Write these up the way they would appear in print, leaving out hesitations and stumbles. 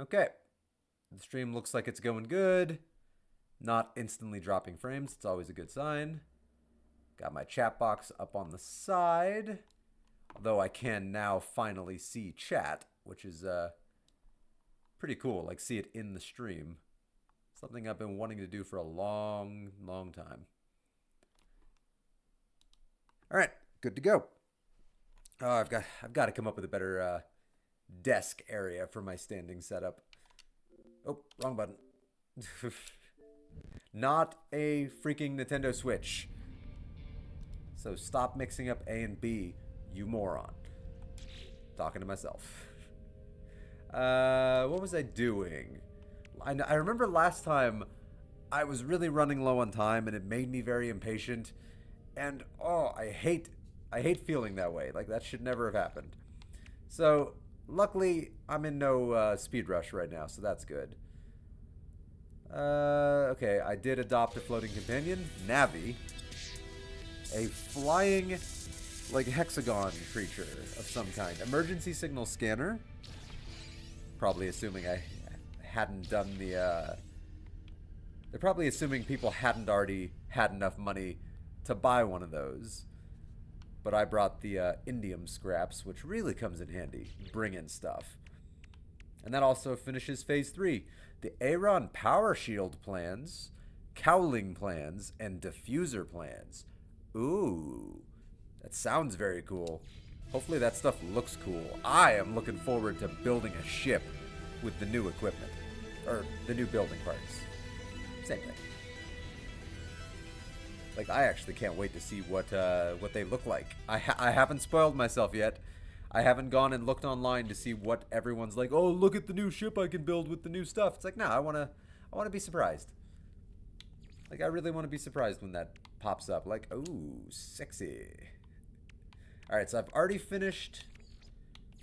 Okay. The stream looks like it's going good. Not instantly dropping frames. It's always a good sign. Got my chat box up on the side. Although I can now finally see chat, which is pretty cool. Like, see it in the stream. Something I've been wanting to do for a long, long time. All right, good to go. Oh, I've got to come up with a better desk area for my standing setup. Oh, wrong button. Not a freaking Nintendo Switch. So stop mixing up A and B, you moron. Talking to myself. What was I doing? I remember last time I was really running low on time and it made me very impatient. And oh, I hate feeling that way. Like, that should never have happened. So luckily I'm in no speed rush right now, so that's good. Okay, I did adopt a floating companion, Navi. A flying, like, hexagon creature of some kind. Emergency signal scanner. Probably assuming I hadn't done the, they're probably assuming people hadn't already had enough money to buy one of those. But I brought the indium scraps, which really comes in handy. Bring in stuff. And that also finishes phase 3. The Aeron power shield plans, cowling plans, and diffuser plans. Ooh, that sounds very cool. Hopefully that stuff looks cool. I am looking forward to building a ship with the new equipment. Or the new building parts. Same thing. Like, I actually can't wait to see what they look like. I haven't spoiled myself yet. I haven't gone and looked online to see what everyone's like. Oh, look at the new ship I can build with the new stuff. It's like, nah, I wanna be surprised. Like, I really want to be surprised when that pops up. Like, ooh, sexy. All right, so I've already finished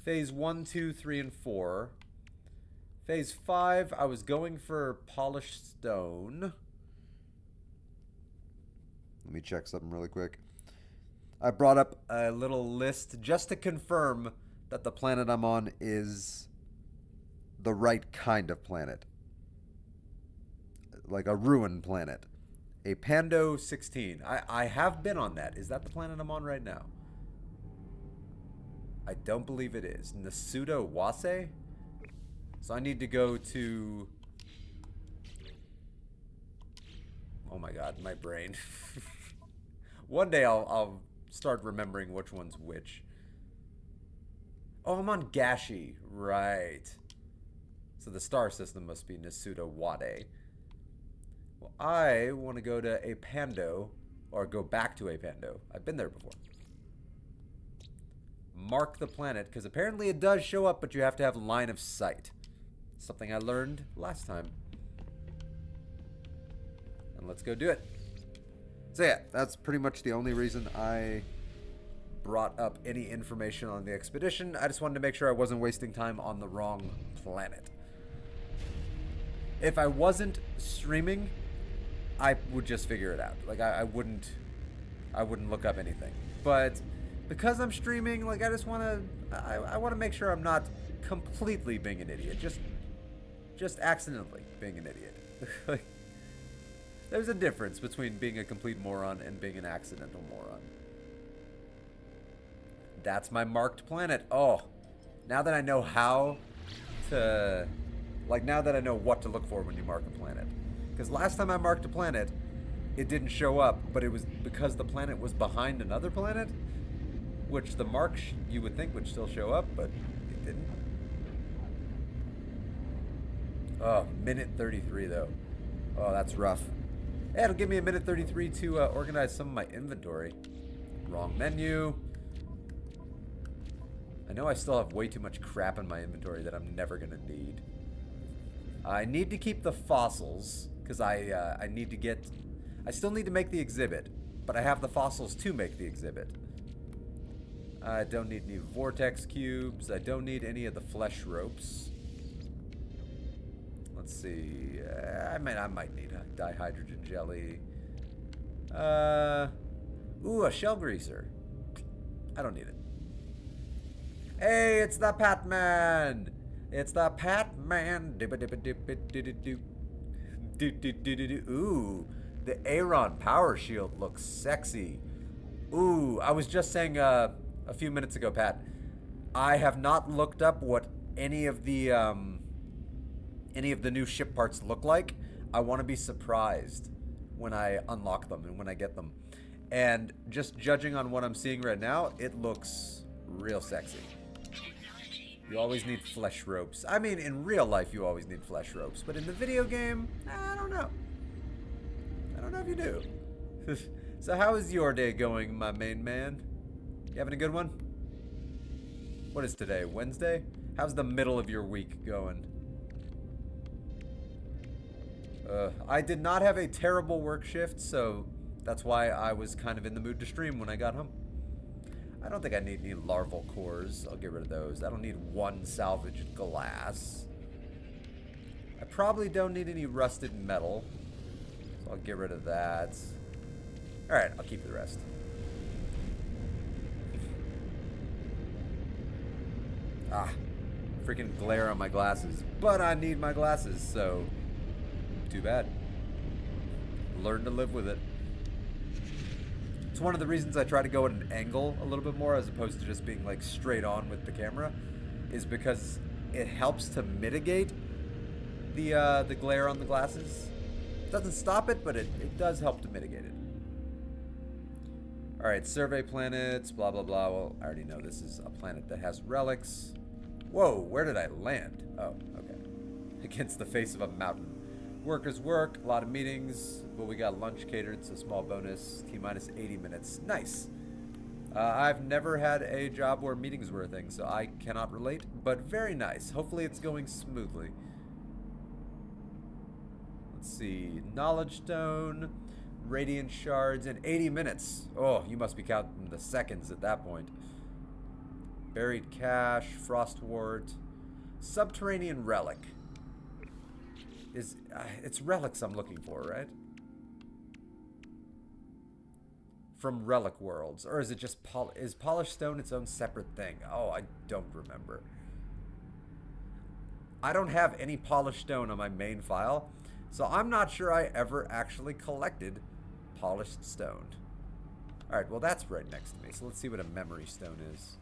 phase 1, 2, 3, and 4. Phase 5, I was going for polished stone. Let me check something really quick. I brought up a little list just to confirm that the planet I'm on is the right kind of planet. Like a ruined planet. A Pando 16. I have been on that. Is that the planet I'm on right now? I don't believe it is. Nasudo Wase? So I need to go to... Oh my god, my brain. One day I'll start remembering which one's which. Oh, I'm on Gashi. Right. So the star system must be Nasudo Wade. Well, I want to go to a Pando, or go back to a Pando. I've been there before. Mark the planet, because apparently it does show up, but you have to have line of sight. Something I learned last time. And let's go do it. So yeah, that's pretty much the only reason I brought up any information on the expedition. I just wanted to make sure I wasn't wasting time on the wrong planet. If I wasn't streaming, I would just figure it out. Like, I wouldn't look up anything. But because I'm streaming, like, I just want to, I want to make sure I'm not completely being an idiot. Just accidentally being an idiot. Like, there's a difference between being a complete moron and being an accidental moron. That's my marked planet. Oh, now that I know how to, like, now that I know what to look for when you mark a planet. Because last time I marked a planet, it didn't show up, but it was because the planet was behind another planet, which the mark you would think would still show up, but it didn't. Oh, minute 33 though. Oh, that's rough. Hey, it'll give me a minute 33 to organize some of my inventory. Wrong menu. I know I still have way too much crap in my inventory that I'm never gonna need. I need to keep the fossils, because I need to get... I still need to make the exhibit, but I have the fossils to make the exhibit. I don't need any vortex cubes. I don't need any of the flesh ropes. Let's see. I might need a dihydrogen jelly. Ooh, a shell greaser. I don't need it. Hey, it's the Patman! It's the Pat Man. Ooh, the Aaron power shield looks sexy. Ooh, I was just saying a few minutes ago, Pat. I have not looked up what any of the new ship parts look like. I want to be surprised when I unlock them and when I get them. And just judging on what I'm seeing right now, it looks real sexy. You always need flesh ropes. I mean, in real life, you always need flesh ropes. But in the video game, I don't know. I don't know if you do. So how is your day going, my main man? You having a good one? What is today, Wednesday? How's the middle of your week going? I did not have a terrible work shift, so that's why I was kind of in the mood to stream when I got home. I don't think I need any larval cores. I'll get rid of those. I don't need one salvaged glass. I probably don't need any rusted metal, so I'll get rid of that. Alright, I'll keep the rest. Ah, freaking glare on my glasses. But I need my glasses, so too bad. Learn to live with it. It's one of the reasons I try to go at an angle a little bit more as opposed to just being like straight on with the camera, is because it helps to mitigate the glare on the glasses. It doesn't stop it, but it does help to mitigate it. Alright, survey planets, blah blah blah. Well, I already know this is a planet that has relics. Whoa, where did I land? Oh, okay. Against the face of a mountain. Workers work, a lot of meetings, but we got lunch catered, so small bonus, T-minus 80 minutes. Nice. I've never had a job where meetings were a thing, so I cannot relate, but very nice. Hopefully it's going smoothly. Let's see, knowledge stone, radiant shards, and 80 minutes. Oh, you must be counting the seconds at that point. Buried cache, frostwort, subterranean relic. It's relics I'm looking for, right? From Relic Worlds, or is it just is polished stone its own separate thing? Oh, I don't remember. I don't have any polished stone on my main file, so I'm not sure I ever actually collected polished stone. All right, well that's right next to me, so let's see what a memory stone is.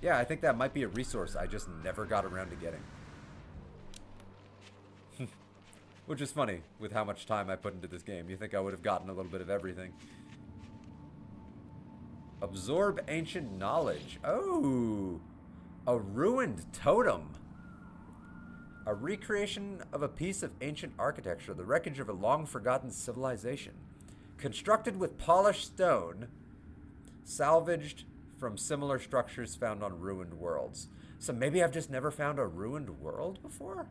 Yeah, I think that might be a resource I just never got around to getting. Which is funny, with how much time I put into this game. You think I would have gotten a little bit of everything. Absorb ancient knowledge. Oh! A ruined totem. A recreation of a piece of ancient architecture, the wreckage of a long-forgotten civilization. Constructed with polished stone, salvaged from similar structures found on ruined worlds. So maybe I've just never found a ruined world before?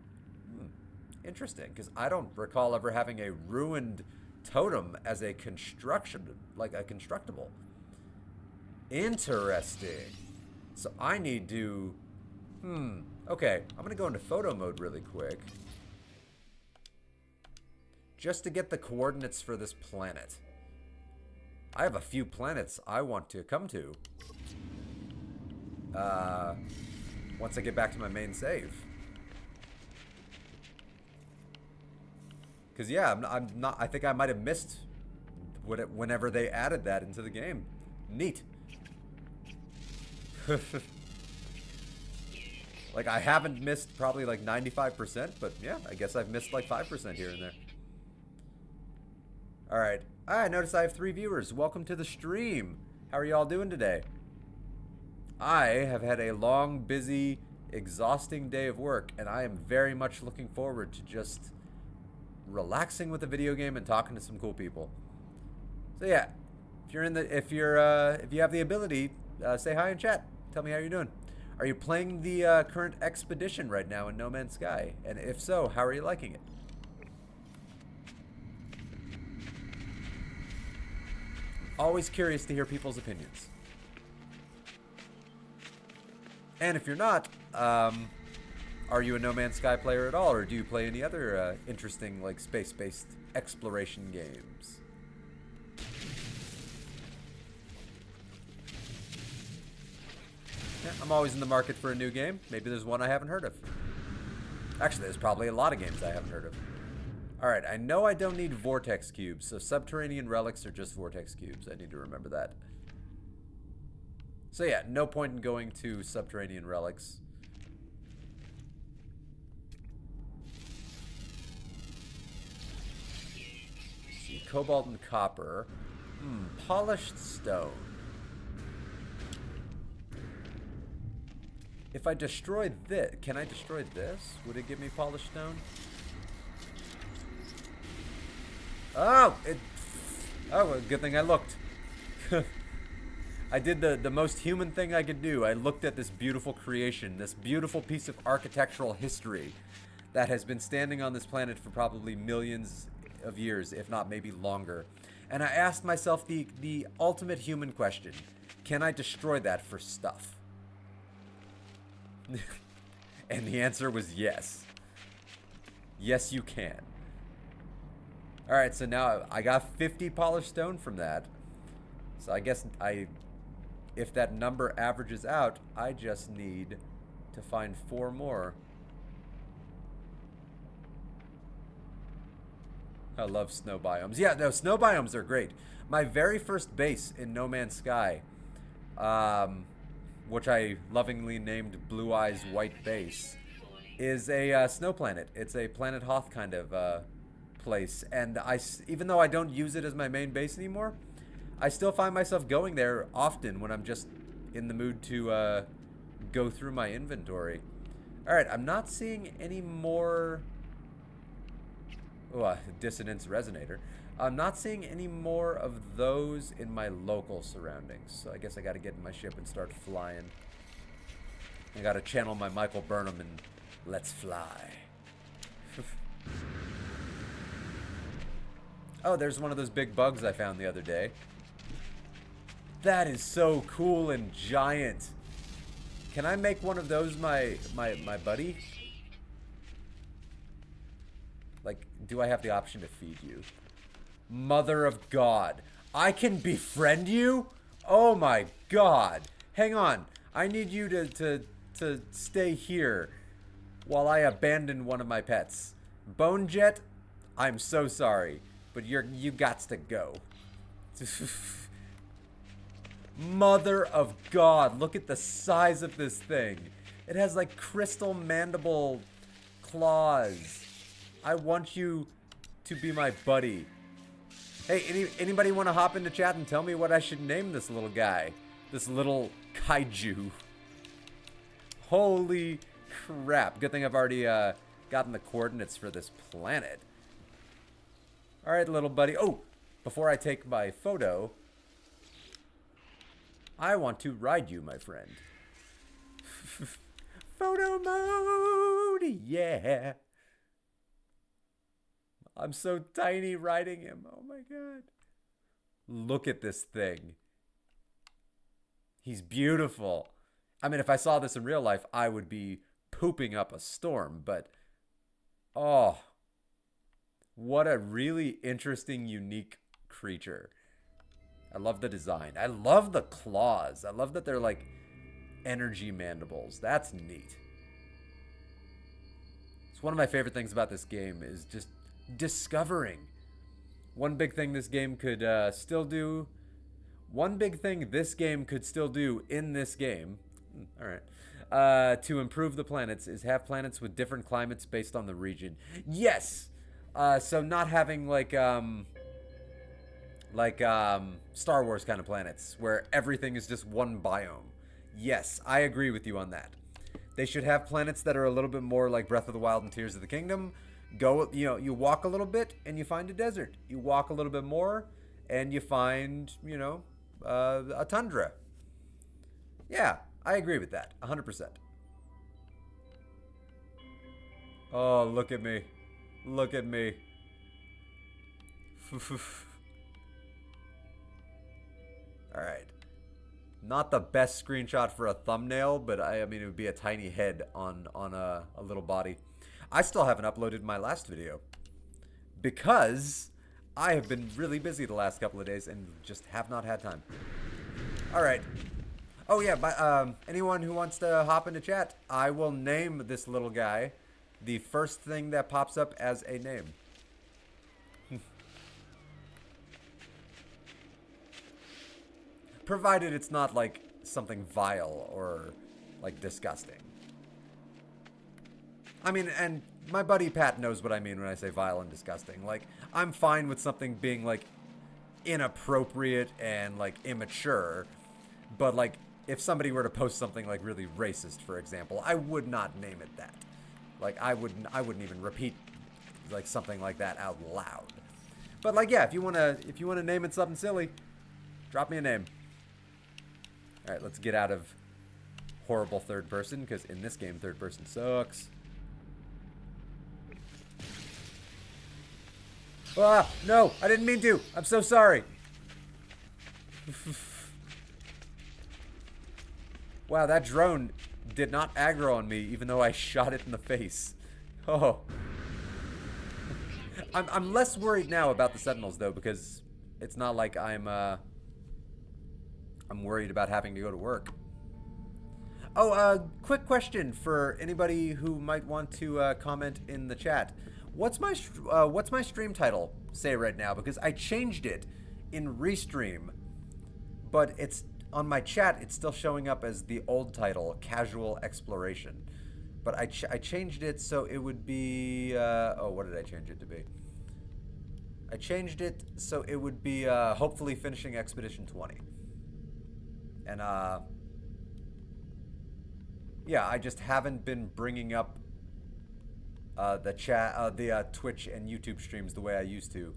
Interesting, because I don't recall ever having a ruined totem as a construction, like a constructible. Interesting. So I need to... Okay, I'm going to go into photo mode really quick. Just to get the coordinates for this planet. I have a few planets I want to come to. Once I get back to my main save. Because yeah, I'm not. I think I might have missed whenever they added that into the game. Neat. Like I haven't missed probably like 95%, but yeah, I guess I've missed like 5% here and there. All right. I noticed I have 3 viewers. Welcome to the stream. How are y'all doing today? I have had a long, busy, exhausting day of work, and I am very much looking forward to just relaxing with a video game and talking to some cool people. So yeah, if you have the ability, say hi in chat. Tell me how you're doing. Are you playing the current expedition right now in No Man's Sky? And if so, how are you liking it? Always curious to hear people's opinions. And if you're not, are you a No Man's Sky player at all, or do you play any other interesting, like, space-based exploration games? Yeah. I'm always in the market for a new game. Maybe there's one I haven't heard of. Actually, there's probably a lot of games I haven't heard of. Alright, I know I don't need vortex cubes, so subterranean relics are just vortex cubes. I need to remember that. So yeah, no point in going to subterranean relics. Let's see, cobalt and copper. Polished stone. If I destroy this, can I destroy this? Would it give me polished stone? Oh, well, good thing I looked. I did the most human thing I could do. I looked at this beautiful creation, this beautiful piece of architectural history that has been standing on this planet for probably millions of years, if not maybe longer. And I asked myself the ultimate human question. Can I destroy that for stuff? And the answer was yes. Yes, you can. Alright, so now I got 50 polished stone from that. So I guess if that number averages out, I just need to find 4 more. I love snow biomes. Yeah, no, snow biomes are great. My very first base in No Man's Sky, which I lovingly named Blue Eyes White Base, is a snow planet. It's a Planet Hoth kind of place. And even though I don't use it as my main base anymore, I still find myself going there often when I'm just in the mood to go through my inventory. Alright, I'm not seeing any more... Oh, dissonance resonator. I'm not seeing any more of those in my local surroundings. So I guess I gotta get in my ship and start flying. I gotta channel my Michael Burnham and let's fly. Oh, there's one of those big bugs I found the other day. That is so cool and giant. Can I make one of those my buddy? Like, do I have the option to feed you? Mother of God. I can befriend you? Oh my God. Hang on. I need you to stay here while I abandon one of my pets. Bone Jet, I'm so sorry, but you gots to go. Mother of God, look at the size of this thing. It has like crystal mandible claws. I want you to be my buddy. Hey, anybody want to hop into chat and tell me what I should name this little guy? This little kaiju. Holy crap. Good thing I've already gotten the coordinates for this planet. Alright, little buddy. Oh, before I take my photo, I want to ride you, my friend. Photo mode, yeah. I'm so tiny riding him. Oh my God. Look at this thing. He's beautiful. I mean, if I saw this in real life, I would be pooping up a storm, but oh, what a really interesting, unique creature. I love the design. I love the claws. I love that they're like energy mandibles. That's neat. It's one of my favorite things about this game is just discovering. One big thing this game could still do. One big thing this game could still do in this game. Alright. To improve the planets is have planets with different climates based on the region. Yes! So not having like Star Wars kind of planets where everything is just one biome. Yes, I agree with you on that. They should have planets that are a little bit more like Breath of the Wild and Tears of the Kingdom. Go, you walk a little bit and you find a desert. You walk a little bit more and you find, a tundra. Yeah, I agree with that, 100%. Oh, look at me. Look at me. Alright. Not the best screenshot for a thumbnail, but I mean, it would be a tiny head on a little body. I still haven't uploaded my last video because I have been really busy the last couple of days and just have not had time. Alright. Oh yeah, but anyone who wants to hop into chat, I will name this little guy the first thing that pops up as a name. Provided it's not like something vile or like disgusting. I mean, and my buddy Pat knows what I mean when I say vile and disgusting. Like, I'm fine with something being like inappropriate and like immature, but like if somebody were to post something like really racist, for example, I would not name it that. Like, I wouldn't even repeat like something like that out loud. But like, yeah, if you wanna name it something silly, drop me a name. All right, let's get out of horrible third person, because in this game, third person sucks. Ah, no, I didn't mean to. I'm so sorry. Wow, that drone did not aggro on me, even though I shot it in the face. Oh. I'm less worried now about the Sentinels, though, because it's not like I'm worried about having to go to work. Oh, quick question for anybody who might want to comment in the chat. What's my stream title say right now? Because I changed it in Restream, but it's on my chat. It's still showing up as the old title, Casual Exploration. But I changed it so it would be. Oh, what did I change it to be? I changed it so it would be hopefully finishing Expedition 20. And yeah, I just haven't been bringing up the chat, the Twitch and YouTube streams the way I used to,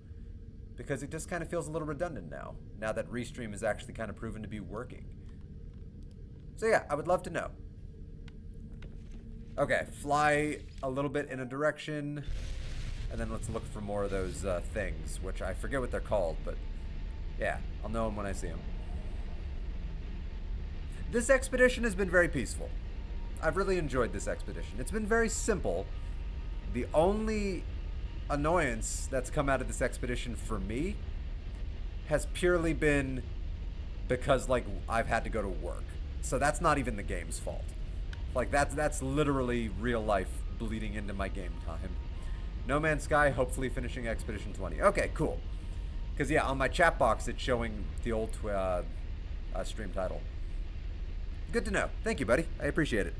because it just kind of feels a little redundant now that Restream is actually kind of proven to be working. So yeah, I would love to know. Okay, fly a little bit in a direction, and then let's look for more of those things, which I forget what they're called, but yeah, I'll know them when I see them. This expedition has been very peaceful. I've really enjoyed this expedition. It's been very simple. The only annoyance that's come out of this expedition for me has purely been because, like, I've had to go to work. So that's not even the game's fault. Like, that's literally real life bleeding into my game time. No Man's Sky, hopefully finishing Expedition 20. Okay, cool. Because, yeah, on my chat box, it's showing the old stream title. Good to know. Thank you, buddy. I appreciate it.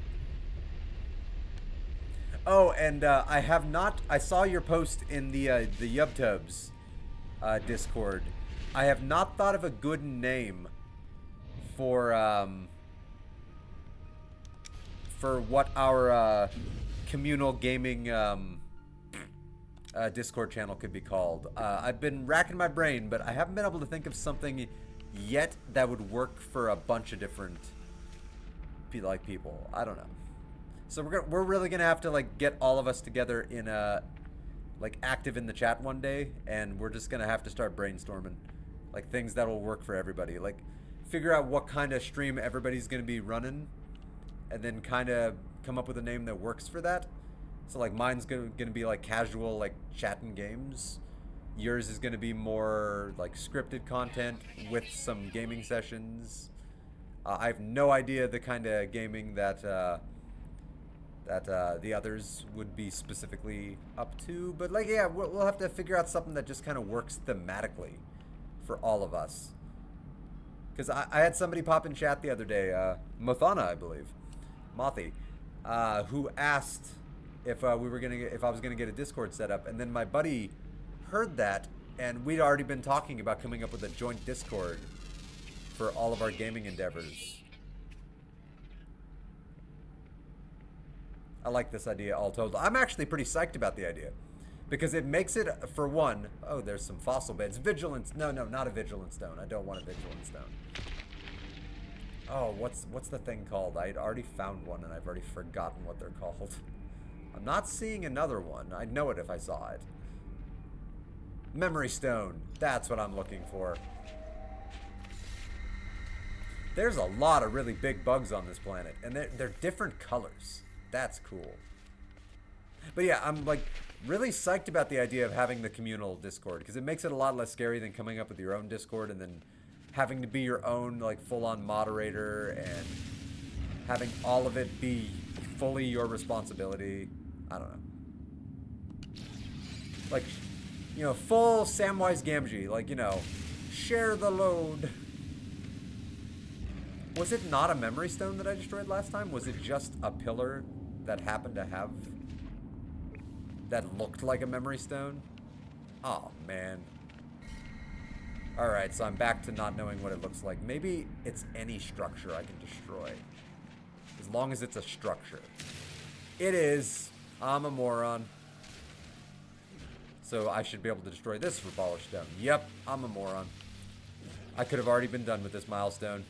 Oh, and I have not... I saw your post in the YubTubs Discord. I have not thought of a good name for what our communal gaming Discord channel could be called. I've been racking my brain, but I haven't been able to think of something yet that would work for a bunch of different people. I don't know. So we're really gonna have to like get all of us together in a like active in the chat one day, and we're just gonna have to start brainstorming like things that will work for everybody. Like figure out what kind of stream everybody's gonna be running, and then kind of come up with a name that works for that. So like mine's gonna be like casual, like chatting games. Yours is gonna be more like scripted content with some gaming sessions. I have no idea the kind of gaming that the others would be specifically up to, but like yeah, we'll have to figure out something that just kind of works thematically for all of us. Because I had somebody pop in chat the other day, Mothana, I believe, Mothi, who asked if I was gonna get a Discord set up, and then my buddy heard that, and we'd already been talking about coming up with a joint Discord for all of our gaming endeavors. I like this idea all told. I'm actually pretty psyched about the idea, because it makes it, for one, oh, there's some fossil beds. Vigilance, no, not a Vigilance Stone. I don't want a Vigilance Stone. Oh, what's the thing called? I'd already found one, and I've already forgotten what they're called. I'm not seeing another one. I'd know it if I saw it. Memory Stone. That's what I'm looking for. There's a lot of really big bugs on this planet, and they're different colors. That's cool. But yeah, I'm like really psyched about the idea of having the communal Discord, because it makes it a lot less scary than coming up with your own Discord and then having to be your own, like, full-on moderator and having all of it be fully your responsibility. I don't know. Like, you know, full Samwise Gamgee. Like, you know, share the load. Was it not a memory stone that I destroyed last time? Was it just a pillar that happened to have... that looked like a memory stone? Oh, man. Alright, so I'm back to not knowing what it looks like. Maybe it's any structure I can destroy. As long as it's a structure. It is. I'm a moron. So I should be able to destroy this for polished stone. Yep, I'm a moron. I could have already been done with this milestone.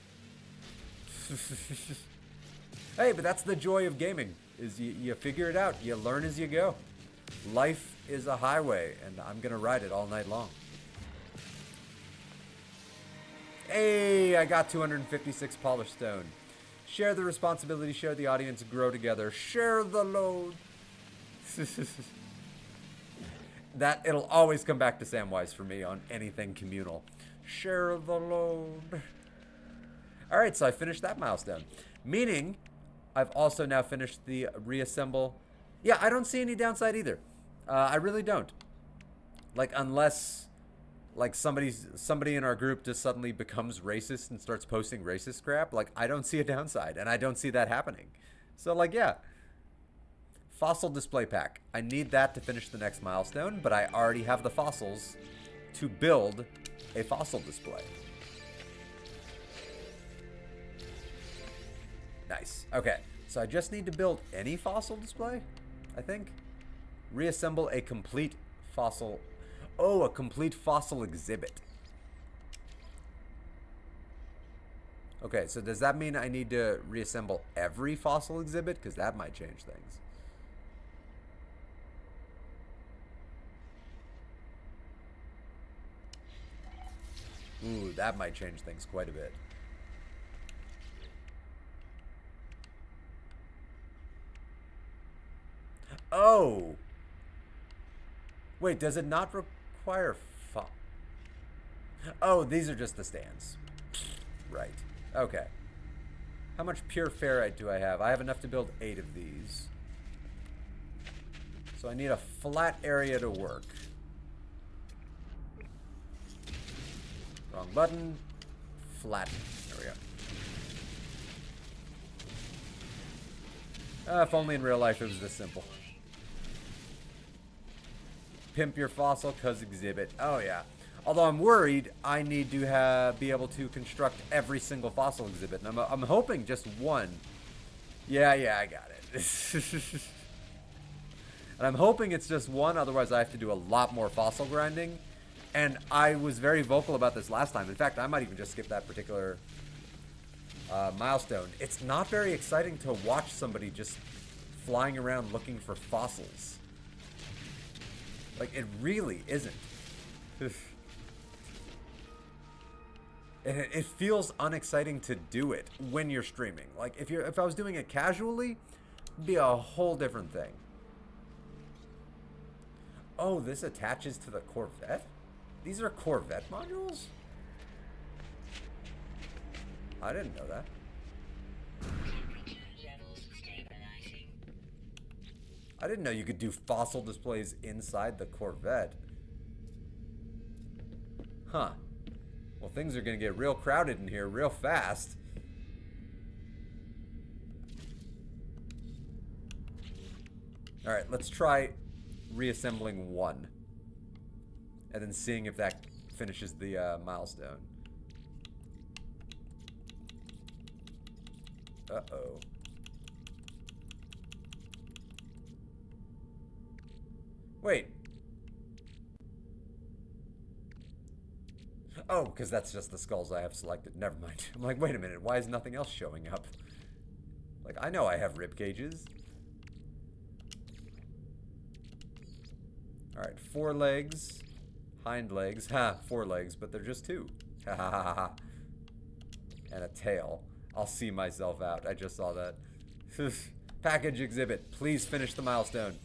Hey, but that's the joy of gaming. Is you figure it out. You learn as you go. Life is a highway, and I'm going to ride it all night long. Hey, I got 256 polished stone. Share the responsibility, share the audience, grow together. Share the load. That, it'll always come back to Samwise for me on anything communal. Share the load. Alright, so I finished that milestone. Meaning, I've also now finished the reassemble. Yeah, I don't see any downside either. I really don't. Like, unless... like somebody in our group just suddenly becomes racist and starts posting racist crap. Like, I don't see a downside, and I don't see that happening. So, like, yeah. Fossil display pack. I need that to finish the next milestone, but I already have the fossils to build a fossil display. Nice. Okay, so I just need to build any fossil display, I think. Reassemble a complete fossil... oh, a complete fossil exhibit. Okay, so does that mean I need to reassemble every fossil exhibit? Because that might change things. Ooh, that might change things quite a bit. Oh! Wait, does it not require oh, these are just the stands. Right. Okay. How much pure ferrite do I have? I have enough to build 8 of these. So I need a flat area to work. Wrong button. Flat. There we go. If only in real life it was this simple. Pimp your fossil, cuz exhibit. Oh, yeah. Although I'm worried, I need to be able to construct every single fossil exhibit. And I'm hoping just one. Yeah, I got it. And I'm hoping it's just one, otherwise I have to do a lot more fossil grinding. And I was very vocal about this last time. In fact, I might even just skip that particular milestone. It's not very exciting to watch somebody just flying around looking for fossils. Like, it really isn't. It feels unexciting to do it when you're streaming. Like, if I was doing it casually, it'd be a whole different thing. Oh, this attaches to the Corvette? These are Corvette modules? I didn't know that. I didn't know you could do fossil displays inside the Corvette. Huh. Well, things are going to get real crowded in here real fast. Alright, let's try reassembling one. And then seeing if that finishes the milestone. Uh-oh. Wait. Oh, because that's just the skulls I have selected. Never mind. I'm like, wait a minute. Why is nothing else showing up? Like, I know I have rib cages. Alright, 4 legs. Hind legs. Ha, 4 legs, but they're just 2. Ha ha ha ha. And a tail. I'll see myself out. I just saw that. Package exhibit. Please finish the milestone.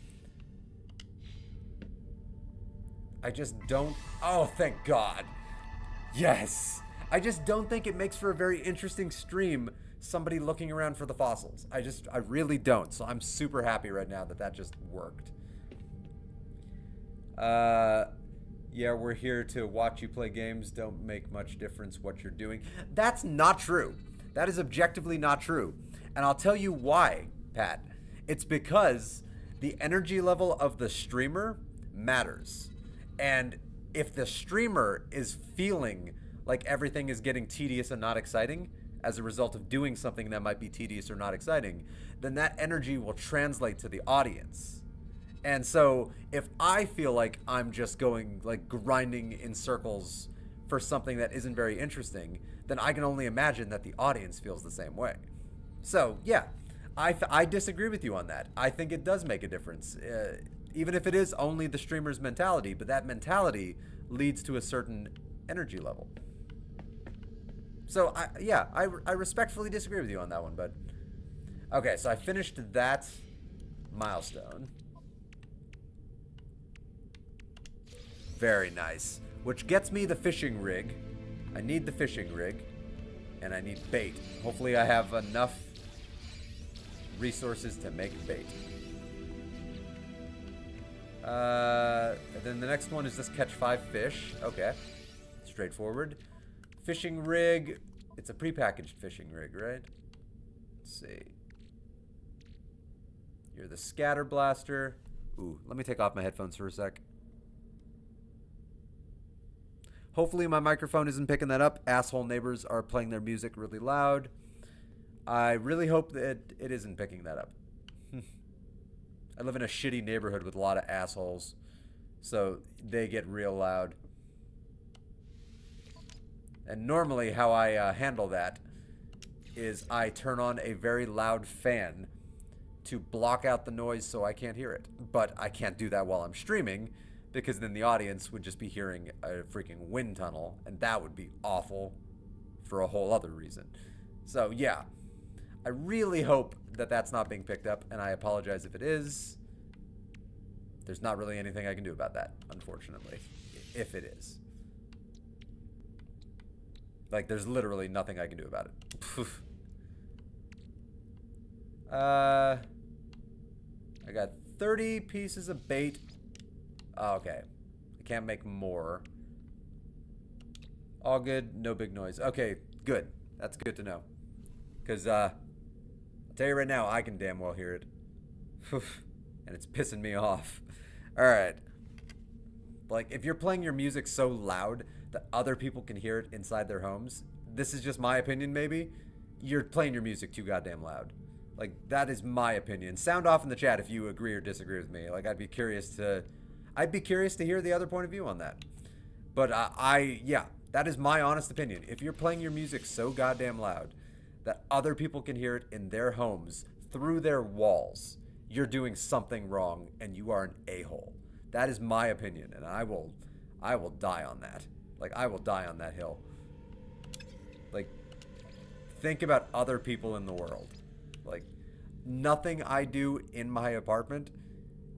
I just don't... Oh, thank God. Yes. I just don't think it makes for a very interesting stream, somebody looking around for the fossils. I really don't. So I'm super happy right now that that just worked. Yeah, we're here to watch you play games. Don't make much difference what you're doing. That's not true. That is objectively not true. And I'll tell you why, Pat. It's because the energy level of the streamer matters. And if the streamer is feeling like everything is getting tedious and not exciting as a result of doing something that might be tedious or not exciting, then that energy will translate to the audience. And so if I feel like I'm just going like grinding in circles for something that isn't very interesting, then I can only imagine that the audience feels the same way. So yeah, I disagree with you on that. I think it does make a difference, even if it is only the streamer's mentality, but that mentality leads to a certain energy level. So I respectfully disagree with you on that one, but okay, so I finished that milestone. Very nice. Which gets me the fishing rig. I need the fishing rig. And I need bait. Hopefully I have enough resources to make bait. Then the next one is just catch 5 fish. Okay. Straightforward. Fishing rig. It's a prepackaged fishing rig, right? Let's see. You're the scatter blaster. Ooh, let me take off my headphones for a sec. Hopefully my microphone isn't picking that up. Asshole neighbors are playing their music really loud. I really hope that it isn't picking that up. I live in a shitty neighborhood with a lot of assholes, so they get real loud. And normally how I handle that is I turn on a very loud fan to block out the noise so I can't hear it. But I can't do that while I'm streaming, because then the audience would just be hearing a freaking wind tunnel, and that would be awful for a whole other reason. So yeah, I really hope that that's not being picked up, and I apologize if it is. There's not really anything I can do about that, unfortunately, if it is. Like, there's literally nothing I can do about it. I got 30 pieces of bait. Oh, okay. I can't make more. All good, no big noise. Okay, good. That's good to know. Because, I'll tell you right now, I can damn well hear it. And it's pissing me off. Alright. Like, if you're playing your music so loud that other people can hear it inside their homes, this is just my opinion maybe, you're playing your music too goddamn loud. Like, that is my opinion. Sound off in the chat if you agree or disagree with me. Like, I'd be curious to hear the other point of view on that. But yeah, that is my honest opinion. If you're playing your music so goddamn loud that other people can hear it in their homes through their walls, you're doing something wrong and you are an a-hole. That is my opinion, and I will die on that. Like, I will die on that hill. Like, think about other people in the world. Like, nothing I do in my apartment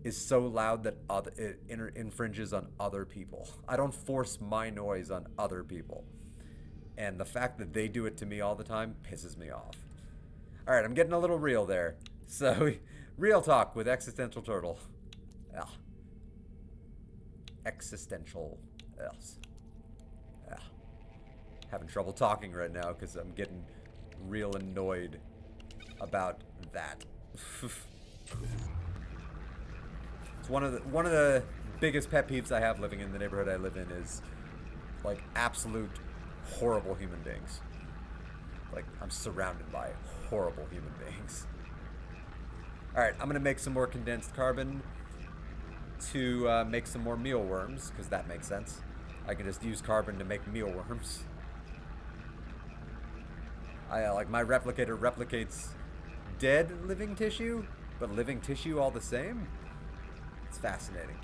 is so loud that it infringes on other people. I don't force my noise on other people. And the fact that they do it to me all the time pisses me off. Alright, I'm getting a little real there. So, real talk with Existential Turtle. Ugh. Existential. Ugh. Ugh. Having trouble talking right now because I'm getting real annoyed about that. It's one of the biggest pet peeves I have living in the neighborhood I live in is like absolute horrible human beings. Like, I'm surrounded by horrible human beings. Alright, I'm gonna make some more condensed carbon to make some more mealworms, because that makes sense. I can just use carbon to make mealworms. Like, my replicator replicates dead living tissue, but living tissue all the same? It's fascinating.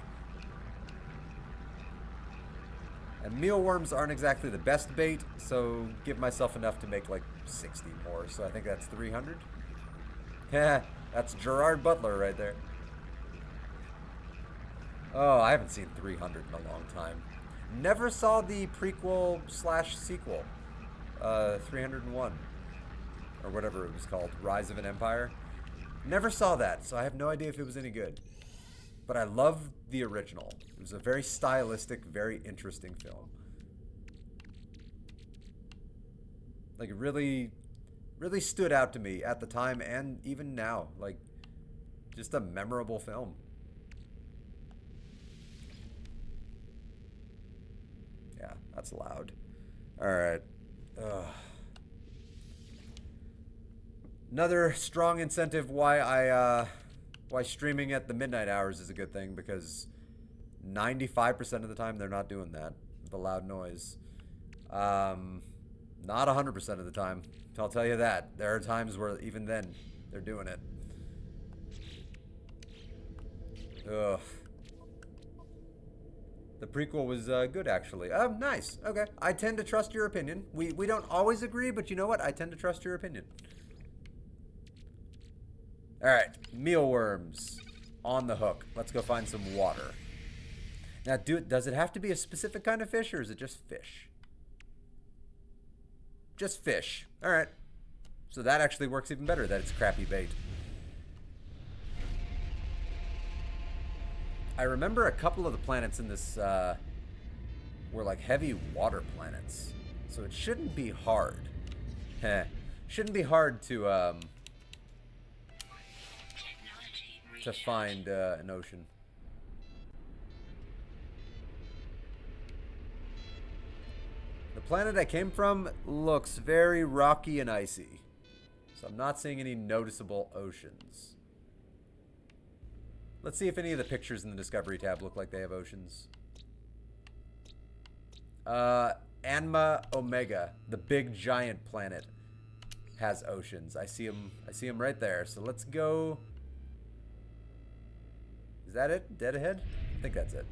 And mealworms aren't exactly the best bait, so give myself enough to make like 60 more. So I think that's 300. Yeah, that's Gerard Butler right there. Oh, I haven't seen 300 in a long time. Never saw the prequel/sequel 301 or whatever it was called, Rise of an Empire. Never saw that, so I have no idea if it was any good. But I love the original. It was a very stylistic, very interesting film. Like, it really, really stood out to me at the time and even now. Like, just a memorable film. Yeah, that's loud. Alright. Another strong incentive why streaming at the midnight hours is a good thing, because 95% of the time they're not doing that. The loud noise. Not 100% of the time. I'll tell you that. There are times where even then they're doing it. Ugh. The prequel was good, actually. Nice. Okay. I tend to trust your opinion. We don't always agree, but you know what? I tend to trust your opinion. Alright. Mealworms. On the hook. Let's go find some water. Now, does it have to be a specific kind of fish, or is it just fish? Just fish. Alright. So that actually works even better, that it's crappy bait. I remember a couple of the planets in this were like heavy water planets. So it shouldn't be hard. Shouldn't be hard to find an ocean. The planet I came from looks very rocky and icy. So I'm not seeing any noticeable oceans. Let's see if any of the pictures in the Discovery tab look like they have oceans. Anma Omega, the big giant planet, has oceans. I see them right there. So let's go. Is that it? Dead ahead? I think that's it.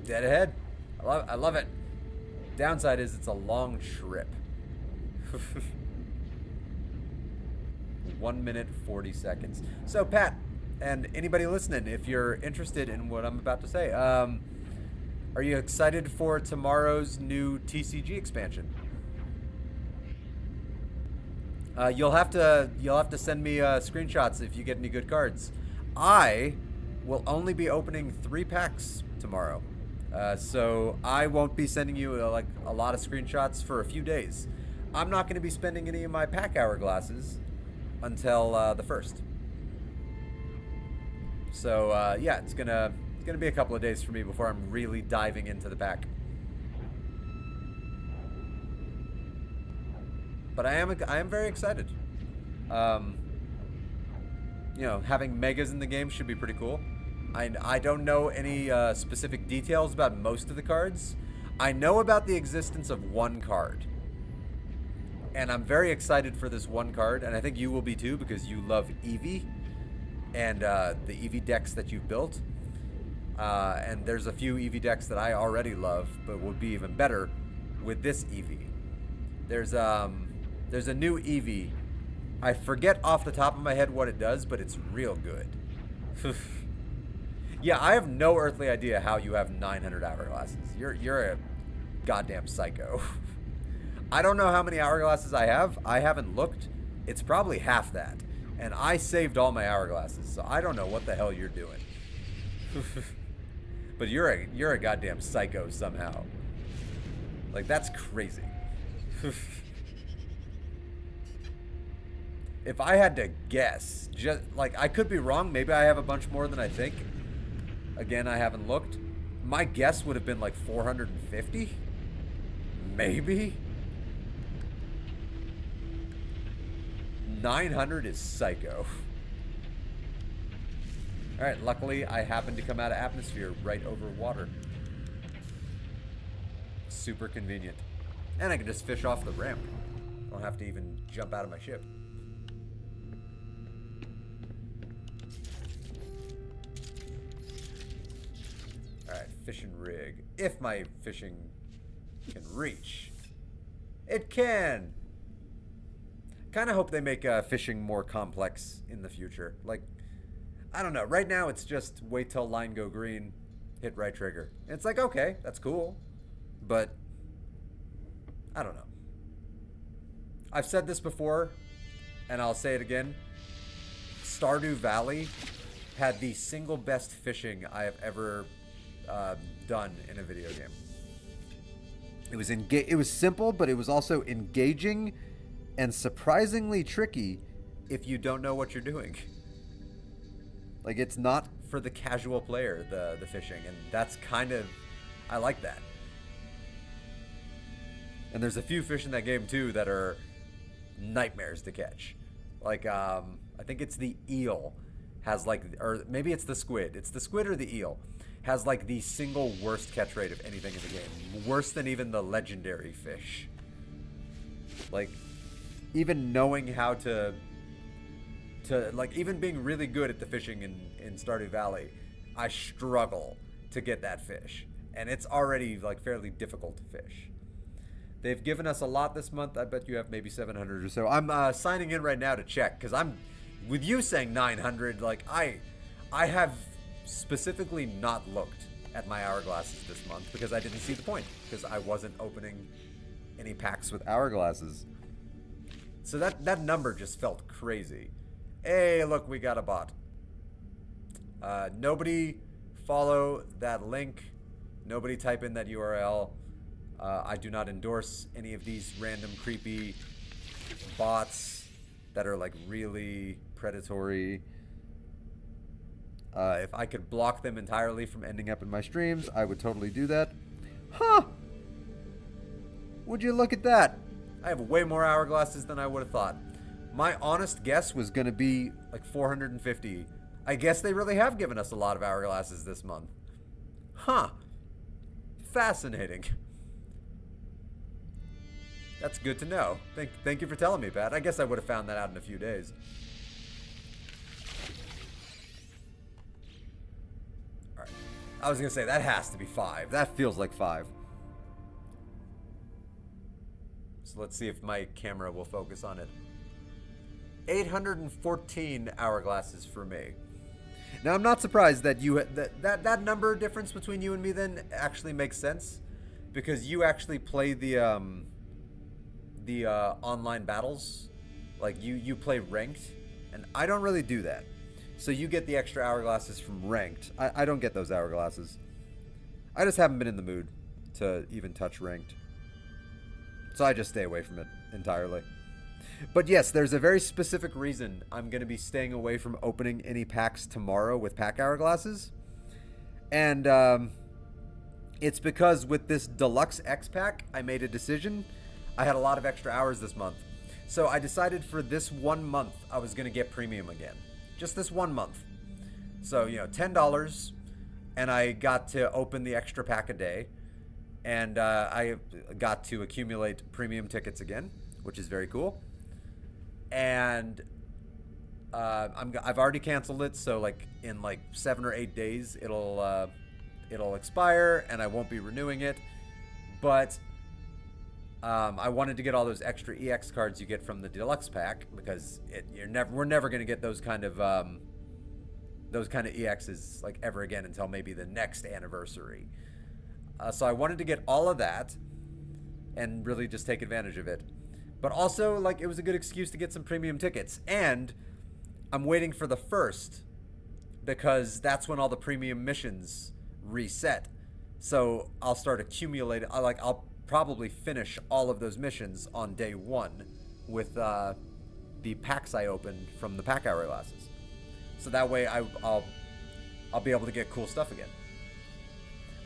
Dead ahead. I love it. Downside is it's a long trip. 1 minute 40 seconds. So Pat, and anybody listening, if you're interested in what I'm about to say, are you excited for tomorrow's new TCG expansion? You'll have to send me screenshots if you get any good cards. I will only be opening 3 packs tomorrow. So I won't be sending you like a lot of screenshots for a few days. I'm not going to be spending any of my pack hourglasses until the 1st. So yeah, it's gonna be a couple of days for me before I'm really diving into the pack. But I am very excited. You know, having megas in the game should be pretty cool. I don't know any specific details about most of the cards. I know about the existence of one card. And I'm very excited for this one card, and I think you will be too, because you love Eevee and the Eevee decks that you've built. And there's a few Eevee decks that I already love, but would be even better with this Eevee. There's a new Eevee. I forget off the top of my head what it does, but it's real good. Yeah, I have no earthly idea how you have 900 hourglasses. You're a goddamn psycho. I don't know how many hourglasses I have. I haven't looked. It's probably half that. And I saved all my hourglasses, so I don't know what the hell you're doing. But you're a goddamn psycho somehow. Like, that's crazy. If I had to guess, just like, I could be wrong. Maybe I have a bunch more than I think. Again, I haven't looked. My guess would have been like 450. Maybe. 900 is psycho. Alright, luckily I happened to come out of atmosphere right over water. Super convenient. And I can just fish off the ramp. I don't have to even jump out of my ship. Alright, fishing rig. If my fishing can reach. It can! Kind of hope they make fishing more complex in the future. Like, I don't know. Right now, it's just wait till line go green, hit right trigger. And it's like, okay, that's cool. But I don't know. I've said this before, and I'll say it again. Stardew Valley had the single best fishing I have ever done in a video game. It was simple, but it was also engaging and surprisingly tricky if you don't know what you're doing. Like, it's not for the casual player, the fishing, and that's kind of, I like that. And there's a few fish in that game too that are nightmares to catch. Like, I think it's the eel has like, or maybe it's the squid. It's the squid or the eel has like the single worst catch rate of anything in the game. Worse than even the legendary fish. Like, even knowing how to like, even being really good at the fishing in Stardew Valley, I struggle to get that fish. And it's already like fairly difficult to fish. They've given us a lot this month. I bet you have maybe 700 or so. I'm signing in right now to check, because I'm, with you saying 900, like, I have specifically not looked at my hourglasses this month because I didn't see the point, because I wasn't opening any packs with hourglasses. So that number just felt crazy. Hey, look, we got a bot. Nobody follow that link. Nobody type in that URL. I do not endorse any of these random creepy bots that are like really predatory. If I could block them entirely from ending up in my streams, I would totally do that. Huh! Would you look at that? I have way more hourglasses than I would have thought. My honest guess was going to be like 450. I guess they really have given us a lot of hourglasses this month. Huh. Fascinating. That's good to know. Thank you for telling me, Pat. I guess I would have found that out in a few days. Alright. I was going to say, that has to be 5. That feels like 5. So let's see if my camera will focus on it. 814 hourglasses for me. Now, I'm not surprised that that number difference between you and me then actually makes sense, because you actually play the online battles. Like, you play ranked, and I don't really do that. So you get the extra hourglasses from ranked. I don't get those hourglasses. I just haven't been in the mood to even touch ranked. So I just stay away from it entirely. But yes, there's a very specific reason I'm going to be staying away from opening any packs tomorrow with pack hourglasses. And it's because with this Deluxe X pack, I made a decision. I had a lot of extra hours this month. So I decided for this 1 month, I was going to get premium again. Just this 1 month. So, you know, $10. And I got to open the extra pack a day. And I got to accumulate premium tickets again, which is very cool. And I've already canceled it, so like in like 7 or 8 days it'll expire, and I won't be renewing it. But I wanted to get all those extra EX cards you get from the deluxe pack, because we're never going to get those kind of EXs like ever again until maybe the next anniversary. So I wanted to get all of that and really just take advantage of it. But also, like, it was a good excuse to get some premium tickets. And I'm waiting for the 1st, because that's when all the premium missions reset. So I'll start accumulating. I'll probably finish all of those missions on day 1 with the packs I opened from the pack hourglasses. So that way I'll be able to get cool stuff again.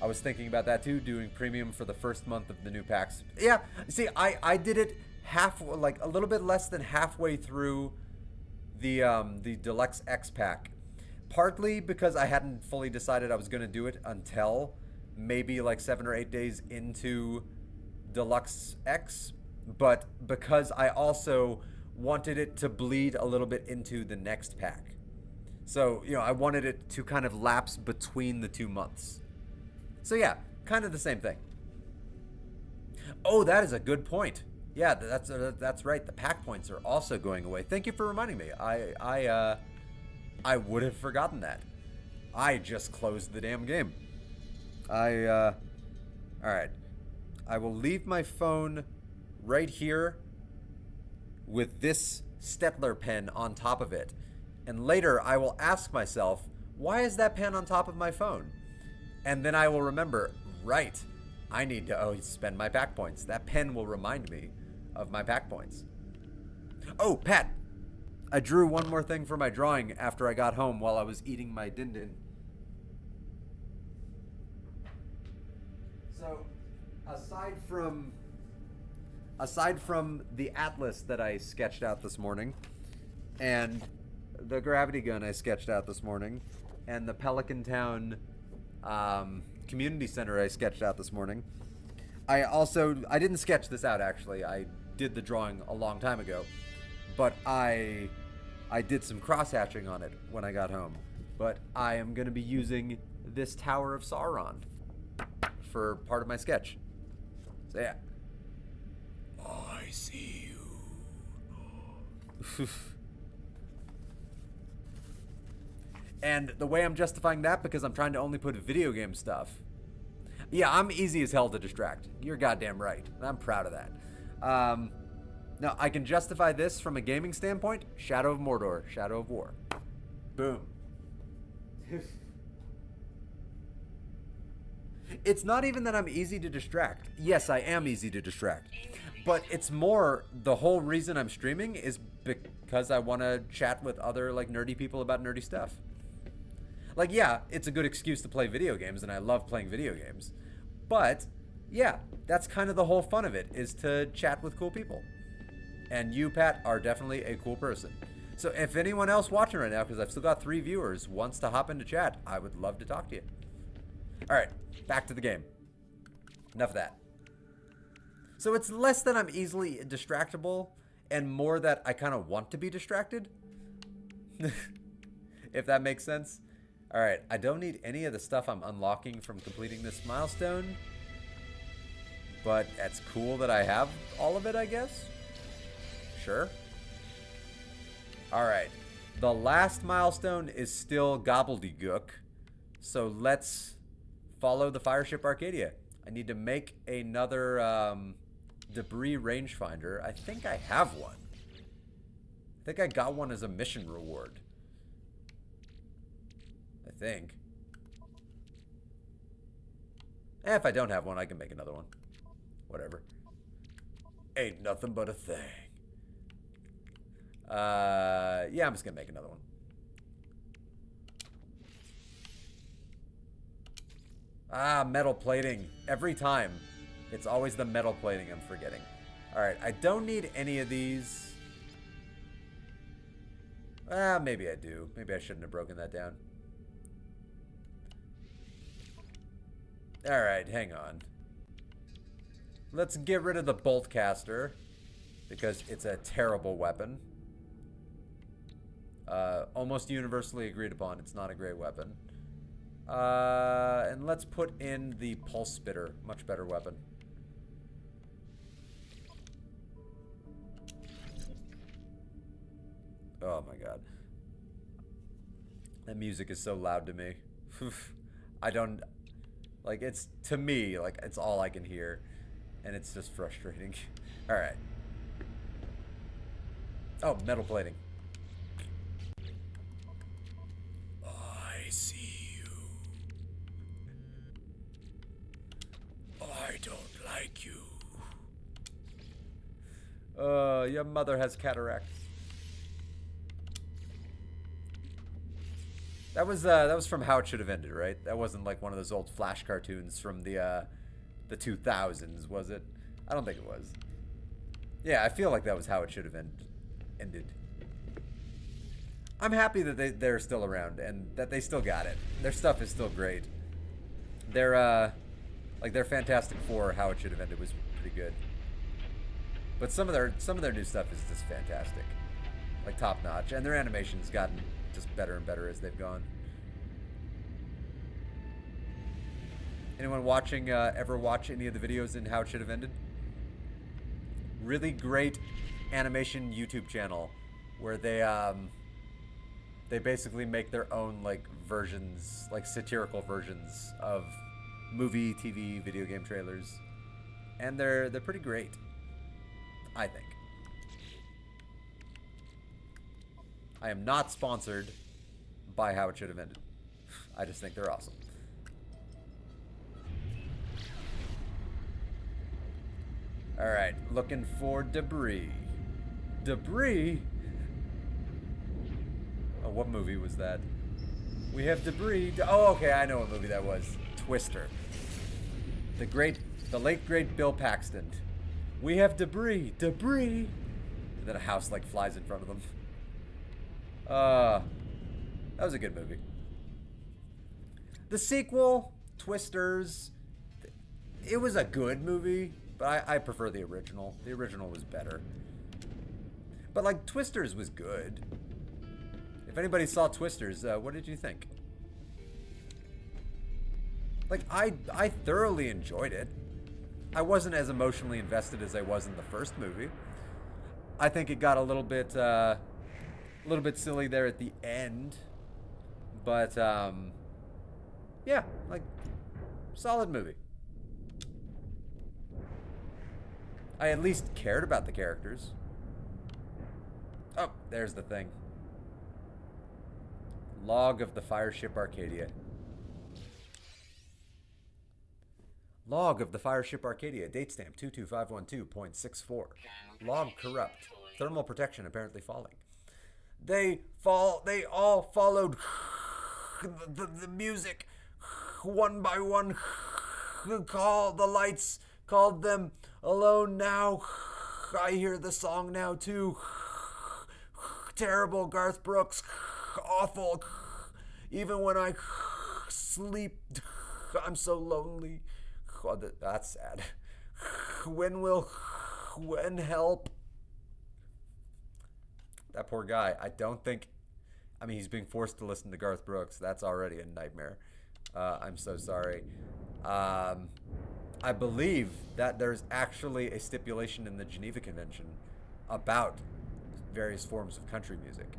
I was thinking about that too, doing premium for the 1st month of the new packs. Yeah, see, I did it like a little bit less than halfway through the Deluxe X pack, partly because I hadn't fully decided I was going to do it until maybe like 7 or 8 days into Deluxe X, but because I also wanted it to bleed a little bit into the next pack. So, you know, I wanted it to kind of lapse between the 2 months. So yeah, kind of the same thing. Oh, that is a good point. Yeah, that's right. The pack points are also going away. Thank you for reminding me. I would have forgotten that. I just closed the damn game. All right. I will leave my phone right here with this Stettler pen on top of it. And later I will ask myself, why is that pen on top of my phone? And then I will remember, right, I need to spend my pack points. That pen will remind me of my pack points. Oh, Pat, I drew one more thing for my drawing after I got home while I was eating my din din. So, aside from the atlas that I sketched out this morning, and the gravity gun I sketched out this morning, and the Pelican Town community center I sketched out this morning, I didn't sketch this out actually. I did the drawing a long time ago, but I did some cross-hatching on it when I got home. But I am going to be using this Tower of Sauron for part of my sketch. So yeah. I see you. And the way I'm justifying that, because I'm trying to only put video game stuff. Yeah, I'm easy as hell to distract. You're goddamn right. And I'm proud of that. Now, I can justify this from a gaming standpoint. Shadow of Mordor, Shadow of War. Boom. It's not even that I'm easy to distract. Yes, I am easy to distract. But it's more, the whole reason I'm streaming is because I want to chat with other, like, nerdy people about nerdy stuff. Like, yeah, it's a good excuse to play video games, and I love playing video games. But, yeah, that's kind of the whole fun of it, is to chat with cool people. And you, Pat, are definitely a cool person. So if anyone else watching right now, because I've still got 3 viewers, wants to hop into chat, I would love to talk to you. All right, back to the game. Enough of that. So it's less that I'm easily distractible, and more that I kind of want to be distracted. If that makes sense. All right, I don't need any of the stuff I'm unlocking from completing this milestone. But it's cool that I have all of it, I guess. Sure. All right. The last milestone is still gobbledygook. So let's follow the Fireship Arcadia. I need to make another debris rangefinder. I think I have one. I think I got one as a mission reward. I think. If I don't have one, I can make another one. Whatever. Ain't nothing but a thing. Yeah, I'm just gonna make another one. Ah, metal plating. Every time. It's always the metal plating I'm forgetting. Alright, I don't need any of these. Maybe I do. Maybe I shouldn't have broken that down. Alright, hang on. Let's get rid of the bolt caster, because it's a terrible weapon. Almost universally agreed upon, it's not a great weapon. And let's put in the pulse spitter, much better weapon. Oh my god. That music is so loud to me. I don't, like, it's, to me, like, it's all I can hear. And it's just frustrating. Alright. Oh, metal plating. I see you. I don't like you. Your mother has cataracts. That was from How It Should Have Ended, right? That wasn't like one of those old Flash cartoons from the 2000s, was it? I don't think it was. Yeah, I feel like that was How It Should Have ended. I'm happy that they're still around and that they still got it. Their stuff is still great. Their Fantastic Four How It Should Have Ended was pretty good. But some of their new stuff is just fantastic. Like top notch, and their animation's gotten just better and better as they've gone. Anyone watching ever watch any of the videos in How It Should Have Ended? Really great animation YouTube channel where they basically make their own like versions, like satirical versions of movie, TV, video game trailers, and they're pretty great. I think. I am not sponsored by How It Should Have Ended. I just think they're awesome. Alright, looking for debris. Debris? Oh, what movie was that? We have debris. Oh, okay, I know what movie that was. Twister. The late great Bill Paxton. We have debris. Debris! And then a house, like, flies in front of them. That was a good movie. The sequel, Twisters, it was a good movie, but I prefer the original. The original was better. But, like, Twisters was good. If anybody saw Twisters, what did you think? Like, I thoroughly enjoyed it. I wasn't as emotionally invested as I was in the first movie. I think it got a little bit silly there at the end. But, yeah, like, solid movie. I at least cared about the characters. Oh, there's the thing. Log of the Fireship Arcadia. Log of the Fireship Arcadia. Date stamp 22512.64. Log corrupt. Thermal protection apparently falling. They all followed the music one by one. The lights called them alone now. I hear the song now too. Terrible Garth Brooks. Awful. Even when I sleep, I'm so lonely. Oh, that's sad. When help? That poor guy. I mean, he's being forced to listen to Garth Brooks. That's already a nightmare. I'm so sorry. I believe that there's actually a stipulation in the Geneva Convention about various forms of country music.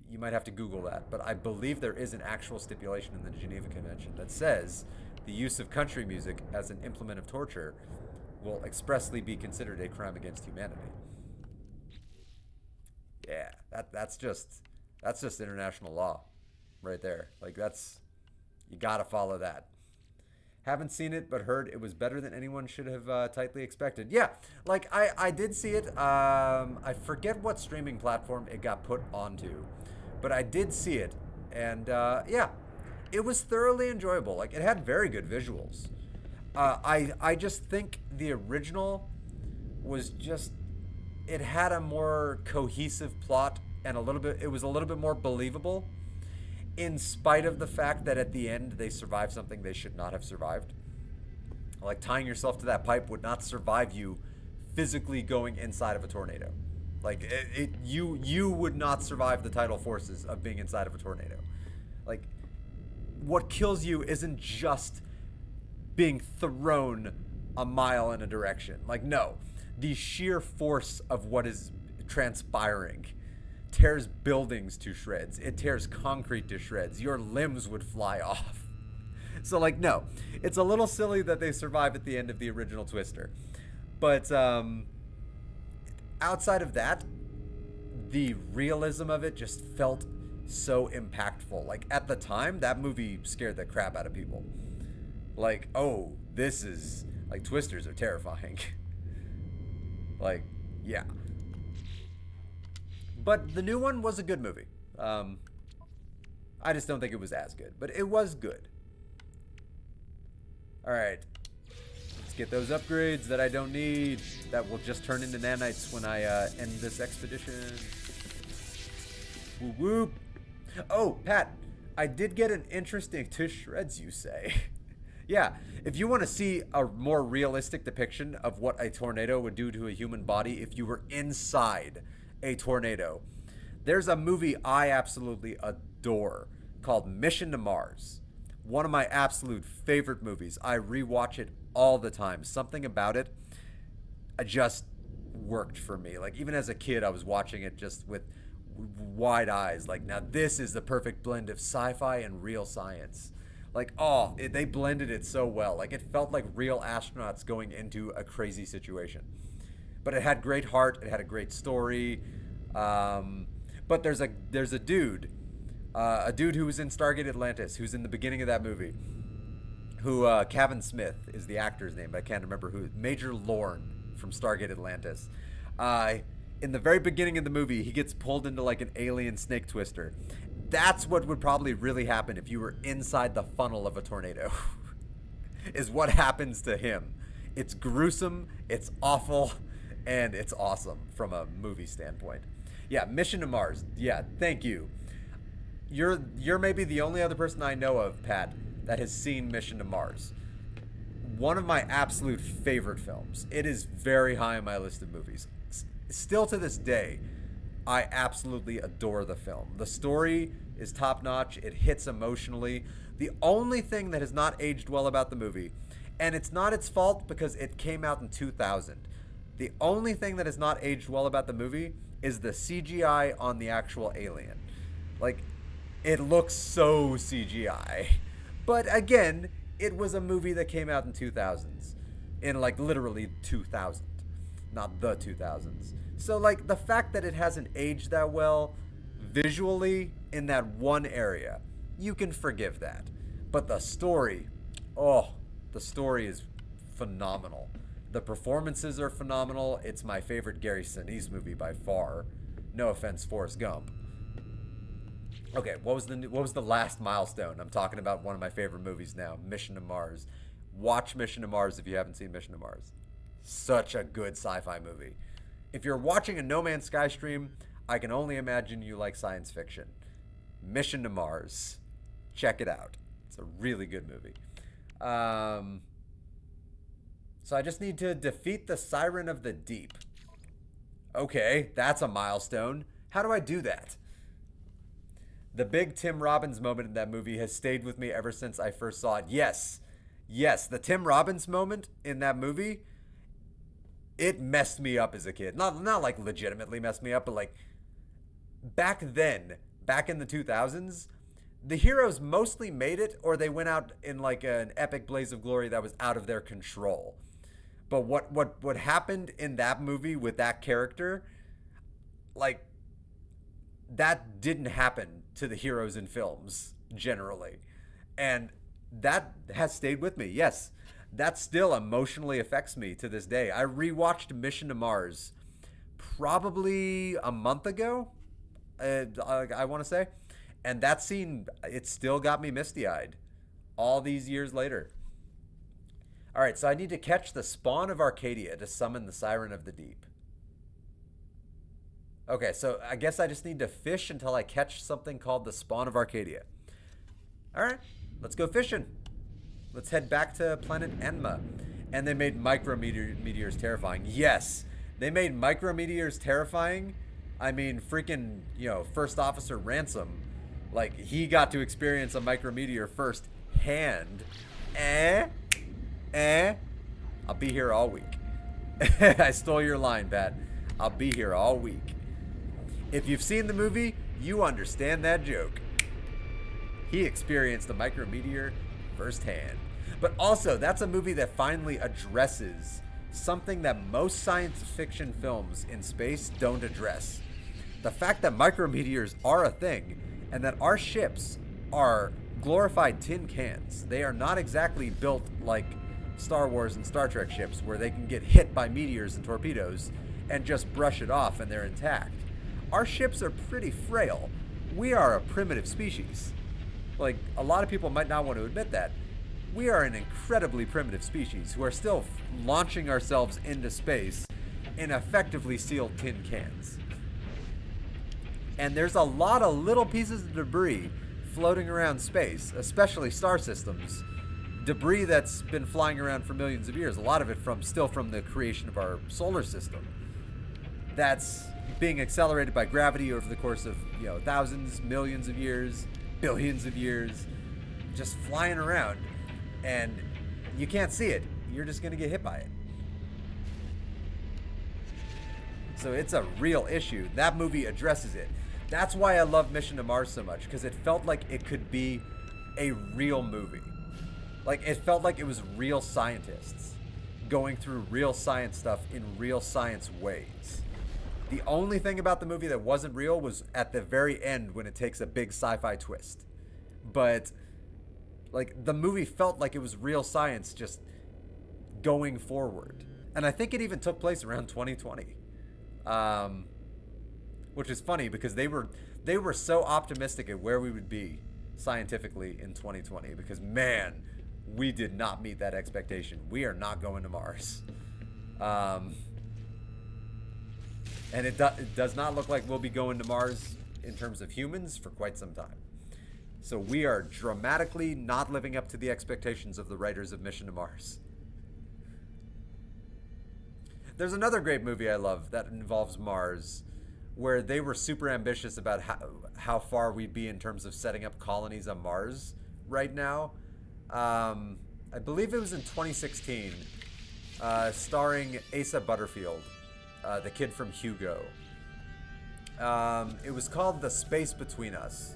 You might have to Google that, but I believe there is an actual stipulation in the Geneva Convention that says the use of country music as an implement of torture will expressly be considered a crime against humanity. Yeah, that's just international law right there. Like, you gotta follow that. Haven't seen it, but heard it was better than anyone should have tightly expected. Yeah, like, I did see it. I forget what streaming platform it got put onto, but I did see it. And, yeah, it was thoroughly enjoyable. Like, it had very good visuals. I just think the original was just... It had a more cohesive plot and it was a little bit more believable, in spite of the fact that at the end they survived something they should not have survived. Like, tying yourself to that pipe would not survive you physically going inside of a tornado. Like, you would not survive the tidal forces of being inside of a tornado. Like, what kills you isn't just being thrown a mile in a direction. Like, no. The sheer force of what is transpiring tears buildings to shreds. It tears concrete to shreds. Your limbs would fly off. So, like, no. It's a little silly that they survive at the end of the original Twister. But outside of that, the realism of it just felt so impactful. Like, at the time, that movie scared the crap out of people. Like, oh, this is... Like, Twisters are terrifying. Like, yeah. But the new one was a good movie. I just don't think it was as good. But it was good. Alright. Let's get those upgrades that I don't need. That will just turn into nanites when I end this expedition. Whoop whoop. Oh, Pat. I did get an interesting... To shreds, you say. Yeah, if you want to see a more realistic depiction of what a tornado would do to a human body if you were inside a tornado, there's a movie I absolutely adore called Mission to Mars. One of my absolute favorite movies. I rewatch it all the time. Something about it just worked for me. Like, even as a kid, I was watching it just with wide eyes. Like, now this is the perfect blend of sci-fi and real science. Like, they blended it so well. Like, it felt like real astronauts going into a crazy situation. But it had great heart. It had a great story. But there's a dude who was in Stargate Atlantis, who's in the beginning of that movie, who Kevin Smith is the actor's name, but I can't remember who. Major Lorne from Stargate Atlantis. In the very beginning of the movie, he gets pulled into like an alien snake twister. That's what would probably really happen if you were inside the funnel of a tornado. Is what happens to him. It's gruesome, it's awful, and it's awesome from a movie standpoint. Yeah, Mission to Mars. Yeah, thank you. You're maybe the only other person I know of, Pat, that has seen Mission to Mars. One of my absolute favorite films. It is very high on my list of movies. Still to this day, I absolutely adore the film. The story is top-notch. It hits emotionally. The only thing that has not aged well about the movie, and it's not its fault because it came out in 2000. The only thing that has not aged well about the movie is the CGI on the actual alien. Like, it looks so CGI. But again, it was a movie that came out in 2000s. In like literally 2000. Not the 2000s. So like the fact that it hasn't aged that well visually in that one area, you can forgive that. But the story, the story is phenomenal. The performances are phenomenal. It's my favorite Gary Sinise movie by far. No offense, Forrest Gump. Okay, what was the last milestone? I'm talking about one of my favorite movies now, Mission to Mars. Watch Mission to Mars if you haven't seen Mission to Mars. Such a good sci-fi movie. If you're watching a No Man's Sky stream, I can only imagine you like science fiction. Mission to Mars. Check it out. It's a really good movie. So I just need to defeat the Siren of the Deep. Okay, that's a milestone. How do I do that? The big Tim Robbins moment in that movie has stayed with me ever since I first saw it. Yes, the Tim Robbins moment in that movie, it messed me up as a kid. Not like legitimately messed me up, but like back then, back in the 2000s, the heroes mostly made it or they went out in like an epic blaze of glory that was out of their control. But what happened in that movie with that character, like, that didn't happen to the heroes in films generally. And that has stayed with me. Yes, that still emotionally affects me to this day. I rewatched Mission to Mars probably a month ago, I want to say. And that scene, it still got me misty-eyed all these years later. All right, so I need to catch the spawn of Arcadia to summon the Siren of the Deep. Okay, so I guess I just need to fish until I catch something called the spawn of Arcadia. All right, let's go fishing. Let's head back to planet Enma. And they made micrometeors terrifying. Yes, they made micrometeors terrifying. I mean, freaking, First Officer Ransom, like, he got to experience a micrometeor first hand. I'll be here all week. I stole your line, Pat. I'll be here all week. If you've seen the movie, you understand that joke. He experienced the micrometeor firsthand. But also, that's a movie that finally addresses something that most science fiction films in space don't address. The fact that micrometeors are a thing, and that our ships are glorified tin cans. They are not exactly built like Star Wars and Star Trek ships where they can get hit by meteors and torpedoes and just brush it off and they're intact. Our ships are pretty frail. We are a primitive species. Like, a lot of people might not want to admit that. We are an incredibly primitive species who are still launching ourselves into space in effectively sealed tin cans. And there's a lot of little pieces of debris floating around space, especially star systems. Debris that's been flying around for millions of years, a lot of it still from the creation of our solar system. That's being accelerated by gravity over the course of, thousands, millions of years, billions of years, just flying around. And you can't see it. You're just going to get hit by it. So it's a real issue. That movie addresses it. That's why I love Mission to Mars so much, because it felt like it could be a real movie. Like, it felt like it was real scientists going through real science stuff in real science ways. The only thing about the movie that wasn't real was at the very end when it takes a big sci-fi twist. But, like, the movie felt like it was real science just going forward. And I think it even took place around 2020. Which is funny because they were so optimistic at where we would be scientifically in 2020 because, man, we did not meet that expectation. We are not going to Mars. And it does not look like we'll be going to Mars in terms of humans for quite some time. So we are dramatically not living up to the expectations of the writers of Mission to Mars. There's another great movie I love that involves Mars, where they were super ambitious about how far we'd be in terms of setting up colonies on Mars right now. I believe it was in 2016, starring Asa Butterfield, the kid from Hugo. It was called The Space Between Us.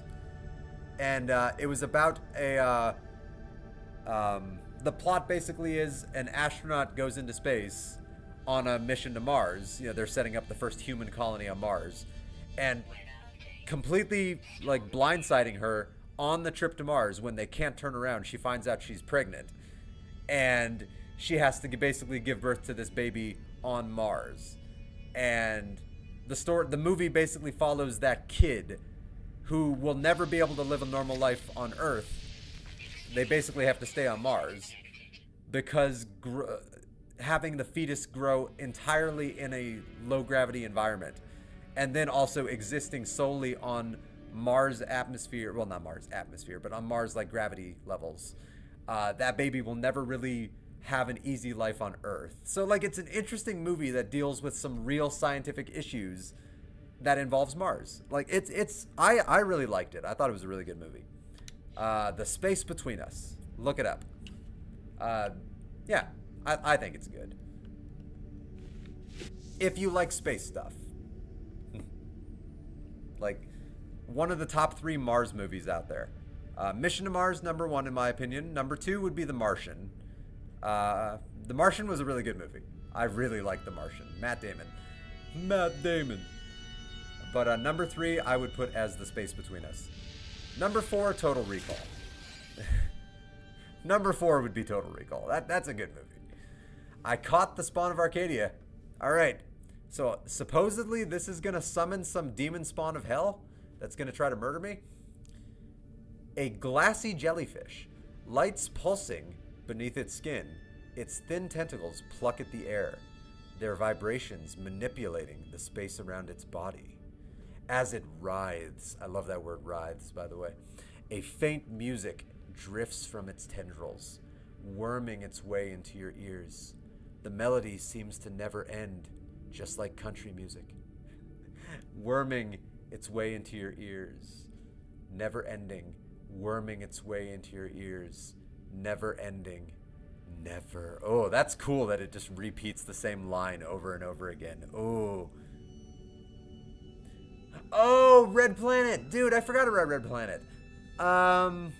And it was about the plot basically is an astronaut goes into space on a mission to Mars. You know, they're setting up the first human colony on Mars. And completely, like, blindsiding her on the trip to Mars when they can't turn around, she finds out she's pregnant. And she has to basically give birth to this baby on Mars. And the movie basically follows that kid who will never be able to live a normal life on Earth. They basically have to stay on Mars because having the fetus grow entirely in a low gravity environment and then also existing solely on Mars atmosphere, well, not Mars atmosphere, but on Mars like gravity levels, that baby will never really have an easy life on Earth. So, like, it's an interesting movie that deals with some real scientific issues that involves Mars. Like, I really liked it. I thought it was a really good movie. The Space Between Us. Look it up. Yeah, I think it's good. If you like space stuff. Like, one of the top 3 Mars movies out there. Mission to Mars, number 1 in my opinion. Number 2 would be The Martian. The Martian was a really good movie. I really liked The Martian. Matt Damon. But number 3 I would put as The Space Between Us. Number 4, Total Recall. Number 4 would be Total Recall. That's a good movie. I caught the spawn of Arcadia. All right. So supposedly this is going to summon some demon spawn of hell that's going to try to murder me. A glassy jellyfish, lights pulsing beneath its skin. Its thin tentacles pluck at the air, their vibrations manipulating the space around its body. As it writhes, I love that word writhes, by the way, a faint music drifts from its tendrils, worming its way into your ears. The melody seems to never end, just like country music. Worming its way into your ears, never ending, worming its way into your ears, never ending, never. Oh, that's cool that it just repeats the same line over and over again. Oh, Red Planet. Dude, I forgot about Red Planet. I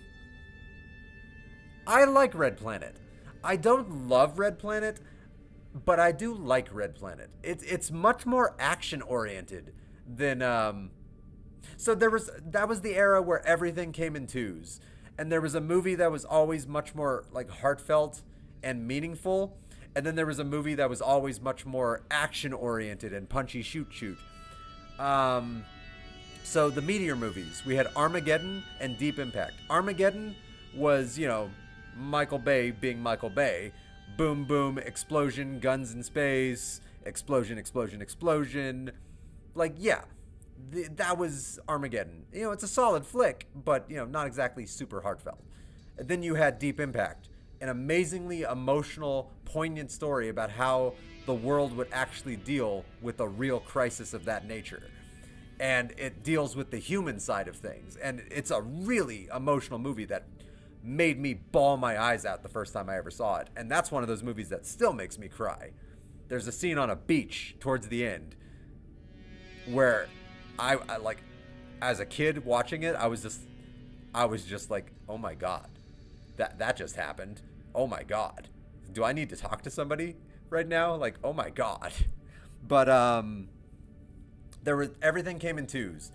like Red Planet. I don't love Red Planet, but I do like Red Planet. It's much more action oriented than so that was the era where everything came in twos. And there was a movie that was always much more like heartfelt and meaningful, and then there was a movie that was always much more action oriented and punchy shoot. So the Meteor movies, we had Armageddon and Deep Impact. Armageddon was, you know, Michael Bay being Michael Bay. Boom, boom, explosion, guns in space, explosion. Like, yeah, that was Armageddon. You know, it's a solid flick, but, you know, not exactly super heartfelt. And then you had Deep Impact, an amazingly emotional, poignant story about how the world would actually deal with a real crisis of that nature. And it deals with the human side of things. And it's a really emotional movie that made me bawl my eyes out the first time I ever saw it. And that's one of those movies that still makes me cry. There's a scene on a beach towards the end where I like, as a kid watching it, I was just I was just like, oh my god, that just happened. Oh my god, do I need to talk to somebody right now? Like, oh my god. But there was everything came in twos.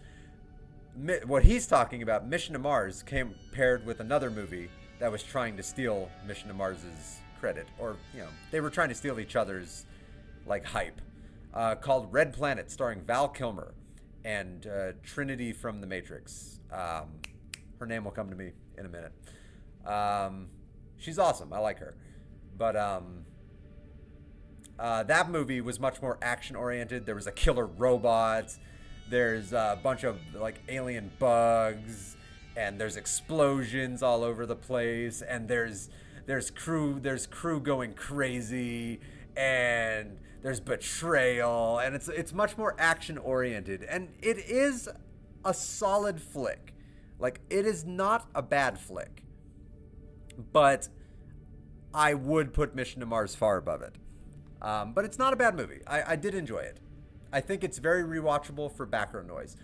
What he's talking about, Mission to Mars, came paired with another movie that was trying to steal Mission to Mars's credit, or they were trying to steal each other's like hype, called Red Planet, starring Val Kilmer and Trinity from The Matrix. Her name will come to me in a minute. She's awesome. I like her, but that movie was much more action oriented. There was a killer robot. There's a bunch of like alien bugs, and there's explosions all over the place, and there's crew going crazy, and there's betrayal, and it's much more action oriented, and it is a solid flick. Like, it is not a bad flick, but I would put Mission to Mars far above it. But it's not a bad movie. I did enjoy it. I think it's very rewatchable for background noise.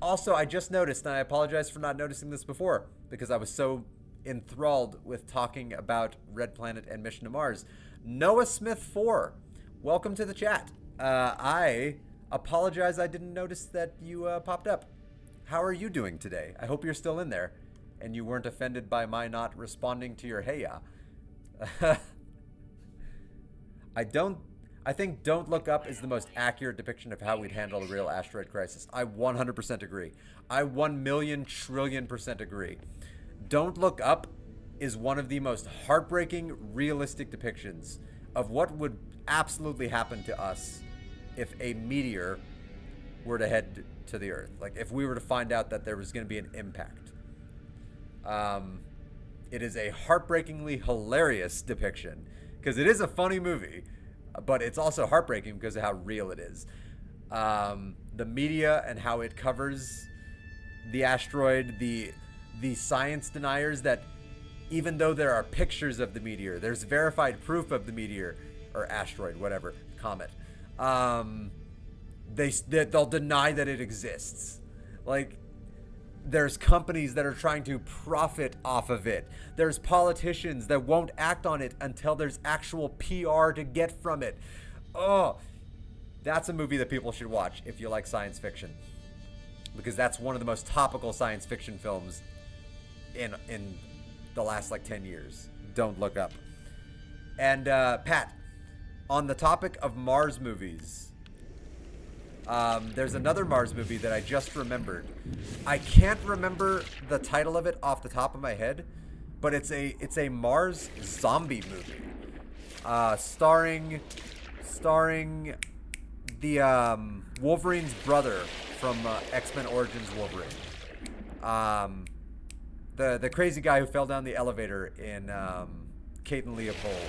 Also, I just noticed, and I apologize for not noticing this before, because I was so enthralled with talking about Red Planet and Mission to Mars. Noah Smith 4, welcome to the chat. I apologize I didn't notice that you popped up. How are you doing today? I hope you're still in there, and you weren't offended by my not responding to your heya. I think Don't Look Up is the most accurate depiction of how we'd handle a real asteroid crisis. I 100% agree. I 1,000,000,000,000,000% agree. Don't Look Up is one of the most heartbreaking, realistic depictions of what would absolutely happen to us if a meteor were to head to the Earth. Like, if we were to find out that there was going to be an impact. It is a heartbreakingly hilarious depiction, because it is a funny movie, but it's also heartbreaking because of how real it is. The media and how it covers the asteroid, the science deniers that even though there are pictures of the meteor, there's verified proof of the meteor or asteroid, whatever, comet, they'll deny that it exists. Like, there's companies that are trying to profit off of it. There's politicians that won't act on it until there's actual PR to get from it. Oh, that's a movie that people should watch if you like science fiction, because that's one of the most topical science fiction films in the last like 10 years. Don't Look Up. And Pat, on the topic of Mars movies, there's another Mars movie that I just remembered. I can't remember the title of it off the top of my head, but it's a Mars zombie movie, starring the Wolverine's brother from X-Men Origins Wolverine, the crazy guy who fell down the elevator in Kate and Leopold.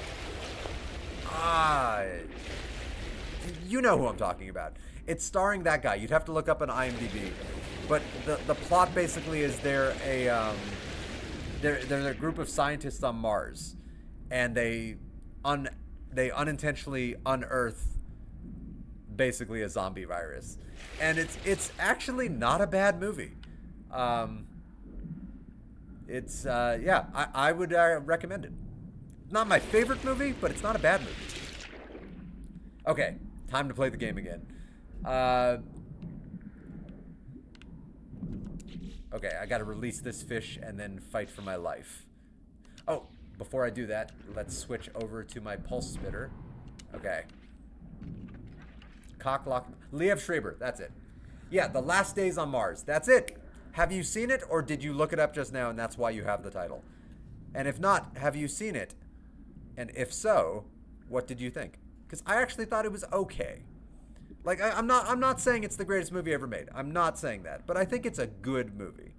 You know who I'm talking about. It's starring that guy. You'd have to look up on IMDb. But the plot basically is they're a group of scientists on Mars, and they unintentionally unearth basically a zombie virus, and it's actually not a bad movie. I would recommend it. Not my favorite movie, but it's not a bad movie. Okay, time to play the game again. Okay, I gotta release this fish and then fight for my life. Oh, before I do that, let's switch over to my pulse spitter. Okay. Cocklock. Liev Schreiber, that's it. Yeah, The Last Days on Mars. That's it. Have you seen it, or did you look it up just now and that's why you have the title? And if not, have you seen it? And if so, what did you think? Because I actually thought it was okay. Like, I'm not saying it's the greatest movie ever made. I'm not saying that. But I think it's a good movie.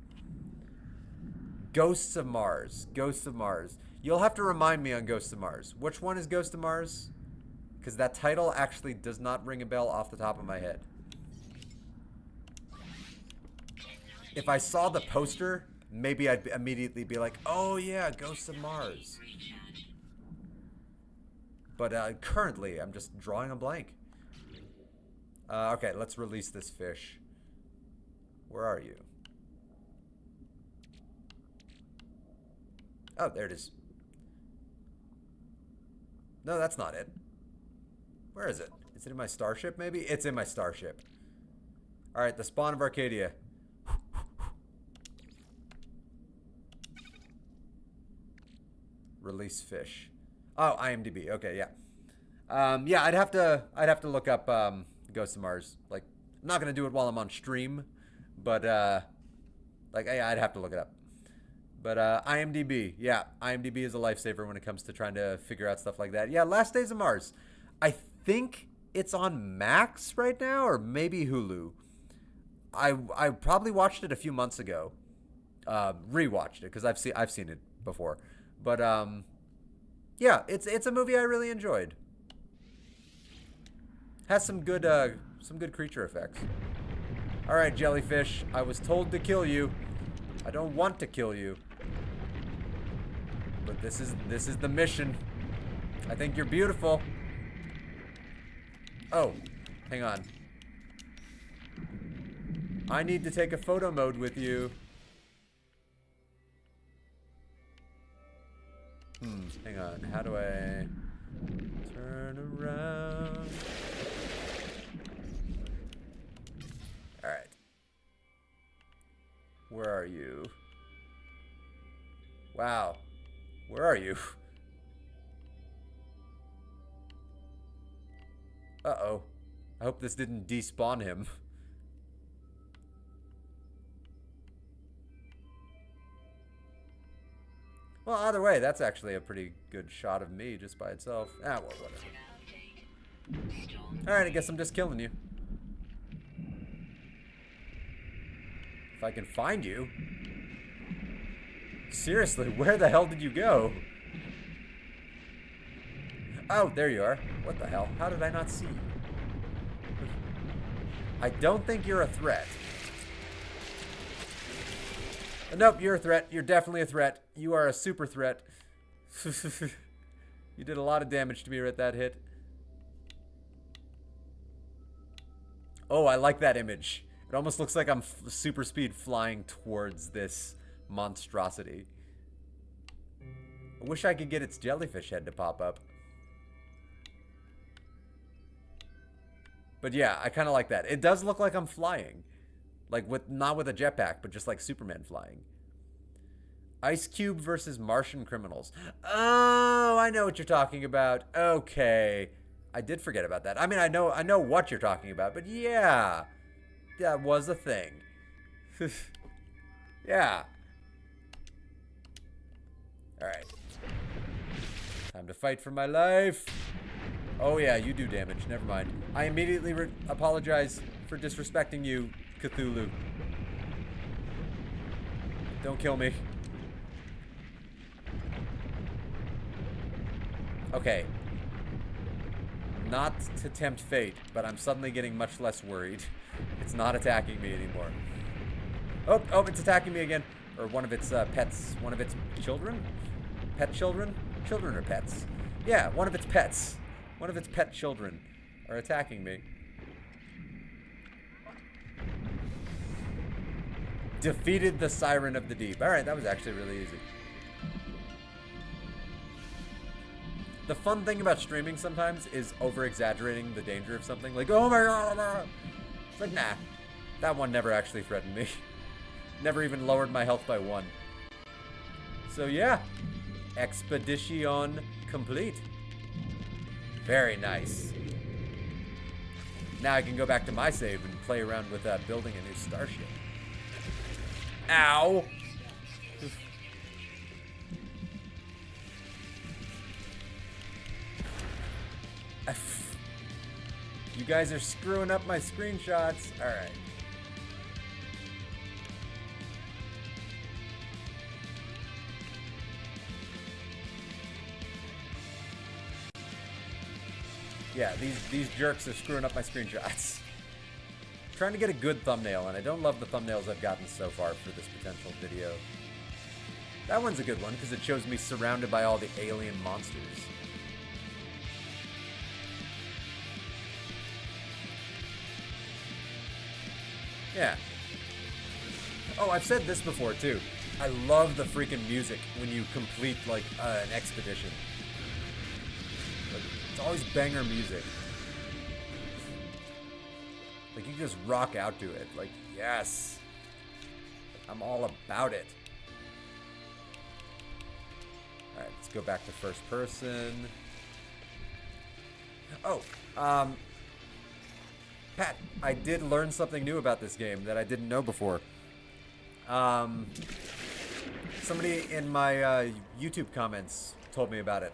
Ghosts of Mars. Ghosts of Mars. You'll have to remind me on Ghosts of Mars. Which one is Ghost of Mars? Because that title actually does not ring a bell off the top of my head. If I saw the poster, maybe I'd immediately be like, oh yeah, Ghosts of Mars. But currently, I'm just drawing a blank. Okay, let's release this fish. Where are you? Oh, there it is. No, that's not it. Where is it? Is it in my starship, maybe? It's in my starship. Alright, the spawn of Arcadia. Release fish. Oh, IMDb. Okay, yeah. Yeah, I'd have to look up Ghost of Mars. Like, I'm not gonna do it while I'm on stream, but like, yeah, I'd have to look it up. But IMDb, yeah, IMDb is a lifesaver when it comes to trying to figure out stuff like that. Yeah, Last Days of Mars. I think it's on Max right now, or maybe Hulu. I probably watched it a few months ago. Rewatched it because I've seen it before. But yeah, it's a movie I really enjoyed. Has some good creature effects. All right, jellyfish. I was told to kill you. I don't want to kill you. But this is the mission. I think you're beautiful. Oh, hang on. I need to take a photo mode with you. Hang on. How do I turn around? Alright. Where are you? Wow. Where are you? Uh-oh. I hope this didn't despawn him. Well, either way, that's actually a pretty good shot of me just by itself. Ah, well, whatever. Alright, I guess I'm just killing you. If I can find you. Seriously, where the hell did you go? Oh, there you are. What the hell? How did I not see you? I don't think you're a threat. Nope, you're a threat. You're definitely a threat. You are a super threat. You did a lot of damage to me with that hit. Oh, I like that image. It almost looks like I'm super speed flying towards this monstrosity. I wish I could get its jellyfish head to pop up. But yeah, I kind of like that. It does look like I'm flying. Like, not with a jetpack, but just like Superman flying. Ice Cube versus Martian criminals. Oh, I know what you're talking about. Okay. I did forget about that. I mean, I know what you're talking about, but yeah. That was a thing. Yeah. Alright. Time to fight for my life. Oh yeah, you do damage. Never mind. I immediately apologize for disrespecting you, Cthulhu. Don't kill me. Okay. Not to tempt fate, but I'm suddenly getting much less worried. It's not attacking me anymore. Oh, it's attacking me again. Or one of its pets. One of its children? Pet children? Children or pets? Yeah, one of its pets. One of its pet children are attacking me. Defeated the Siren of the Deep. Alright, that was actually really easy. The fun thing about streaming sometimes is over-exaggerating the danger of something. Like, oh my god! It's like, nah. That one never actually threatened me. Never even lowered my health by 1. So yeah. Expedition complete. Very nice. Now I can go back to my save and play around with building a new starship. Ow! You guys are screwing up my screenshots. Alright. Yeah, these jerks are screwing up my screenshots. Trying to get a good thumbnail, and I don't love the thumbnails I've gotten so far for this potential video. That one's a good one, because it shows me surrounded by all the alien monsters. Yeah. Oh, I've said this before, too. I love the freaking music when you complete, like, an expedition. Like, it's always banger music. Like, you can just rock out to it. Like, yes. I'm all about it. Alright, let's go back to first person. Oh, Pat, I did learn something new about this game that I didn't know before. Somebody in my YouTube comments told me about it.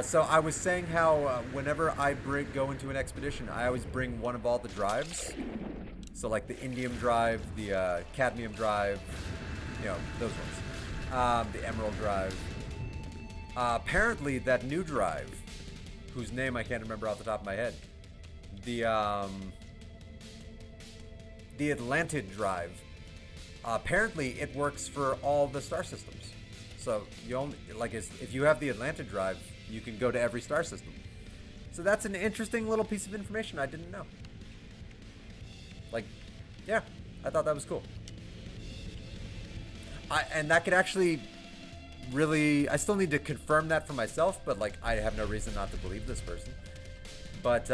So I was saying how whenever I go into an expedition, I always bring one of all the drives. So like the indium drive, the cadmium drive, you know, those ones. The emerald drive. Apparently that new drive, whose name I can't remember off the top of my head, the Atlantid drive, apparently it works for all the star systems. So you only, like, if you have the Atlantid drive, you can go to every star system. So that's an interesting little piece of information I didn't know. Like, yeah, I thought that was cool. And that could actually really, I still need to confirm that for myself, but like, I have no reason not to believe this person. But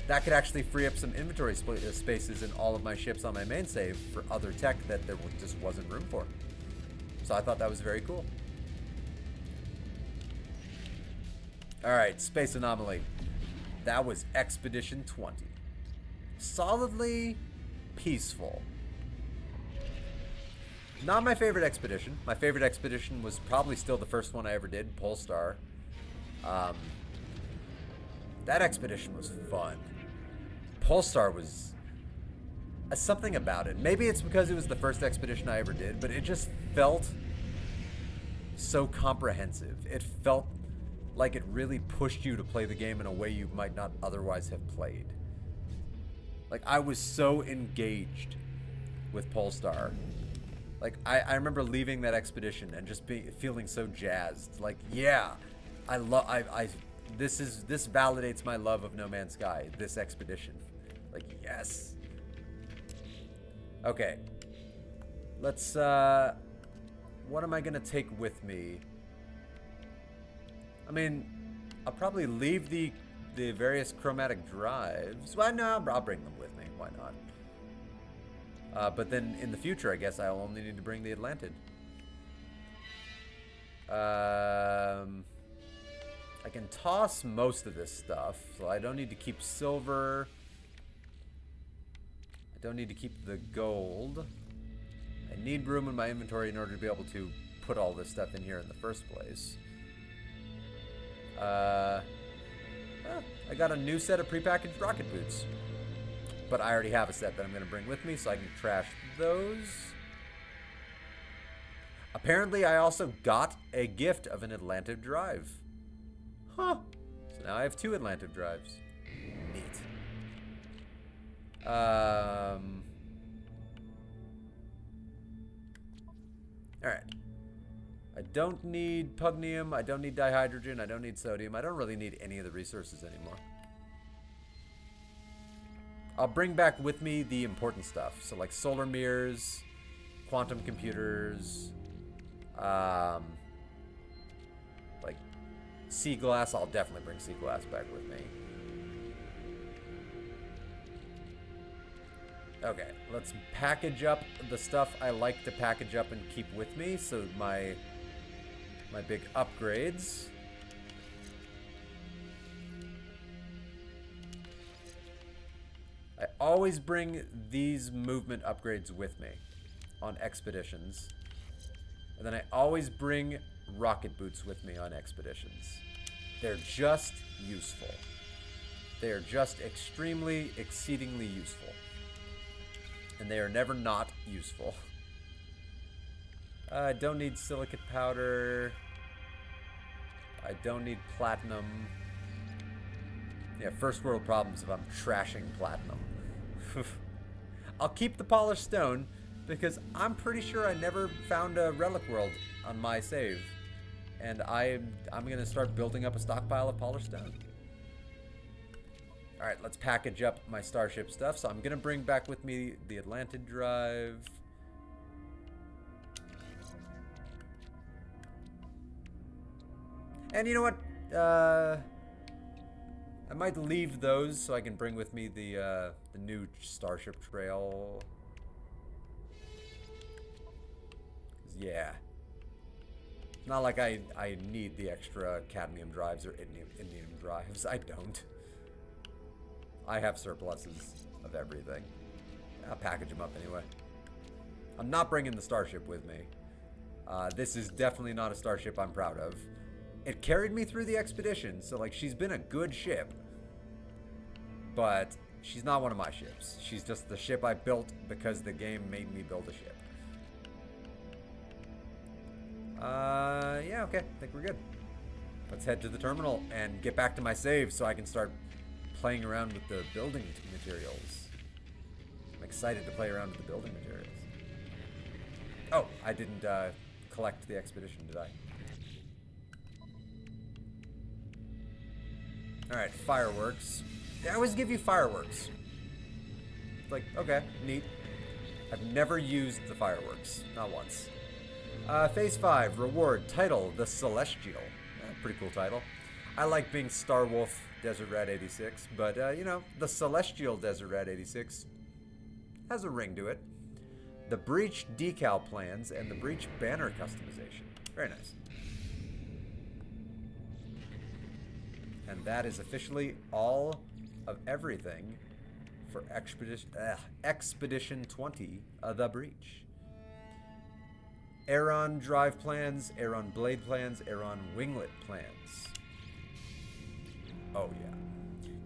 that could actually free up some inventory spaces in all of my ships on my main save for other tech that there just wasn't room for. So I thought that was very cool. Alright, Space Anomaly. That was Expedition 20. Solidly peaceful. Not my favorite expedition. My favorite expedition was probably still the first one I ever did, Polestar. That expedition was fun. Polestar was something about it. Maybe it's because it was the first expedition I ever did, but it just felt so comprehensive. It felt like it really pushed you to play the game in a way you might not otherwise have played. Like, I was so engaged with Polestar. Like, I remember leaving that expedition and just feeling so jazzed. Like, yeah, this validates my love of No Man's Sky, this expedition. Like, yes. Okay. Let's, what am I gonna take with me? I mean, I'll probably leave the various chromatic drives. Well, no, I'll bring them with me. Why not? But then in the future, I guess I'll only need to bring the Atlantid. I can toss most of this stuff, so I don't need to keep silver. I don't need to keep the gold. I need room in my inventory in order to be able to put all this stuff in here in the first place. I got a new set of prepackaged rocket boots. But I already have a set that I'm going to bring with me, so I can trash those. Apparently, I also got a gift of an Atlantid drive. Huh. So now I have 2 Atlantid drives. Neat. Alright. I don't need pugnium, I don't need dihydrogen, I don't need sodium. I don't really need any of the resources anymore. I'll bring back with me the important stuff. So like solar mirrors, quantum computers, like sea glass. I'll definitely bring sea glass back with me. Okay, let's package up the stuff I like to package up and keep with me. So my big upgrades. I always bring these movement upgrades with me on expeditions. And then I always bring rocket boots with me on expeditions. They're just useful. They are just extremely, exceedingly useful. And they are never not useful. I don't need silicate powder. I don't need platinum. Yeah, first world problems if I'm trashing platinum. I'll keep the polished stone because I'm pretty sure I never found a relic world on my save. And I'm gonna start building up a stockpile of polished stone. Alright, let's package up my starship stuff. So I'm gonna bring back with me the Atlantid drive. And you know what? I might leave those so I can bring with me the new Starship Trail. 'Cause, yeah. It's not like I need the extra cadmium drives or indium drives. I don't. I have surpluses of everything. I'll package them up anyway. I'm not bringing the Starship with me. This is definitely not a Starship I'm proud of. It carried me through the expedition, so like she's been a good ship. But she's not one of my ships. She's just the ship I built because the game made me build a ship. Yeah, okay. I think we're good. Let's head to the terminal and get back to my save so I can start playing around with the building materials. I'm excited to play around with the building materials. Oh, I didn't collect the expedition, did I? Alright, fireworks. They always give you fireworks. Like, okay, neat. I've never used the fireworks. Not once. Phase 5, reward, title, The Celestial. Pretty cool title. I like being Star Wolf Desert Rat 86, but, you know, The Celestial Desert Rat 86 has a ring to it. The Breach decal plans and the Breach banner customization. Very nice. And that is officially all of everything for Expedition 20, The Breach. Aeron drive plans, Aeron blade plans, Aeron winglet plans. Oh yeah.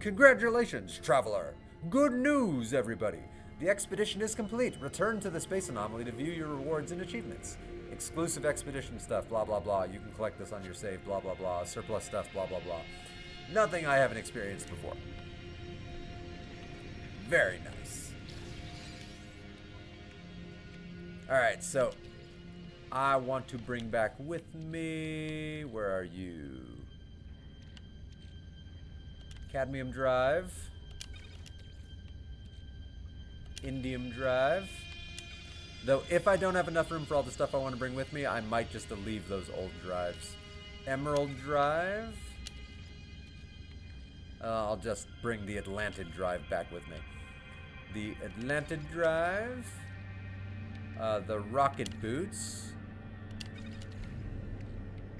Congratulations, traveler! Good news, everybody! The expedition is complete. Return to the space anomaly to view your rewards and achievements. Exclusive expedition stuff, blah blah blah. You can collect this on your save, blah blah blah. Surplus stuff, blah blah blah. Nothing I haven't experienced before. Very nice. Alright, so I want to bring back with me... Where are you? Cadmium drive. Indium drive. Though if I don't have enough room for all the stuff I want to bring with me, I might just leave those old drives. Emerald drive. I'll just bring the Atlantid drive back with me. The Atlantid drive. The rocket boots.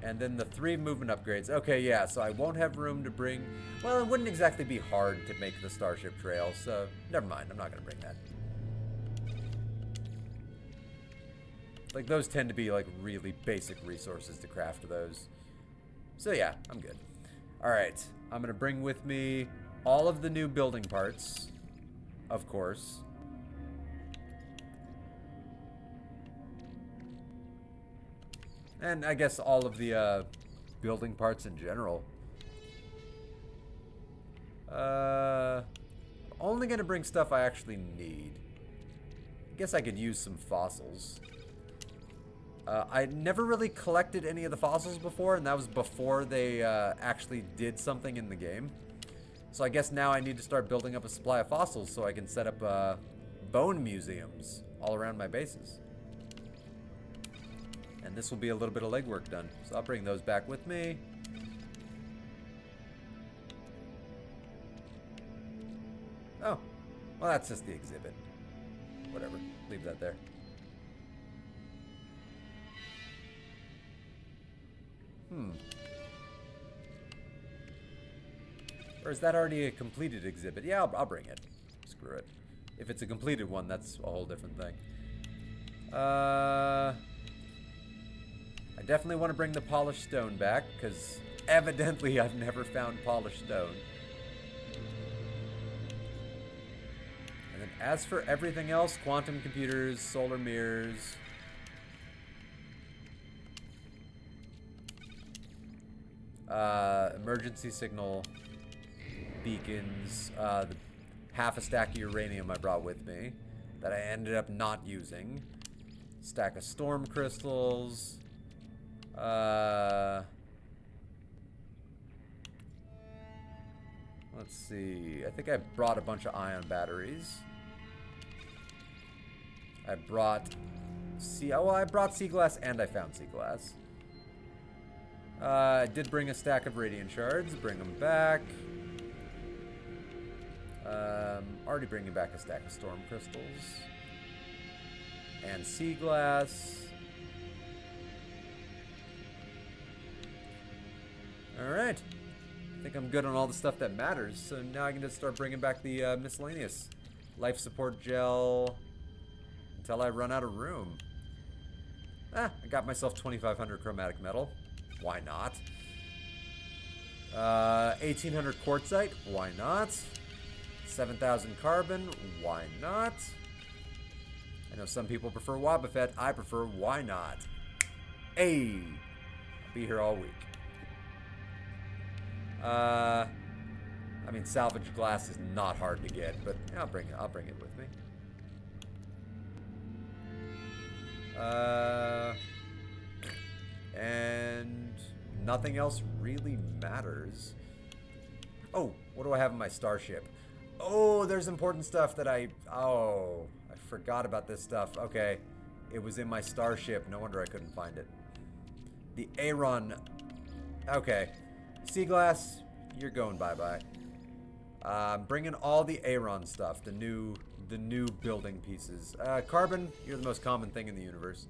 And then the 3 movement upgrades. Okay, yeah, so I won't have room to bring... Well, it wouldn't exactly be hard to make the Starship Trail, so never mind. I'm not going to bring that. Like, those tend to be, like, really basic resources to craft those. So, yeah, I'm good. Alright, I'm going to bring with me all of the new building parts, of course. And I guess all of the building parts in general. Only going to bring stuff I actually need. I guess I could use some fossils. I never really collected any of the fossils before, and that was before they actually did something in the game. So I guess now I need to start building up a supply of fossils so I can set up bone museums all around my bases. And this will be a little bit of legwork done. So I'll bring those back with me. Oh, well that's just the exhibit. Whatever, leave that there. Or is that already a completed exhibit? Yeah, I'll bring it. Screw it. If it's a completed one, that's a whole different thing. I definitely want to bring the polished stone back, because evidently I've never found polished stone. And then as for everything else, quantum computers, solar mirrors... emergency signal beacons, the half a stack of uranium I brought with me that I ended up not using, stack of storm crystals, let's see, I think I brought a bunch of ion batteries. I brought I brought sea glass and I found sea glass. I did bring a stack of radiant shards. Bring them back. Already bringing back a stack of storm crystals. And sea glass. Alright. I think I'm good on all the stuff that matters. So now I can just start bringing back the miscellaneous. Life support gel. Until I run out of room. I got myself 2,500 chromatic metal. Why not? 1,800 quartzite. Why not? 7,000 carbon. Why not? I know some people prefer Wobbuffet. I prefer why not. Hey! I'll be here all week. I mean, salvage glass is not hard to get, but yeah, I'll bring it with me. And nothing else really matters. Oh, what do I have in my starship? Oh, there's important stuff that I forgot about this stuff. Okay, it was in my starship. No wonder I couldn't find it. The Aaron. Okay, sea glass, you're going bye-bye. Bringing all the Aaron stuff, the new building pieces. Carbon, you're the most common thing in the universe.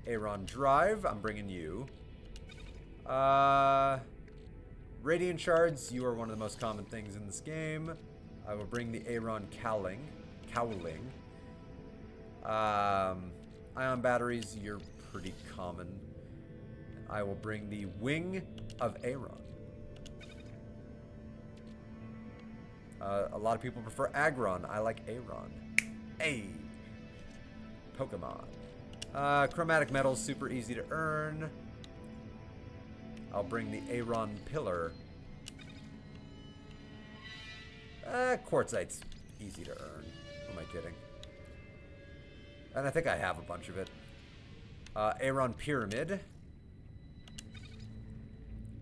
Aaron drive, I'm bringing you. Radiant shards, you are one of the most common things in this game. I will bring the Aaron cowling. Ion batteries, you're pretty common. I will bring the wing of Aaron. A lot of people prefer Agron. I like Aaron. Hey! Pokemon. Chromatic metals, super easy to earn. I'll bring the Aaron pillar. Quartzite's easy to earn. Who am I kidding? And I think I have a bunch of it. Aaron pyramid.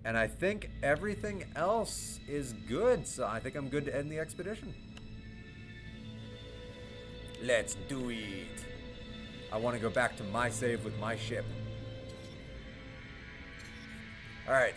And I think everything else is good, so I think I'm good to end the expedition. Let's do it. I want to go back to my save with my ship. Alright.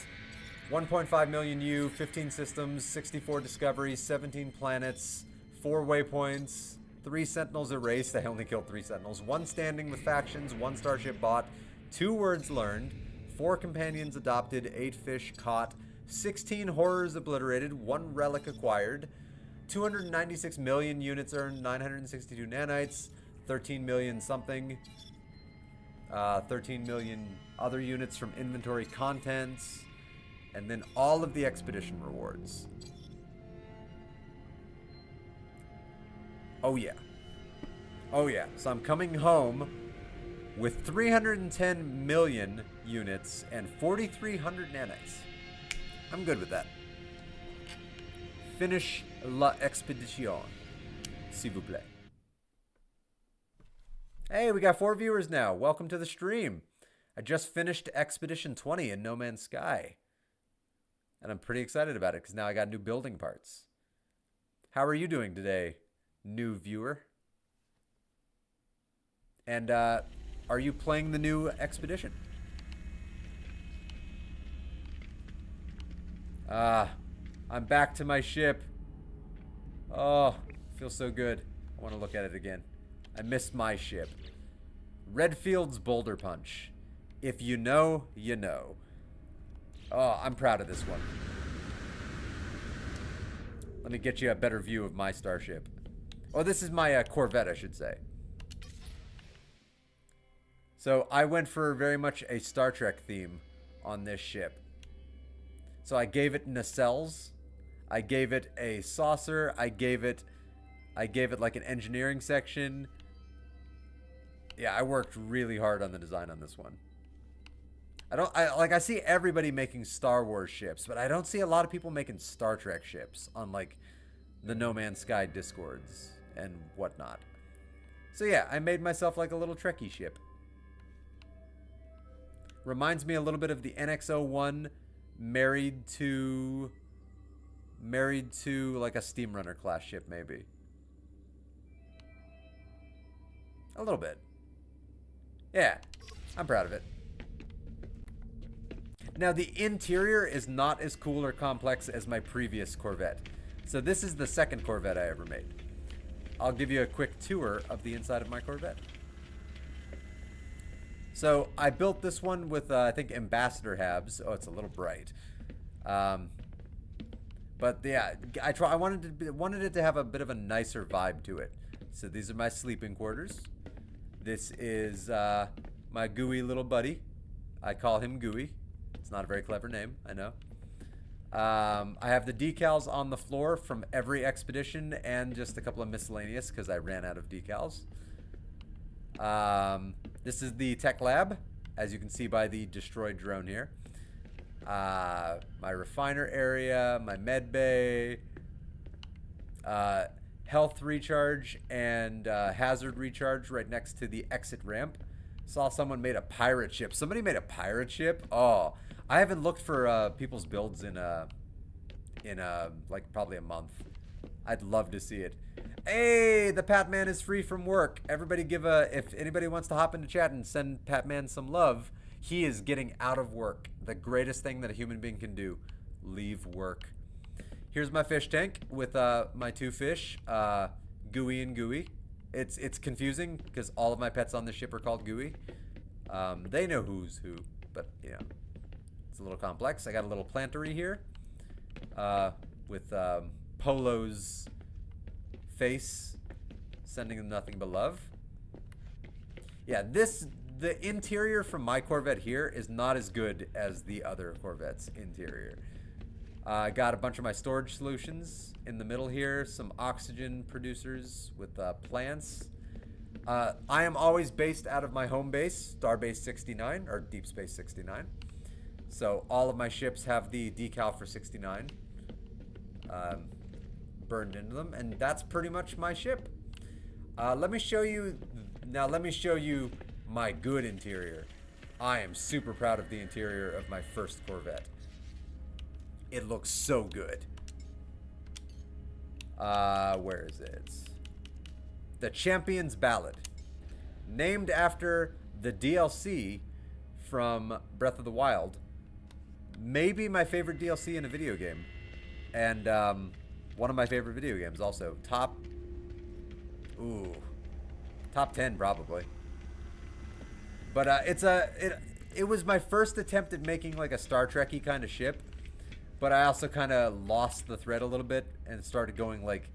1.5 million U, 15 systems, 64 discoveries, 17 planets, 4 waypoints, 3 sentinels erased. I only killed 3 sentinels. 1 standing with factions, 1 starship bought, 2 words learned, 4 companions adopted, 8 fish caught, 16 horrors obliterated, 1 relic acquired, 296 million units earned, 962 nanites, 13 million something, 13 million other units from inventory contents, and then all of the expedition rewards. Oh yeah. Oh yeah. So I'm coming home with 310 million units and 4,300 nanites. I'm good with that. Finish la expedition, s'il vous plaît. Hey, we got 4 viewers now. Welcome to the stream. I just finished Expedition 20 in No Man's Sky. And I'm pretty excited about it because now I got new building parts. How are you doing today, new viewer? And are you playing the new Expedition? I'm back to my ship. Oh, feels so good. I want to look at it again. I missed my ship. Redfield's Boulder Punch. If you know, you know. Oh, I'm proud of this one. Let me get you a better view of my starship. Oh, this is my Corvette, I should say. So I went for very much a Star Trek theme on this ship. So I gave it nacelles. I gave it a saucer. I gave it like an engineering section. Yeah, I worked really hard on the design on this one. I see everybody making Star Wars ships, but I don't see a lot of people making Star Trek ships on like the No Man's Sky Discords and whatnot. So yeah, I made myself like a little Trekkie ship. Reminds me a little bit of the NX-01 married to like a Steamrunner class ship maybe. A little bit. Yeah, I'm proud of it. Now, the interior is not as cool or complex as my previous Corvette. So this is the second Corvette I ever made. I'll give you a quick tour of the inside of my Corvette. So I built this one with, I think, Ambassador halves. Oh, it's a little bright. But yeah, I wanted it to have a bit of a nicer vibe to it. So these are my sleeping quarters. This is my gooey little buddy. I call him Gooey. It's not a very clever name, I know. I have the decals on the floor from every expedition and just a couple of miscellaneous because I ran out of decals. This is the tech lab, as you can see by the destroyed drone here. My refiner area, my med bay, health recharge, and hazard recharge right next to the exit ramp. Saw someone made a pirate ship. Somebody made a pirate ship? Oh, I haven't looked for people's builds in like probably a month. I'd love to see it. Hey, the Patman is free from work. Everybody if anybody wants to hop into chat and send Patman some love, he is getting out of work. The greatest thing that a human being can do, leave work. Here's my fish tank with my two fish, Gooey and Gooey. It's confusing because all of my pets on the ship are called Gooey. They know who's who, but you know, it's a little complex. I got a little plantery here with Polo's face, sending them nothing but love. Yeah, the interior from my Corvette here is not as good as the other Corvette's interior. I got a bunch of my storage solutions in the middle here, some oxygen producers with plants. I am always based out of my home base, Starbase 69, or Deep Space 69. So all of my ships have the decal for 69 burned into them, and that's pretty much my ship. Let me show you my good interior. I am super proud of the interior of my first Corvette. It looks so good. Where is it? The Champion's Ballad. Named after the DLC from Breath of the Wild. Maybe my favorite DLC in a video game. And one of my favorite video games also. Top 10 probably. But it was my first attempt at making like a Star Trek-y kind of ship. But I also kind of lost the thread a little bit and started going like,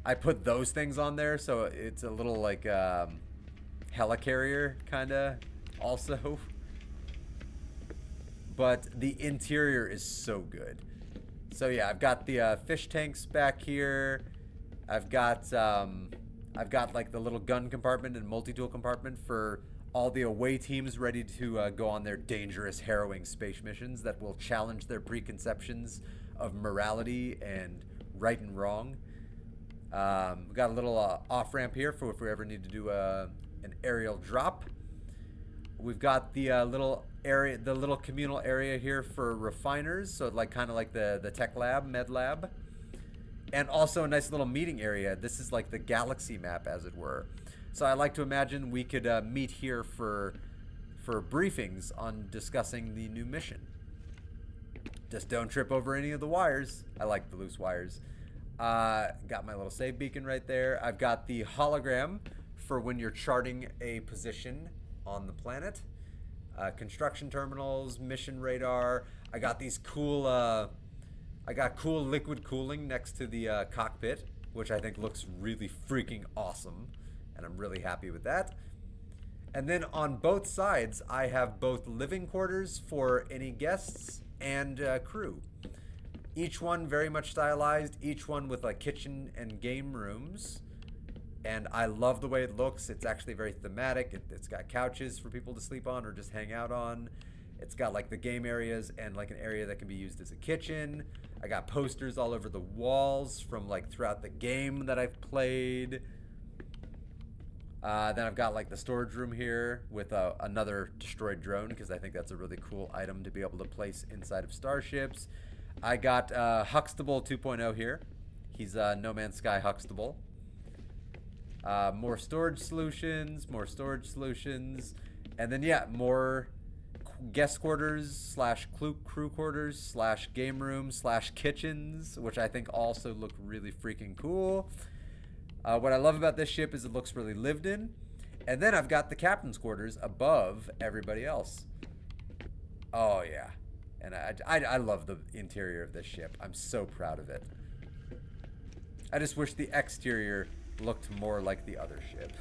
I put those things on there, so it's a little like helicarrier kind of also. But the interior is so good. So yeah, I've got the fish tanks back here. I've got like the little gun compartment and multi-tool compartment for all the away teams ready to go on their dangerous, harrowing space missions that will challenge their preconceptions of morality and right and wrong. We've got a little off-ramp here for if we ever need to do an aerial drop. We've got the little area, the little communal area here for refiners, so like kind of like the tech lab, med lab. And also a nice little meeting area. This is like the galaxy map, as it were. So I like to imagine we could meet here for briefings on discussing the new mission. Just don't trip over any of the wires. I like the loose wires. Got my little save beacon right there. I've got the hologram for when you're charting a position on the planet. Construction terminals, mission radar. I got these cool, I got cool liquid cooling next to the cockpit, which I think looks really freaking awesome. And I'm really happy with that. And then on both sides, I have both living quarters for any guests and crew. Each one very much stylized, each one with a kitchen and game rooms. And I love the way it looks. It's actually very thematic. It's got couches for people to sleep on or just hang out on. It's got like the game areas and like an area that can be used as a kitchen. I got posters all over the walls from like throughout the game that I've played. Then I've got like the storage room here with another destroyed drone because I think that's a really cool item to be able to place inside of starships. I got Huxtable 2.0 here. He's No Man's Sky Huxtable. More storage solutions, and then yeah, more guest quarters slash crew quarters slash game room slash kitchens, which I think also look really freaking cool. What I love about this ship is it looks really lived in. And then I've got the captain's quarters above everybody else. Oh, yeah. And I love the interior of this ship. I'm so proud of it. I just wish the exterior looked more like the other ship.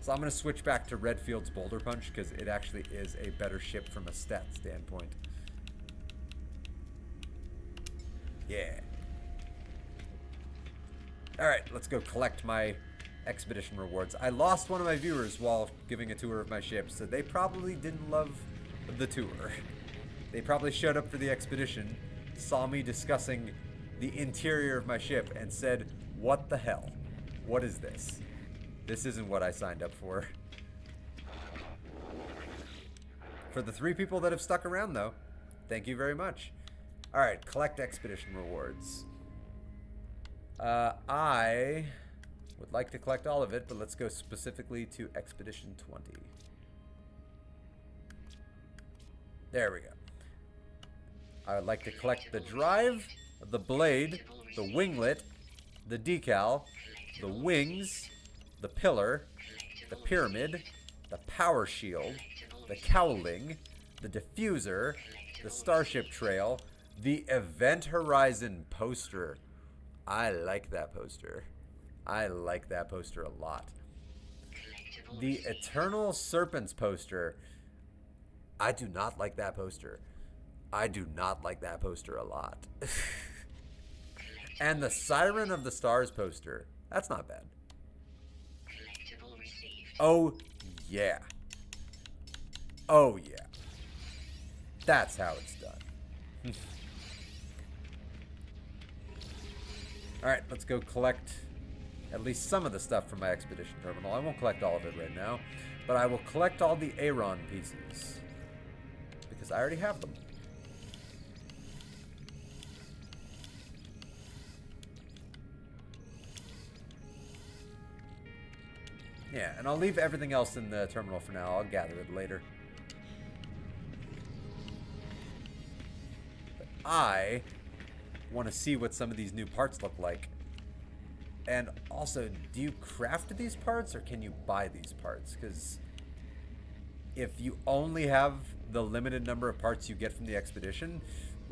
So I'm going to switch back to Redfield's Boulder Punch because it actually is a better ship from a stat standpoint. Yeah. Alright, let's go collect my expedition rewards. I lost one of my viewers while giving a tour of my ship, so they probably didn't love the tour. They probably showed up for the expedition, saw me discussing the interior of my ship, and said, "What the hell? What is this? This isn't what I signed up for." For the 3 people that have stuck around, though, thank you very much. Alright, collect expedition rewards. I would like to collect all of it, but let's go specifically to Expedition 20. There we go. I would like to collect the drive, the blade, the winglet, the decal, the wings, the pillar, the pyramid, the power shield, the cowling, the diffuser, the starship trail, the Event Horizon poster. I like that poster. I like that poster a lot. The Eternal Serpents poster. I do not like that poster. I do not like that poster a lot. And the Siren of the Stars poster. That's not bad. Oh, yeah. Oh, yeah. That's how it's done. Alright, let's go collect at least some of the stuff from my expedition terminal. I won't collect all of it right now, but I will collect all the Aeron pieces, because I already have them. Yeah, and I'll leave everything else in the terminal for now. I'll gather it later. But I want to see what some of these new parts look like. And also, do you craft these parts or can you buy these parts? Because if you only have the limited number of parts you get from the expedition,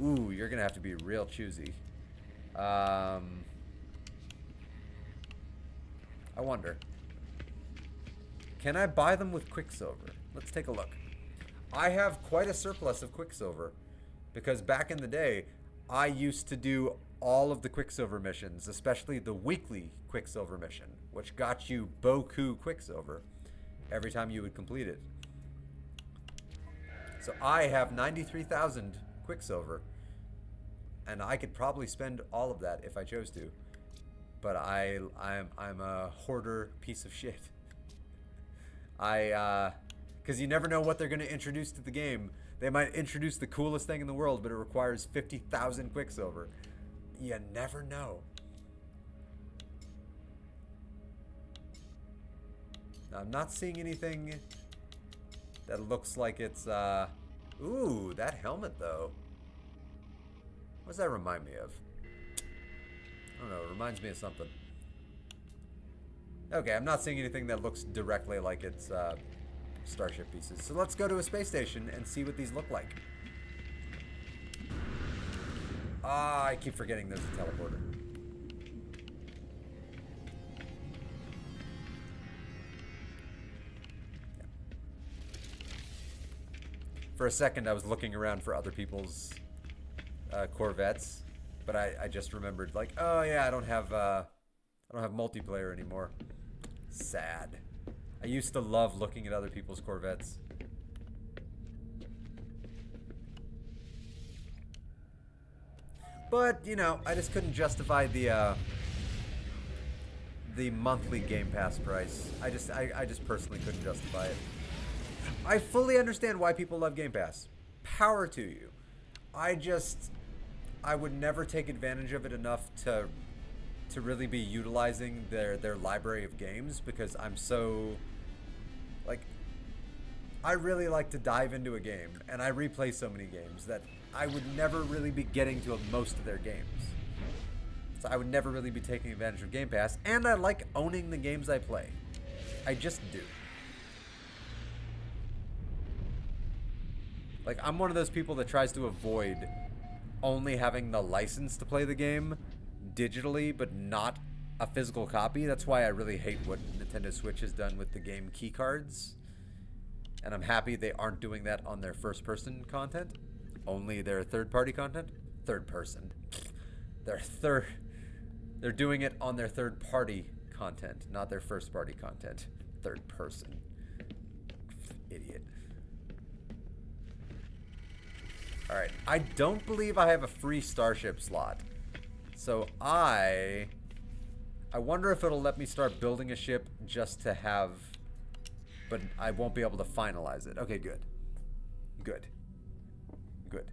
ooh, you're going to have to be real choosy. I wonder. Can I buy them with Quicksilver? Let's take a look. I have quite a surplus of Quicksilver because back in the day, I used to do all of the Quicksilver missions, especially the weekly Quicksilver mission, which got you Boku Quicksilver every time you would complete it. So I have 93,000 Quicksilver, and I could probably spend all of that if I chose to. But I'm a hoarder piece of shit. Because you never know what they're going to introduce to the game. They might introduce the coolest thing in the world, but it requires 50,000 Quicksilver. You never know. Now, I'm not seeing anything that looks like it's, ooh, that helmet, though. What does that remind me of? I don't know, it reminds me of something. Okay, I'm not seeing anything that looks directly like it's, starship pieces. So let's go to a space station and see what these look like. Ah, I keep forgetting there's a teleporter. Yeah. For a second, I was looking around for other people's Corvettes, but I just remembered, like, oh yeah, I don't have multiplayer anymore. Sad. I used to love looking at other people's Corvettes. But, you know, I just couldn't justify the monthly Game Pass price. I just personally couldn't justify it. I fully understand why people love Game Pass. Power to you. I would never take advantage of it enough to really be utilizing their library of games, because I'm so, like, I really like to dive into a game, and I replay so many games that I would never really be getting to most of their games. So I would never really be taking advantage of Game Pass, and I like owning the games I play. I just do. Like, I'm one of those people that tries to avoid only having the license to play the game digitally, but not a physical copy. That's why I really hate what Nintendo Switch has done with the game key cards. And I'm happy they aren't doing that on their first-person content. Only their third-party content. Third person. They're doing it on their third-party content, not their first-party content. Third person. Idiot. Alright, I don't believe I have a free Starship slot. So I wonder if it'll let me start building a ship just to have... But I won't be able to finalize it. Okay, good. Good. Good.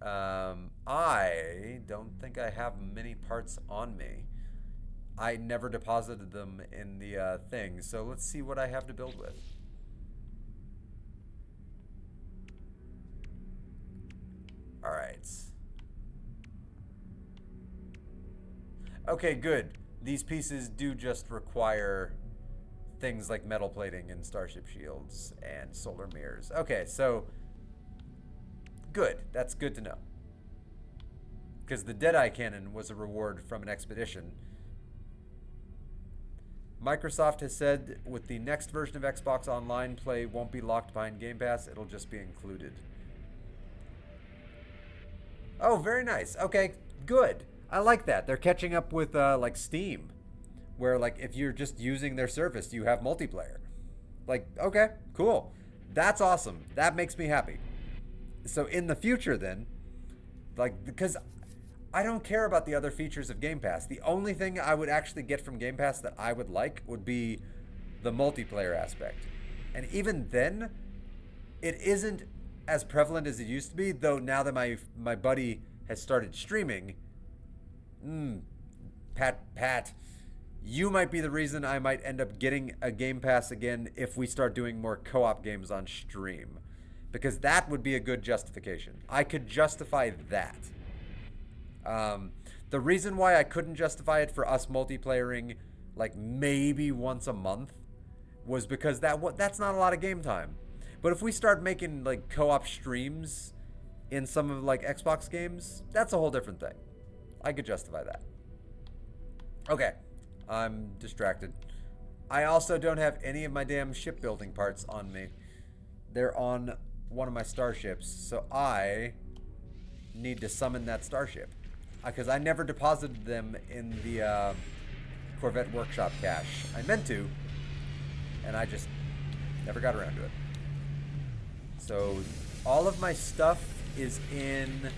I don't think I have many parts on me. I never deposited them in the thing, so let's see what I have to build with. Alright. Okay, good. These pieces do just require things like metal plating and starship shields and solar mirrors. Okay, so good. That's good to know. Because the Deadeye cannon was a reward from an expedition. Microsoft has said with the next version of Xbox Online, play won't be locked behind Game Pass. It'll just be included. Oh, very nice. Okay, good. I like that. They're catching up with like Steam, where like if you're just using their service, you have multiplayer. Like, okay, cool. That's awesome. That makes me happy. So in the future then, like, because I don't care about the other features of Game Pass. The only thing I would actually get from Game Pass that I would like would be the multiplayer aspect. And even then, it isn't as prevalent as it used to be, though now that my buddy has started streaming, Pat, you might be the reason I might end up getting a Game Pass again if we start doing more co-op games on stream. Because that would be a good justification. I could justify that. The reason why I couldn't justify it for us multiplayering like maybe once a month was because that's not a lot of game time. But if we start making like co-op streams in some of like Xbox games, that's a whole different thing. I could justify that. Okay, I'm distracted. I also don't have any of my damn shipbuilding parts on me. They're on one of my starships, so I need to summon that starship. Because I never deposited them in the Corvette Workshop cache. I meant to, and I just never got around to it. So all of my stuff is in,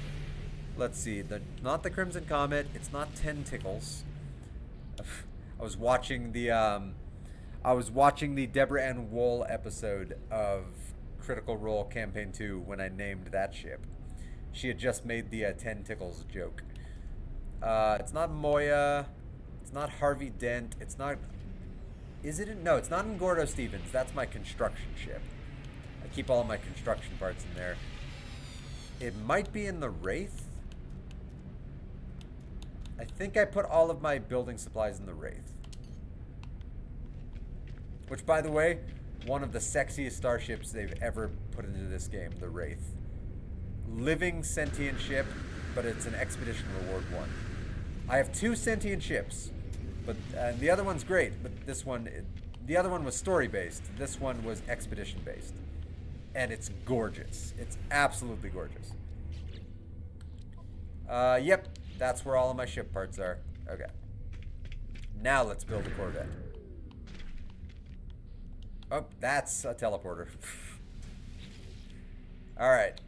let's see, not the Crimson Comet, it's not Tentacles. I was watching the Deborah Ann Wool episode of Critical Role Campaign 2 when I named that ship. She had just made the Tentacles joke. It's not Moya. It's not Harvey Dent. It's not... Is it in... No, it's not in Gordo Stevens. That's my construction ship. I keep all of my construction parts in there. It might be in the Wraith. I think I put all of my building supplies in the Wraith. Which, by the way, one of the sexiest starships they've ever put into this game, the Wraith. Living sentient ship, but it's an expedition reward one. I have 2 sentient ships, but the other one's great, but this one, the other one was story-based. This one was expedition-based. And it's gorgeous. It's absolutely gorgeous. Yep, that's where all of my ship parts are. Okay. Now let's build a Corvette. Oh, that's a teleporter. Alright.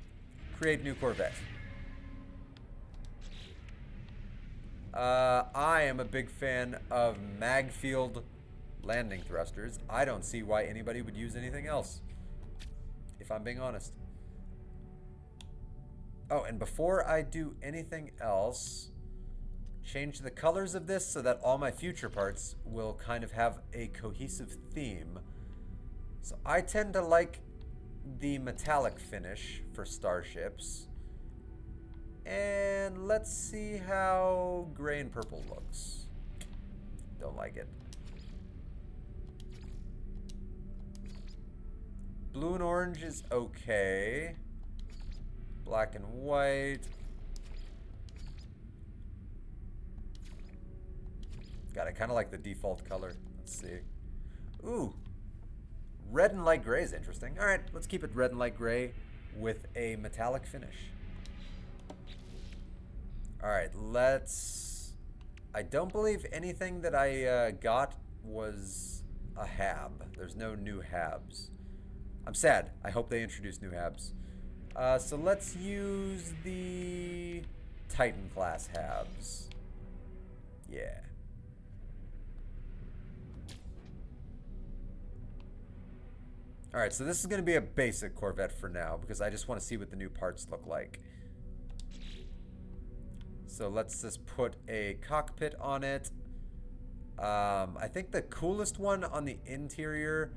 Create new Corvette. I am a big fan of mag-field landing thrusters. I don't see why anybody would use anything else, if I'm being honest. Oh, and before I do anything else, change the colors of this so that all my future parts will kind of have a cohesive theme. So I tend to like the metallic finish for starships. And let's see how gray and purple looks. Don't like it. Blue and orange is okay. Black and white. God, I kind of like the default color. Let's see. Ooh. Red and light gray is interesting. All right, let's keep it red and light gray with a metallic finish. All right, let's... I don't believe anything that I got was a hab. There's no new habs. I'm sad. I hope they introduce new habs. So let's use the Titan class habs. Yeah. Alright, so this is going to be a basic Corvette for now, because I just want to see what the new parts look like. So let's just put a cockpit on it. I think the coolest one on the interior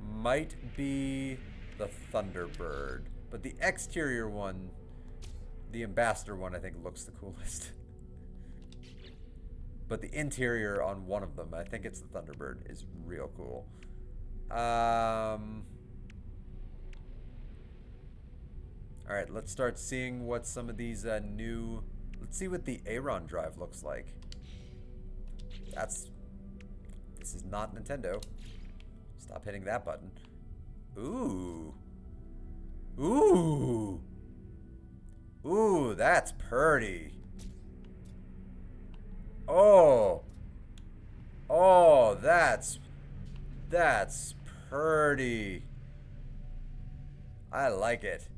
might be the Thunderbird. But the exterior one, the Ambassador one, I think looks the coolest. But the interior on one of them, I think it's the Thunderbird, is real cool. Alright, let's start seeing what some of these new... Let's see what the Aeron drive looks like. This is not Nintendo. Stop hitting that button. Ooh. Ooh. Ooh, that's pretty. Oh. Oh, that's pretty. I like it.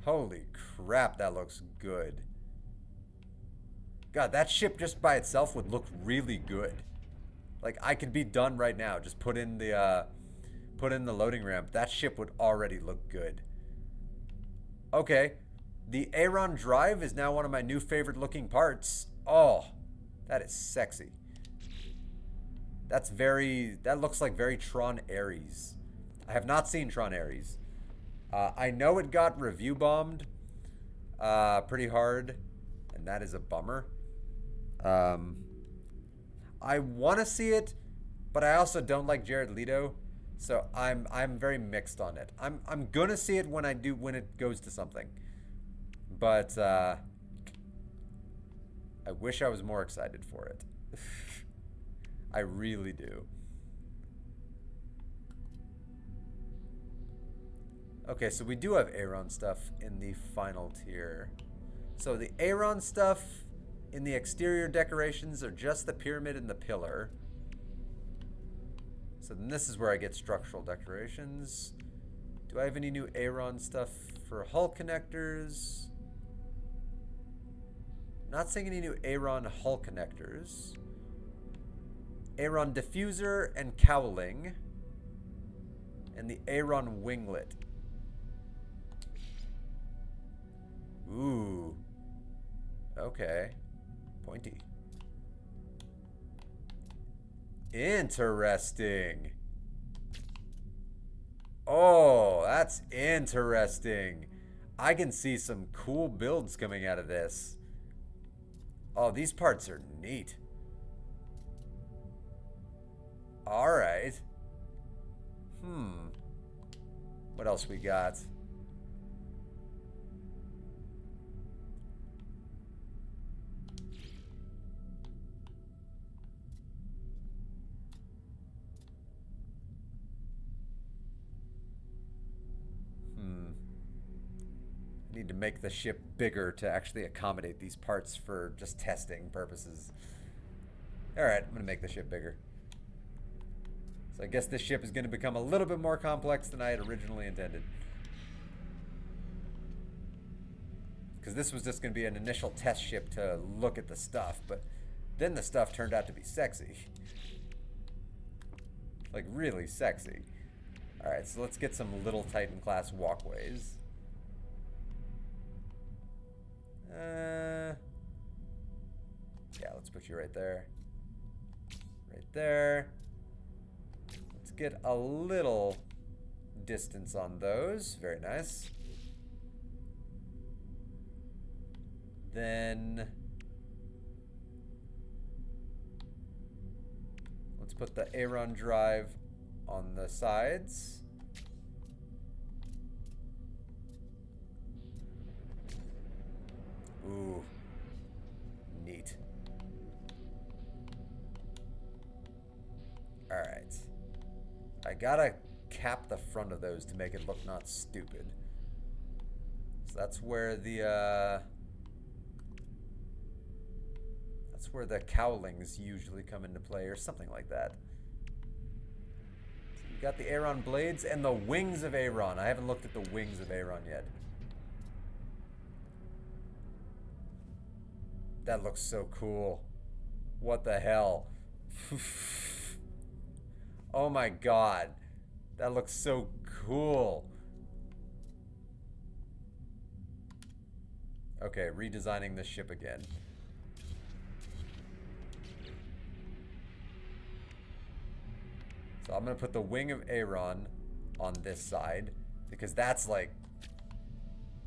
Holy crap, that looks good. God, that ship just by itself would look really good. Like, I could be done right now. Just put in the loading ramp. That ship would already look good. Okay. The Aeron drive is now one of my new favorite looking parts. Oh, that is sexy. That looks like very Tron Ares. I have not seen Tron Ares. I know it got review bombed pretty hard, and that is a bummer. I want to see it, but I also don't like Jared Leto, so I'm very mixed on it. I'm gonna see it when it goes to something, but I wish I was more excited for it. I really do. Okay, so we do have Aeron stuff in the final tier. So the Aeron stuff in the exterior decorations are just the pyramid and the pillar. So then this is where I get structural decorations. Do I have any new Aeron stuff for hull connectors? Not seeing any new Aeron hull connectors. Aeron diffuser and cowling. And the Aeron winglet. Ooh. Okay. Pointy. Interesting. Oh, that's interesting. I can see some cool builds coming out of this. Oh, these parts are neat. Alright. What else we got? Need to make the ship bigger to actually accommodate these parts for just testing purposes. Alright, I'm going to make the ship bigger. So I guess this ship is going to become a little bit more complex than I had originally intended. Because this was just going to be an initial test ship to look at the stuff, but then the stuff turned out to be sexy. Like, really sexy. Alright, so let's get some little Titan class walkways. Yeah, let's put you right there. Right there. Let's get a little distance on those. Very nice. Then let's put the Aeron drive on the sides. Ooh, neat. All right. I gotta cap the front of those to make it look not stupid. So that's where the cowlings usually come into play, or something like that. So you got the Aeron blades and the wings of Aeron. I haven't looked at the wings of Aeron yet. That looks so cool. What the hell? Oh my god. That looks so cool. Okay, redesigning the ship again. So I'm going to put the wing of Aeron on this side, because that's like...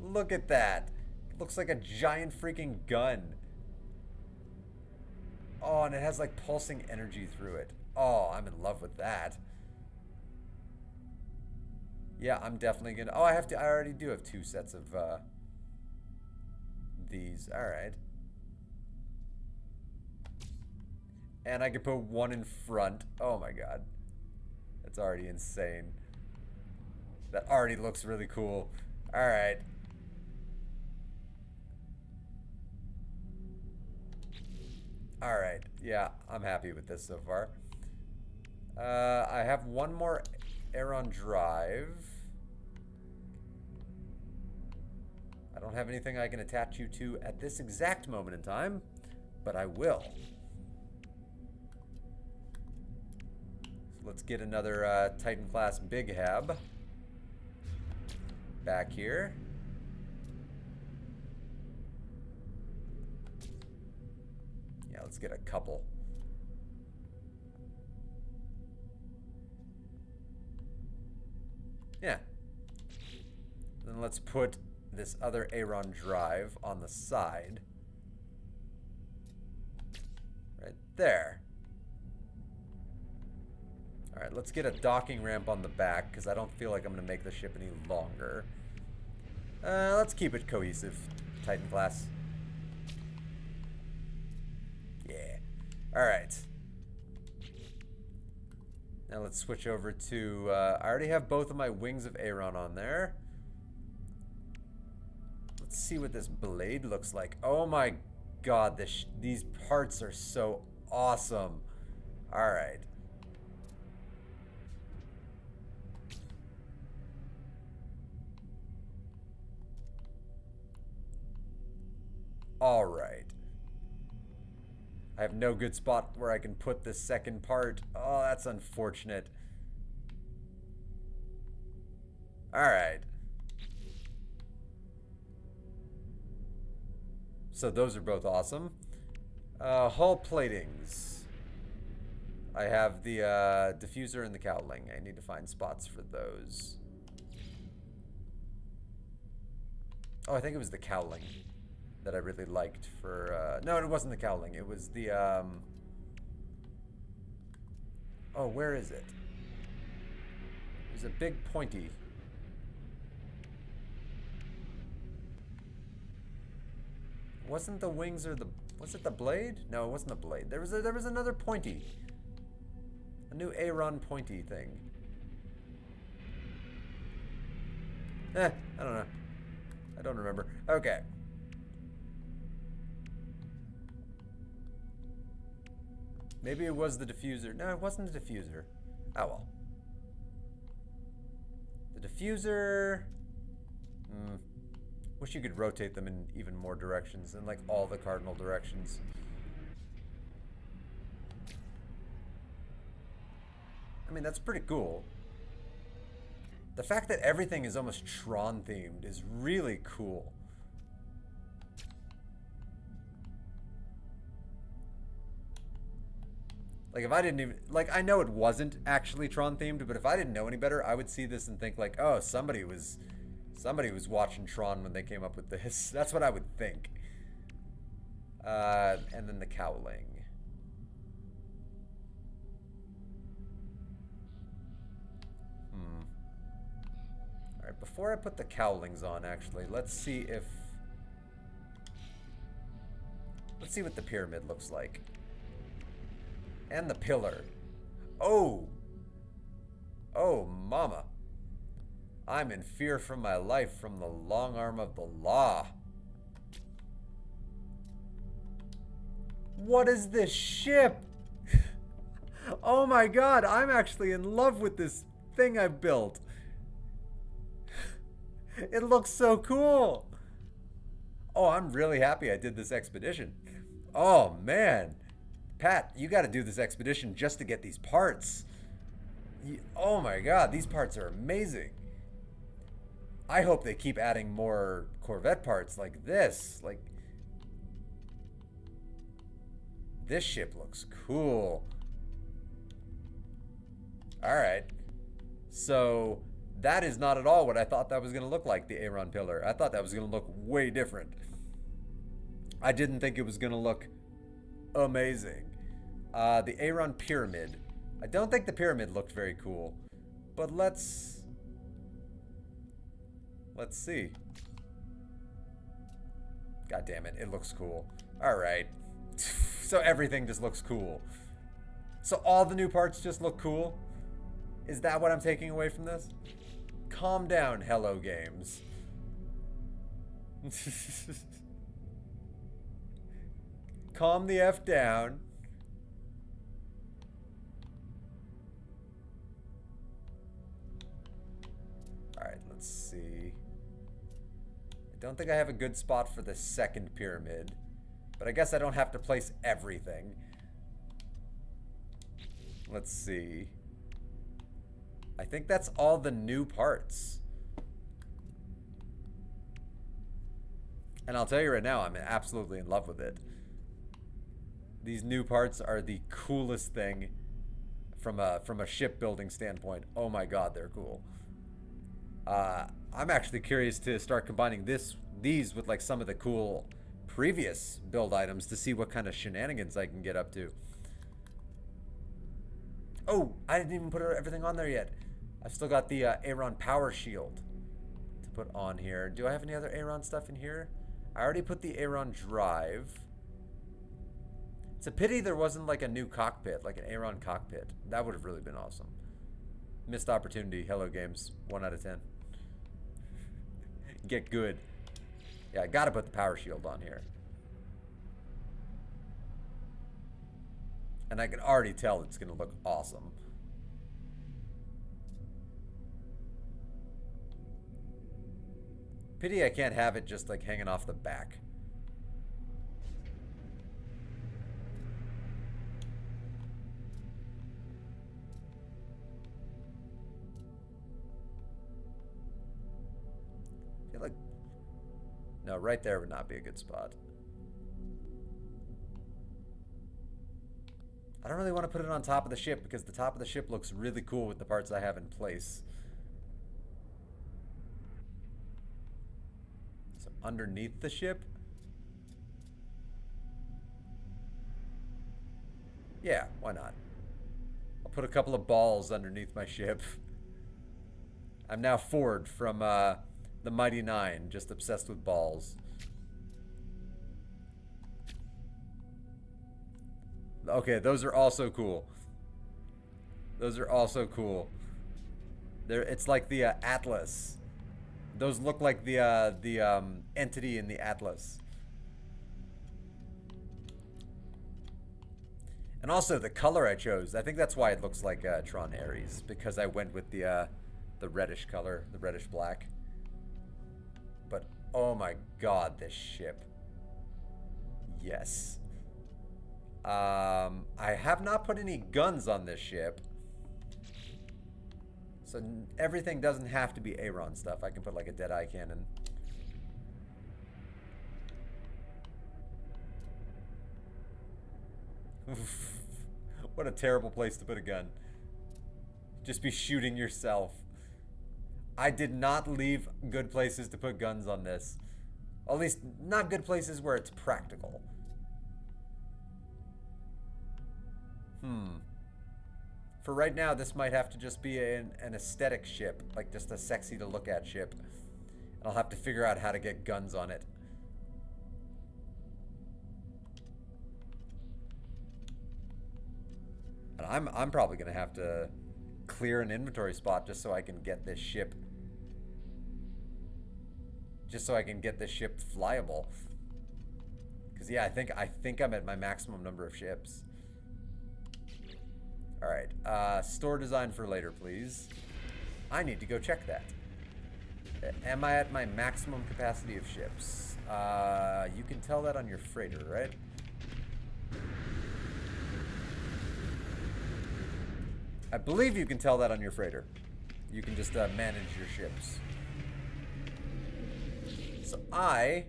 Look at that. It looks like a giant freaking gun. Oh, and it has like pulsing energy through it. Oh, I'm in love with that. Yeah, I'm definitely gonna... Oh, I already do have 2 sets of these. Alright. And I could put 1 in front. Oh my god. That's already insane. That already looks really cool. Alright. Alright, yeah, I'm happy with this so far. I have 1 more Aeron drive. I don't have anything I can attach you to at this exact moment in time, but I will. So let's get another Titan class Big Hab back here. Yeah, let's get a couple. Yeah. Then let's put this other Aeron drive on the side. Right there. Alright, let's get a docking ramp on the back, because I don't feel like I'm going to make the ship any longer. Let's keep it cohesive, Titan class. Yeah. Alright. Now let's switch over to... I already have both of my wings of Aeron on there. Let's see what this blade looks like. Oh my god, these parts are so awesome. Alright. Alright. I have no good spot where I can put the second part. Oh, that's unfortunate. Alright. So those are both awesome. Hull platings. I have the diffuser and the cowling. I need to find spots for those. Oh, I think it was the cowling that I really liked for... no, it wasn't the cowling. It was the... Oh, where is it? There's a big pointy... Wasn't the wings or the... Was it the blade? No, it wasn't the blade. There was another pointy. A new Aeron pointy thing. I don't know. I don't remember. Okay. Maybe it was the diffuser. No, it wasn't the diffuser. Oh well. The diffuser... Wish you could rotate them in even more directions, in like all the cardinal directions. I mean, that's pretty cool. The fact that everything is almost Tron themed is really cool. Like if I didn't even like I know it wasn't actually Tron themed, but if I didn't know any better, I would see this and think like, oh, somebody was watching Tron when they came up with this. That's what I would think. And then the cowling. All right, before I put the cowlings on, actually, let's see what the pyramid looks like. And the pillar. Oh! Oh, mama. I'm in fear for my life from the long arm of the law. What is this ship? Oh my god, I'm actually in love with this thing I built. It looks so cool. Oh, I'm really happy I did this expedition. Oh man. Pat, you got to do this expedition just to get these parts. Oh my god, these parts are amazing. I hope they keep adding more Corvette parts like this. Like, this ship looks cool. Alright. So, that is not at all what I thought that was going to look like, the Aeron pillar. I thought that was going to look way different. I didn't think it was going to look amazing. The Aeron pyramid. I don't think the pyramid looked very cool. But let's see. God damn it, it looks cool. Alright. So everything just looks cool. So all the new parts just look cool? Is that what I'm taking away from this? Calm down, Hello Games. Calm the F down. Alright, let's see. I don't think I have a good spot for the second pyramid. But I guess I don't have to place everything. Let's see. I think that's all the new parts. And I'll tell you right now, I'm absolutely in love with it. These new parts are the coolest thing from a shipbuilding standpoint. Oh my god, they're cool. I'm actually curious to start combining these with like some of the cool previous build items to see what kind of shenanigans I can get up to. Oh, I didn't even put everything on there yet. I've still got the Aeron power shield to put on here. Do I have any other Aeron stuff in here? I already put the Aeron drive. It's a pity there wasn't like a new cockpit, like an Aeron cockpit. That would have really been awesome. Missed opportunity, Hello Games. 1 out of 10. Get good. Yeah, I gotta put the power shield on here. And I can already tell it's gonna look awesome. Pity I can't have it just like hanging off the back. I feel like... No, right there would not be a good spot. I don't really want to put it on top of the ship because the top of the ship looks really cool with the parts I have in place. So underneath the ship? Yeah, why not? I'll put a couple of balls underneath my ship. I'm now Ford from the Mighty Nine, just obsessed with balls. Okay, those are also cool. Those are also cool. It's like the Atlas. Those look like the entity in the Atlas. And also the color I chose. I think that's why it looks like Tron Ares, because I went with the reddish color, the reddish black. But oh my god, this ship. Yes. I have not put any guns on this ship. So everything doesn't have to be Aeron stuff. I can put like a Deadeye cannon. What a terrible place to put a gun. Just be shooting yourself. I did not leave good places to put guns on this. At least, not good places where it's practical. For right now, this might have to just be an aesthetic ship. Like, just a sexy to look at ship. And I'll have to figure out how to get guns on it. And I'm probably going to have to clear an inventory spot just so I can get this ship. Just so I can get this ship flyable. Because, yeah, I think I'm at my maximum number of ships. Alright, store design for later, please. I need to go check that. Am I at my maximum capacity of ships? You can tell that on your freighter, right? I believe you can tell that on your freighter. You can just manage your ships. So I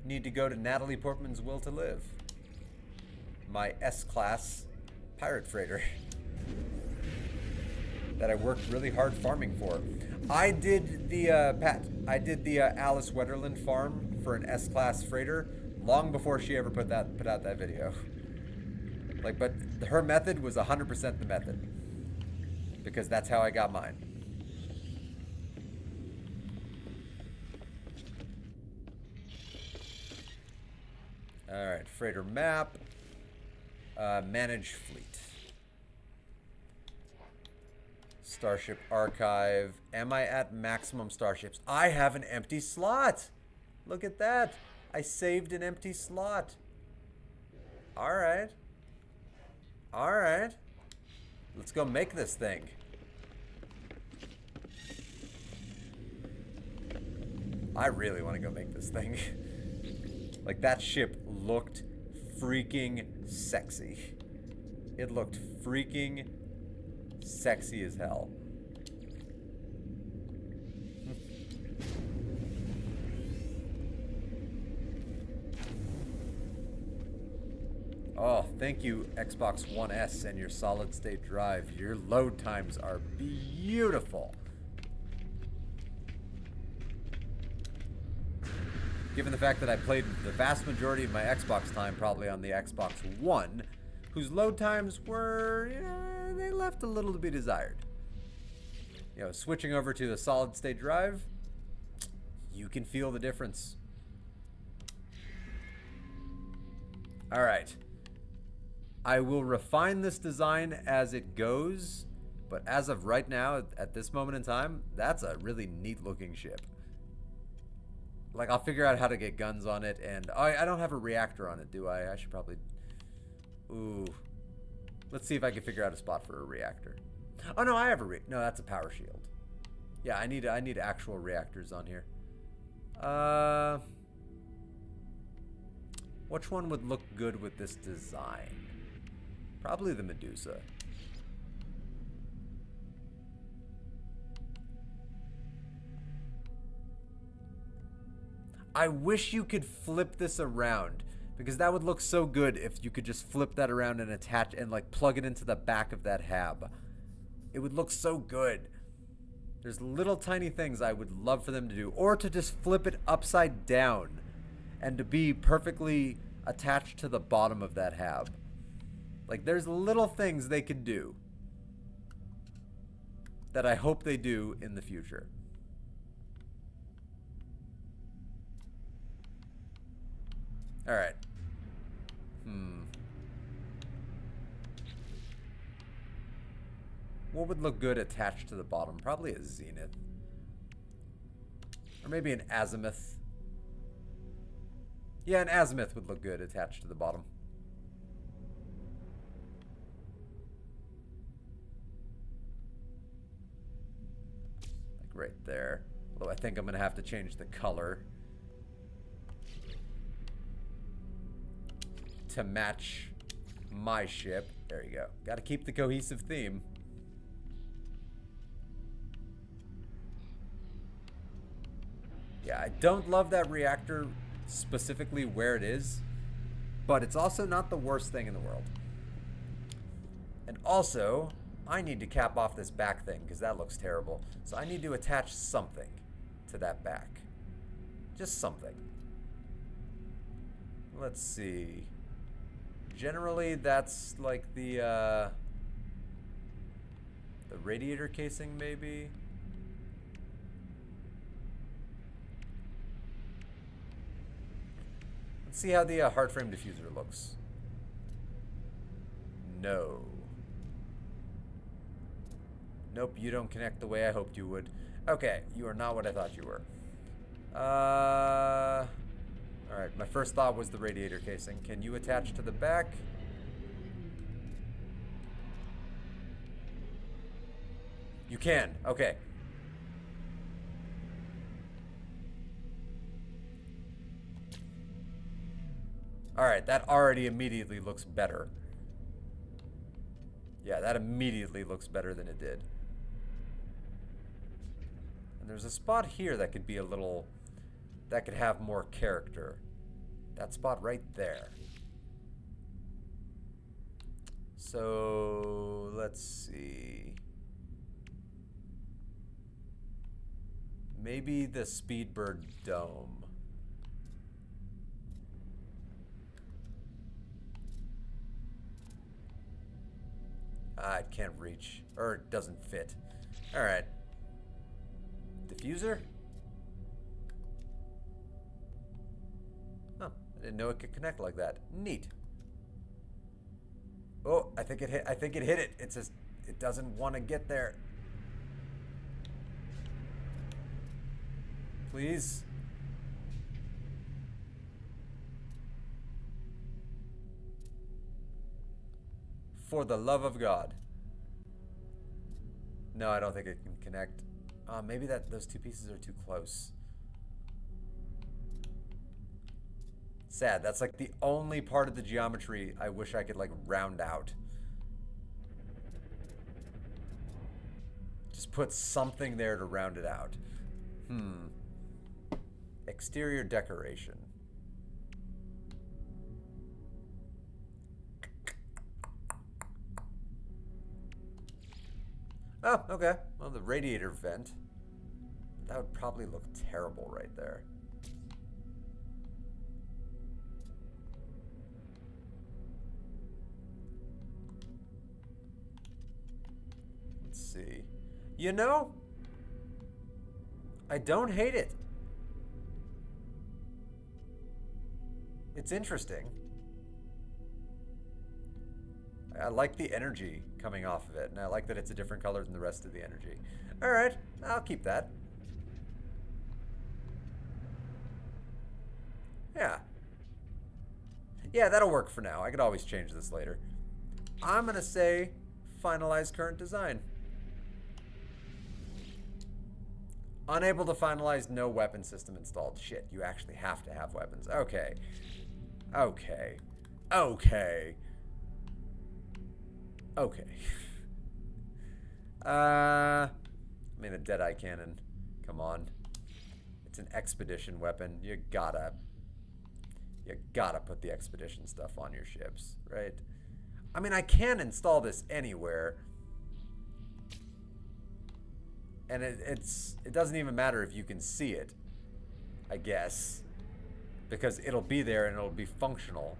need to go to Natalie Portman's Will to Live. My S-Class pirate freighter that I worked really hard farming for. I did the Alice Wetterland farm for an S-Class freighter long before she ever put out that video. Like, but her method was 100% the method, because that's how I got mine. All right, freighter map. Manage fleet. Starship archive. Am I at maximum starships? I have an empty slot. Look at that. I saved an empty slot. All right. All right. Let's go make this thing. I really want to go make this thing. Like, that ship looked freaking sexy. It looked freaking sexy as hell. Oh, thank you, Xbox One S and your solid state drive. Your load times are beautiful. Given the fact that I played the vast majority of my Xbox time probably on the Xbox One, whose load times were, they left a little to be desired. You know, switching over to the solid state drive, you can feel the difference. All right. I will refine this design as it goes, but as of right now, at this moment in time, that's a really neat looking ship. Like, I'll figure out how to get guns on it, and I don't have a reactor on it, do I? I should probably... Ooh. Let's see if I can figure out a spot for a reactor. Oh, no, I have a no, that's a power shield. Yeah, I need actual reactors on here. Which one would look good with this design? Probably the Medusa. I wish you could flip this around, because that would look so good if you could just flip that around and attach and like plug it into the back of that hab. It would look so good. There's little tiny things I would love for them to do, or to just flip it upside down and to be perfectly attached to the bottom of that hab. Like, there's little things they could do that I hope they do in the future. All right. What would look good attached to the bottom? Probably a zenith. Or maybe an azimuth. Yeah, an azimuth would look good attached to the bottom. Like right there. Although I think I'm going to have to change the color to match my ship. There you go. Got to keep the cohesive theme. Yeah, I don't love that reactor specifically where it is, but it's also not the worst thing in the world. And also, I need to cap off this back thing because that looks terrible. So I need to attach something to that back. Just something. Let's see. Generally, that's like the radiator casing, maybe. Let's see how the hard frame diffuser looks. No. Nope, you don't connect the way I hoped you would. Okay, you are not what I thought you were. Alright, my first thought was the radiator casing. Can you attach to the back? You can, okay. Alright, that already immediately looks better. Yeah, that immediately looks better than it did. And there's a spot here that could be a little... that could have more character. That spot right there. So, let's see. Maybe the Speedbird dome. It can't reach. Or it doesn't fit. Alright. Diffuser? Oh, I didn't know it could connect like that. Neat. Oh, I think it hit it. It says it doesn't want to get there. Please. For the love of God. No, I don't think it can connect. Maybe those two pieces are too close. Sad. That's like the only part of the geometry I wish I could like round out. Just put something there to round it out. Exterior decoration. Oh, okay. Well, the radiator vent. That would probably look terrible right there. Let's see. You know, I don't hate it. It's interesting. I like the energy coming off of it, and I like that it's a different color than the rest of the energy. Alright, I'll keep that. Yeah. Yeah, that'll work for now. I could always change this later. I'm gonna say finalize current design. Unable to finalize, no weapon system installed. Shit, you actually have to have weapons. Okay. Okay. Okay. Okay. I mean, a Deadeye cannon. Come on. It's an expedition weapon. You gotta put the expedition stuff on your ships, right? I mean, I can install this anywhere. And it doesn't even matter if you can see it, I guess. Because it'll be there and it'll be functional.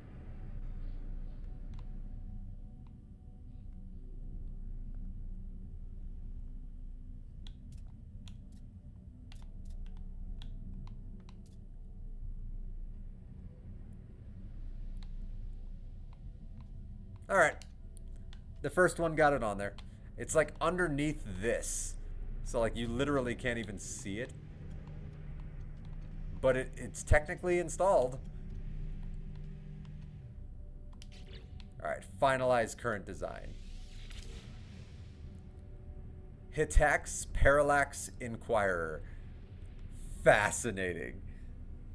Alright. The first one got it on there. It's like underneath this. So like you literally can't even see it. But it's technically installed. Alright, finalize current design. Hitax Parallax Inquirer. Fascinating.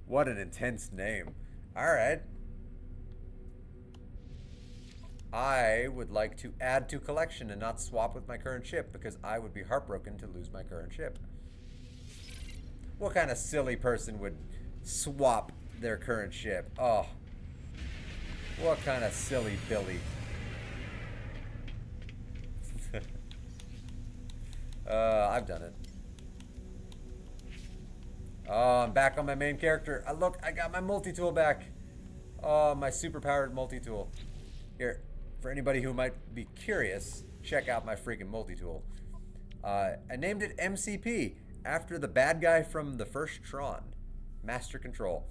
What an intense name. Alright. I would like to add to collection and not swap with my current ship because I would be heartbroken to lose my current ship. What kind of silly person would swap their current ship? Oh. What kind of silly Billy. I've done it. Oh, I'm back on my main character. Look, I got my multi-tool back. Oh, my super-powered multi-tool. Here, for anybody who might be curious, check out my freaking multi-tool. I named it MCP after the bad guy from the first Tron, Master Control.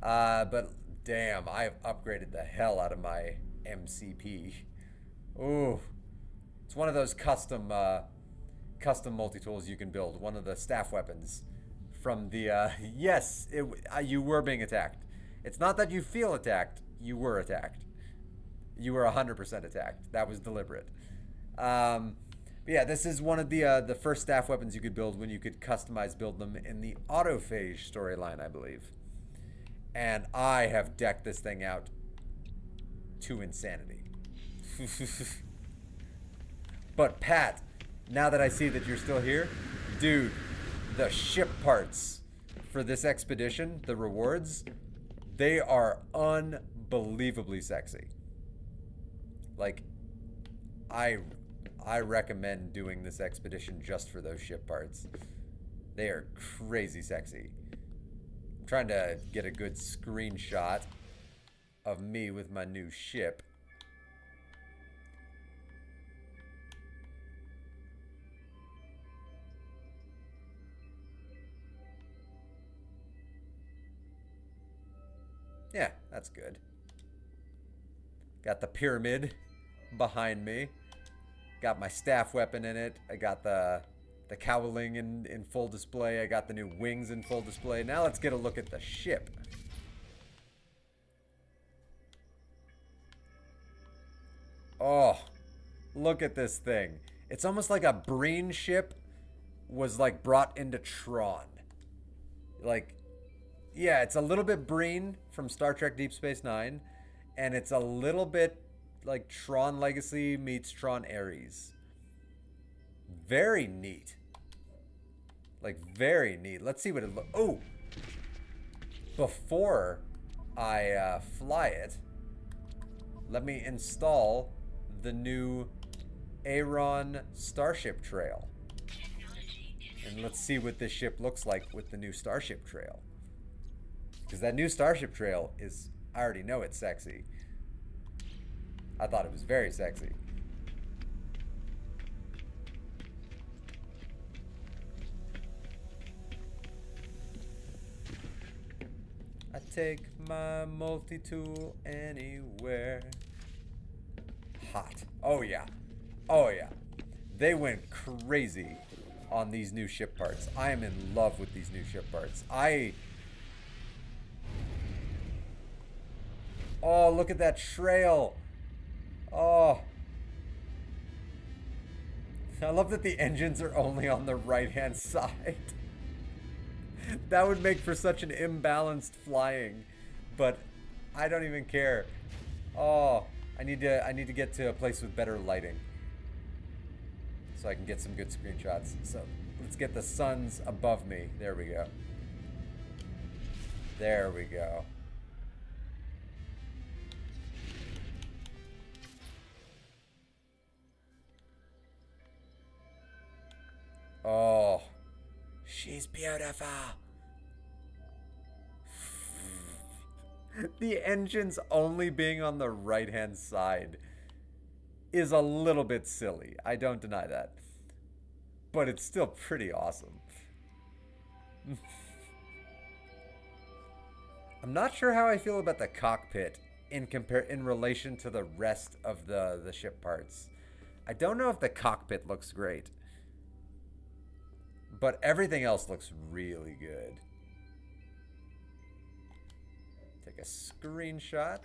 But damn, I have upgraded the hell out of my MCP. Ooh, it's one of those custom multi-tools you can build. One of the staff weapons from the yes, you were being attacked. It's not that you feel attacked. You were attacked. You were 100% attacked. That was deliberate. But yeah, this is one of the first staff weapons you could build when you could build them in the autophage storyline, I believe. And I have decked this thing out to insanity. But Pat, now that I see that you're still here, dude, the ship parts for this expedition, the rewards, they are unbelievably sexy. Like, I recommend doing this expedition just for those ship parts. They are crazy sexy. I'm trying to get a good screenshot of me with my new ship. Yeah, that's good. Got the pyramid behind me. Got my staff weapon in it. I got the cowling in full display. I got the new wings in full display. Now let's get a look at the ship. Oh, look at this thing. It's almost like a Breen ship was like brought into Tron. Like, yeah, it's a little bit Breen from Star Trek Deep Space Nine, and it's a little bit like Tron Legacy meets Tron Ares. Very neat. Like, very neat. Let's see what it looks. Oh! Before I fly it, let me install the new Aaron Starship Trail. And let's see what this ship looks like with the new Starship Trail. Because that new Starship Trail is, I already know it's sexy. I thought it was very sexy. I take my multi-tool anywhere. Hot. Oh yeah. Oh yeah. They went crazy on these new ship parts. I am in love with these new ship parts. Oh, look at that trail. Oh. I love that the engines are only on the right-hand side. That would make for such an imbalanced flying, but I don't even care. Oh, I need to get to a place with better lighting so I can get some good screenshots. So let's get the suns above me. There we go. There we go. Oh, she's beautiful. The engines only being on the right-hand side is a little bit silly. I don't deny that. But it's still pretty awesome. I'm not sure how I feel about the cockpit in relation to the rest of the ship parts. I don't know if the cockpit looks great. But everything else looks really good. Take a screenshot.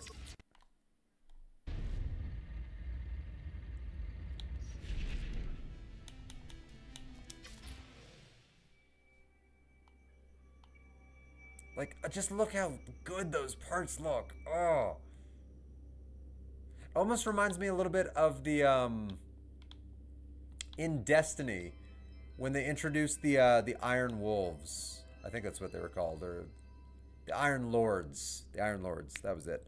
Like, just look how good those parts look. Oh. Almost reminds me a little bit of the, in Destiny, when they introduced the Iron Wolves. I think that's what they were called, or the Iron Lords. The Iron Lords, that was it.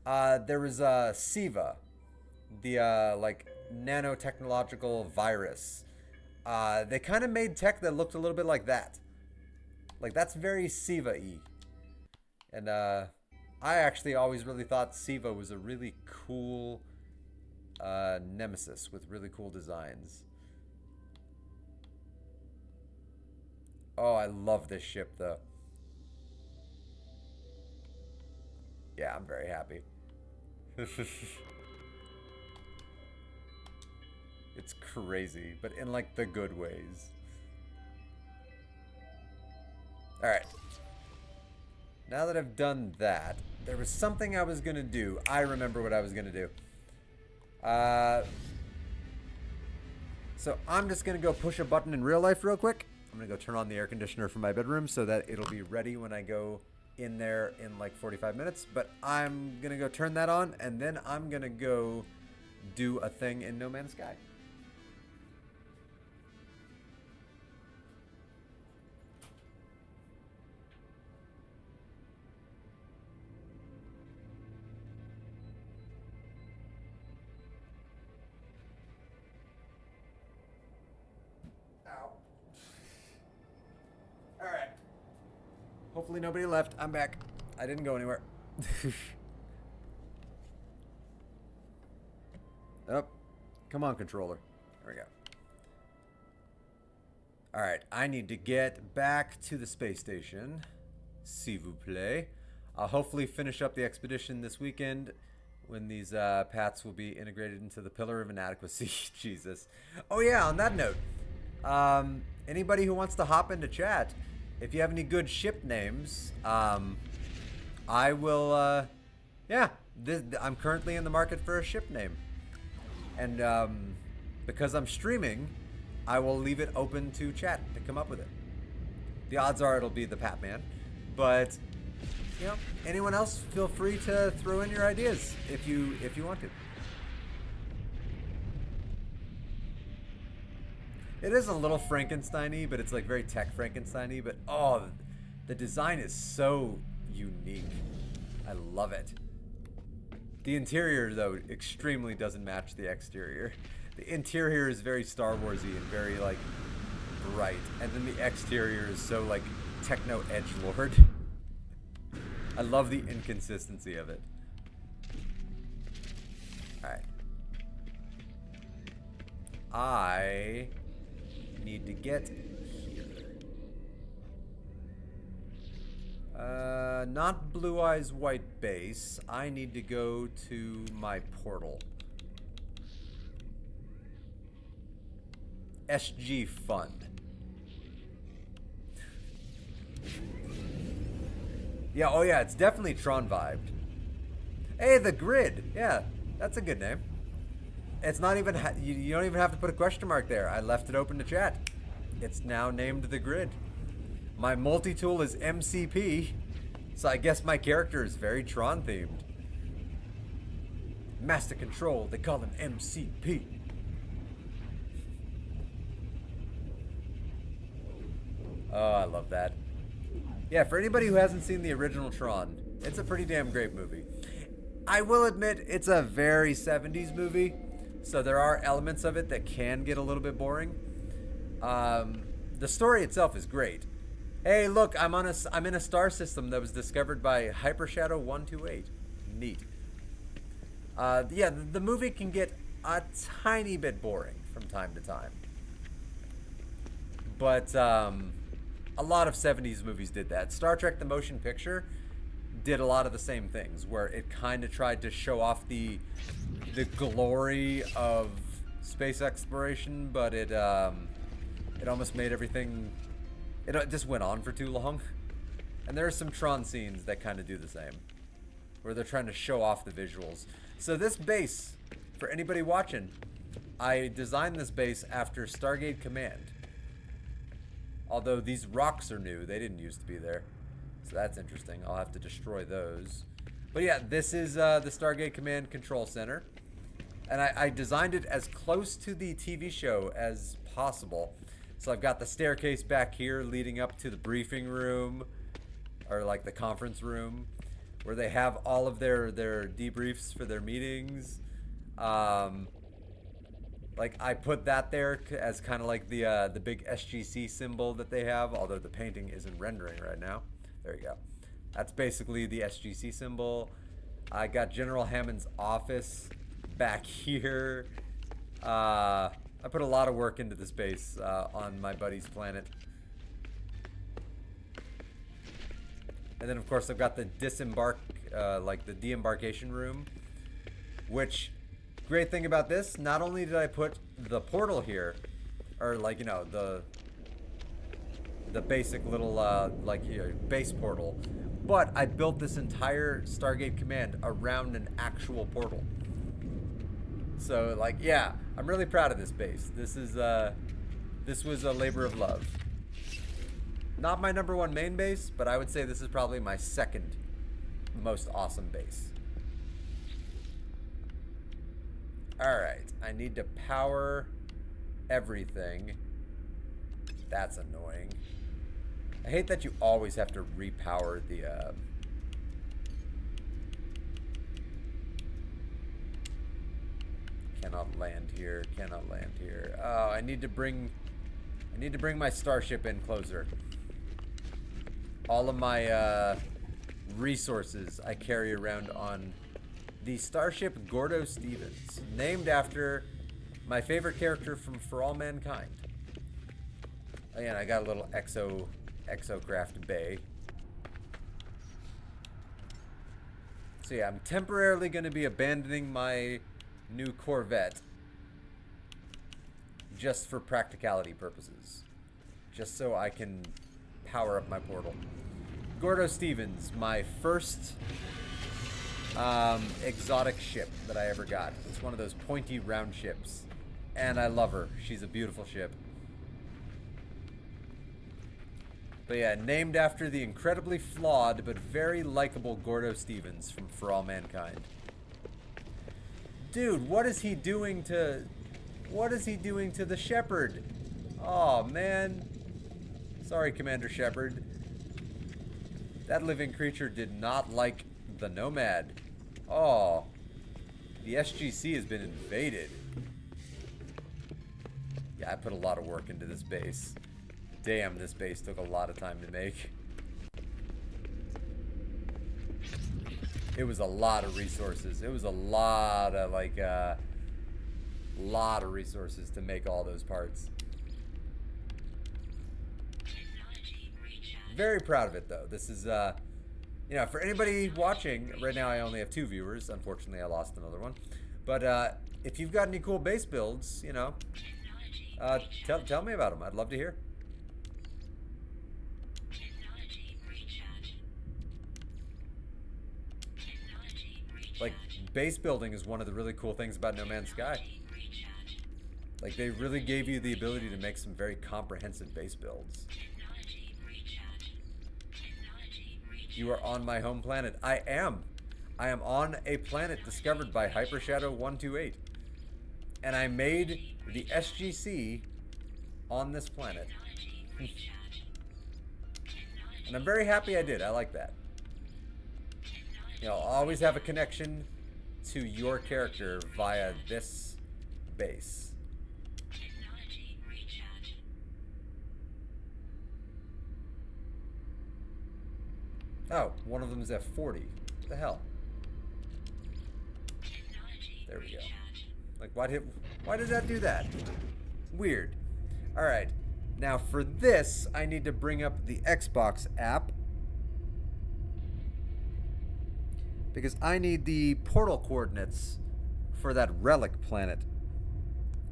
There was Siva, the like nanotechnological virus. They kind of made tech that looked a little bit like that. Like, that's very Siva-y. And I actually always really thought Siva was a really cool nemesis with really cool designs. Oh, I love this ship, though. Yeah, I'm very happy. It's crazy, but in, like, the good ways. Alright. Now that I've done that, there was something I was gonna do. I remember what I was gonna do. So I'm just gonna go push a button in real life real quick. I'm gonna go turn on the air conditioner for my bedroom so that it'll be ready when I go in there in like 45 minutes. But I'm gonna go turn that on, and then I'm gonna go do a thing in No Man's Sky. Alright. Hopefully nobody left. I'm back. I didn't go anywhere. Oh. Come on, controller. There we go. Alright, I need to get back to the space station. S'il vous plaît. I'll hopefully finish up the expedition this weekend when these paths will be integrated into the Pillar of Inadequacy. Jesus. Oh yeah, on that note, anybody who wants to hop into chat, if you have any good ship names, I will, yeah, I'm currently in the market for a ship name. And because I'm streaming, I will leave it open to chat to come up with it. The odds are it'll be the Patman, but you know, anyone else, feel free to throw in your ideas if you want to. It is a little Frankenstein-y, but it's like very tech Frankenstein-y, but oh, the design is so unique. I love it. The interior, though, extremely doesn't match the exterior. The interior is very Star Wars-y and very, like, bright. And then the exterior is so, like, techno edgelord. I love the inconsistency of it. Alright. I need to get here. Not Blue Eyes White Base. I need to go to my portal. SG Fun. Yeah, oh yeah, it's definitely Tron vibed. Hey, the Grid. Yeah, that's a good name. It's not even, you don't even have to put a question mark there. I left it open to chat. It's now named the Grid. My multi-tool is MCP, so I guess my character is very Tron themed. Master Control, they call him MCP. Oh, I love that. Yeah, for anybody who hasn't seen the original Tron, it's a pretty damn great movie. I will admit, it's a very 70s movie, so there are elements of it that can get a little bit boring. The story itself is great. Hey, look, I'm in a star system that was discovered by Hypershadow 128. Neat. Yeah, the movie can get a tiny bit boring from time to time. But a lot of 70s movies did that. Star Trek the Motion Picture did a lot of the same things, where it kind of tried to show off the glory of space exploration, but it almost made everything, it just went on for too long. And there are some Tron scenes that kind of do the same, where they're trying to show off the visuals. So this base, for anybody watching, I designed this base after Stargate Command. Although these rocks are new, they didn't used to be there. So that's interesting. I'll have to destroy those. But yeah, this is the Stargate Command Control Center. And I designed it as close to the TV show as possible. So I've got the staircase back here leading up to the briefing room, or like the conference room, where they have all of their debriefs for their meetings. Like, I put that there as kind of like the big SGC symbol that they have, although the painting isn't rendering right now. There you go. That's basically the SGC symbol. I got General Hammond's office back here. I put a lot of work into this base on my buddy's planet. And then, of course, I've got the the de-embarkation room, which, great thing about this, not only did I put the portal here, or like, you know, the basic little, base portal, but I built this entire Stargate command around an actual portal. So, like, yeah, I'm really proud of this base. This was a labor of love. Not my #1 main base, but I would say this is probably my second most awesome base. Alright, I need to power everything. That's annoying. I hate that you always have to repower the, Cannot land here, cannot land here. Oh, I need to bring my starship in closer. All of my, resources I carry around on the starship Gordo Stevens, named after my favorite character from For All Mankind. Again, I got a little exocraft bay. So yeah, I'm temporarily going to be abandoning my new Corvette just for practicality purposes, just so I can power up my portal. Gordo Stevens, my first exotic ship that I ever got. It's one of those pointy round ships, and I love her. She's a beautiful ship. But yeah, named after the incredibly flawed but very likable Gordo Stevens from For All Mankind. Dude, what is he doing to the Shepherd? Oh man. Sorry, Commander Shepard. That living creature did not like the Nomad. Oh. The SGC has been invaded. Yeah, I put a lot of work into this base. Damn, this base took a lot of time to make. It was a lot of resources. It was a lot of, like, lot of resources to make all those parts. Very proud of it, though. This is, you know, for anybody watching, right now I only have 2 viewers. Unfortunately, I lost another one. But if you've got any cool base builds, you know, tell me about them. I'd love to hear. Like, base building is one of the really cool things about No Man's Sky. Like, they really gave you the ability to make some very comprehensive base builds. You are on my home planet. I am. I am on a planet discovered by Hypershadow 128. And I made the SGC on this planet. And I'm very happy I did. I like that. You know, I'll always have a connection to your character via this base. Oh, one of them is F40. What the hell? There we go. Like, why did that do that? Weird. Alright. Now for this, I need to bring up the Xbox app. Because I need the portal coordinates for that relic planet.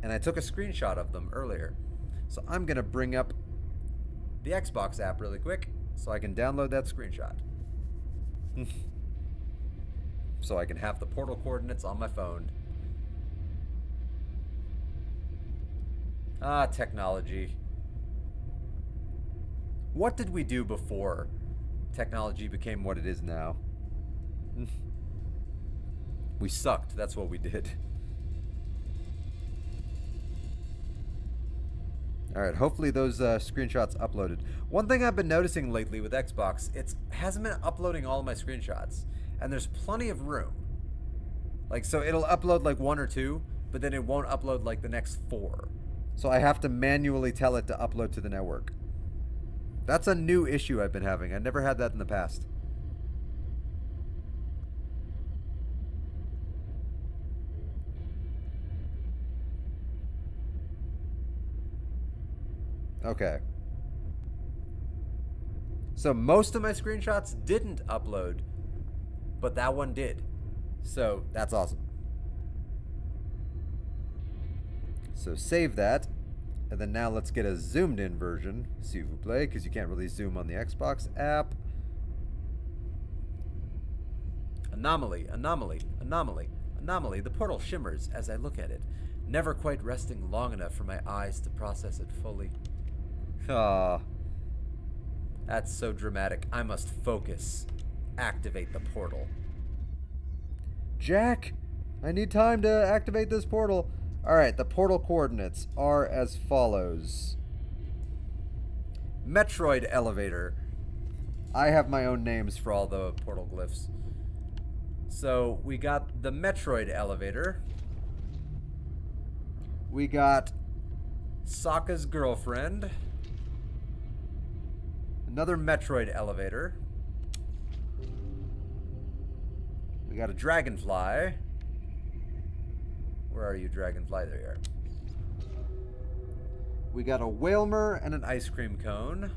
And I took a screenshot of them earlier. So I'm going to bring up the Xbox app really quick so I can download that screenshot. So I can have the portal coordinates on my phone. Ah, technology. What did we do before technology became what it is now? We sucked. That's what we did. Alright, hopefully those screenshots uploaded. One thing I've been noticing lately with Xbox, it hasn't been uploading all of my screenshots. And there's plenty of room. Like, so it'll upload like 1 or 2, but then it won't upload like the next 4. So I have to manually tell it to upload to the network. That's a new issue I've been having. I never had that in the past. Okay. So most of my screenshots didn't upload, but that one did. So that's awesome. So save that. And then now let's get a zoomed in version, s'il vous plaît, because you can't really zoom on the Xbox app. Anomaly, anomaly, anomaly, anomaly. The portal shimmers as I look at it, never quite resting long enough for my eyes to process it fully. Ah, that's so dramatic. I must focus. Activate the portal. Jack, I need time to activate this portal. Alright, the portal coordinates are as follows. Metroid elevator. I have my own names for all the portal glyphs. So we got the Metroid elevator. We got Sokka's girlfriend. Another Metroid elevator. We got a dragonfly. Where are you, dragonfly? There you are. We got a Whalmer and an ice cream cone.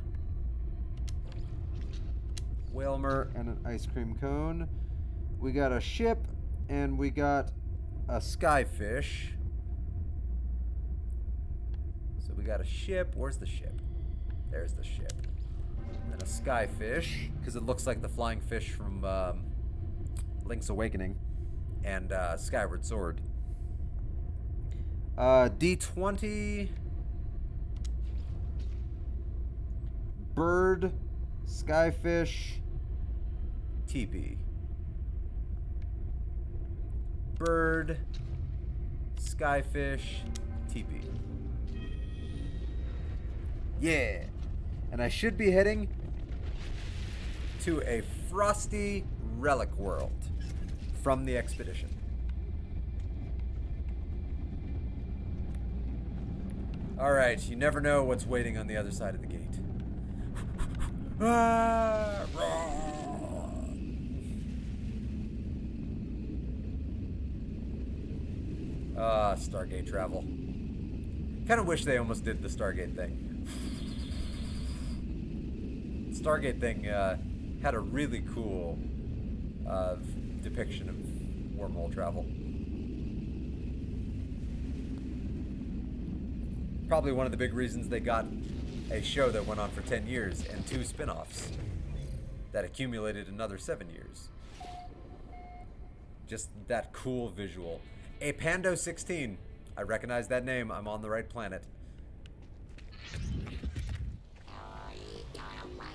Whalmer and an ice cream cone. We got a ship, and we got a skyfish. So we got a ship. Where's the ship? There's the ship. And a skyfish, because it looks like the flying fish from Link's Awakening and Skyward Sword. D20, bird, skyfish, teepee. Bird, skyfish, teepee. Yeah. And I should be heading to a frosty relic world from the expedition. Alright, you never know what's waiting on the other side of the gate. Stargate travel. Kind of wish they almost did the Stargate thing. Stargate thing had a really cool depiction of wormhole travel. Probably one of the big reasons they got a show that went on for 10 years and 2 spin-offs that accumulated another 7 years. Just that cool visual. A Pando 16. I recognize that name. I'm on the right planet.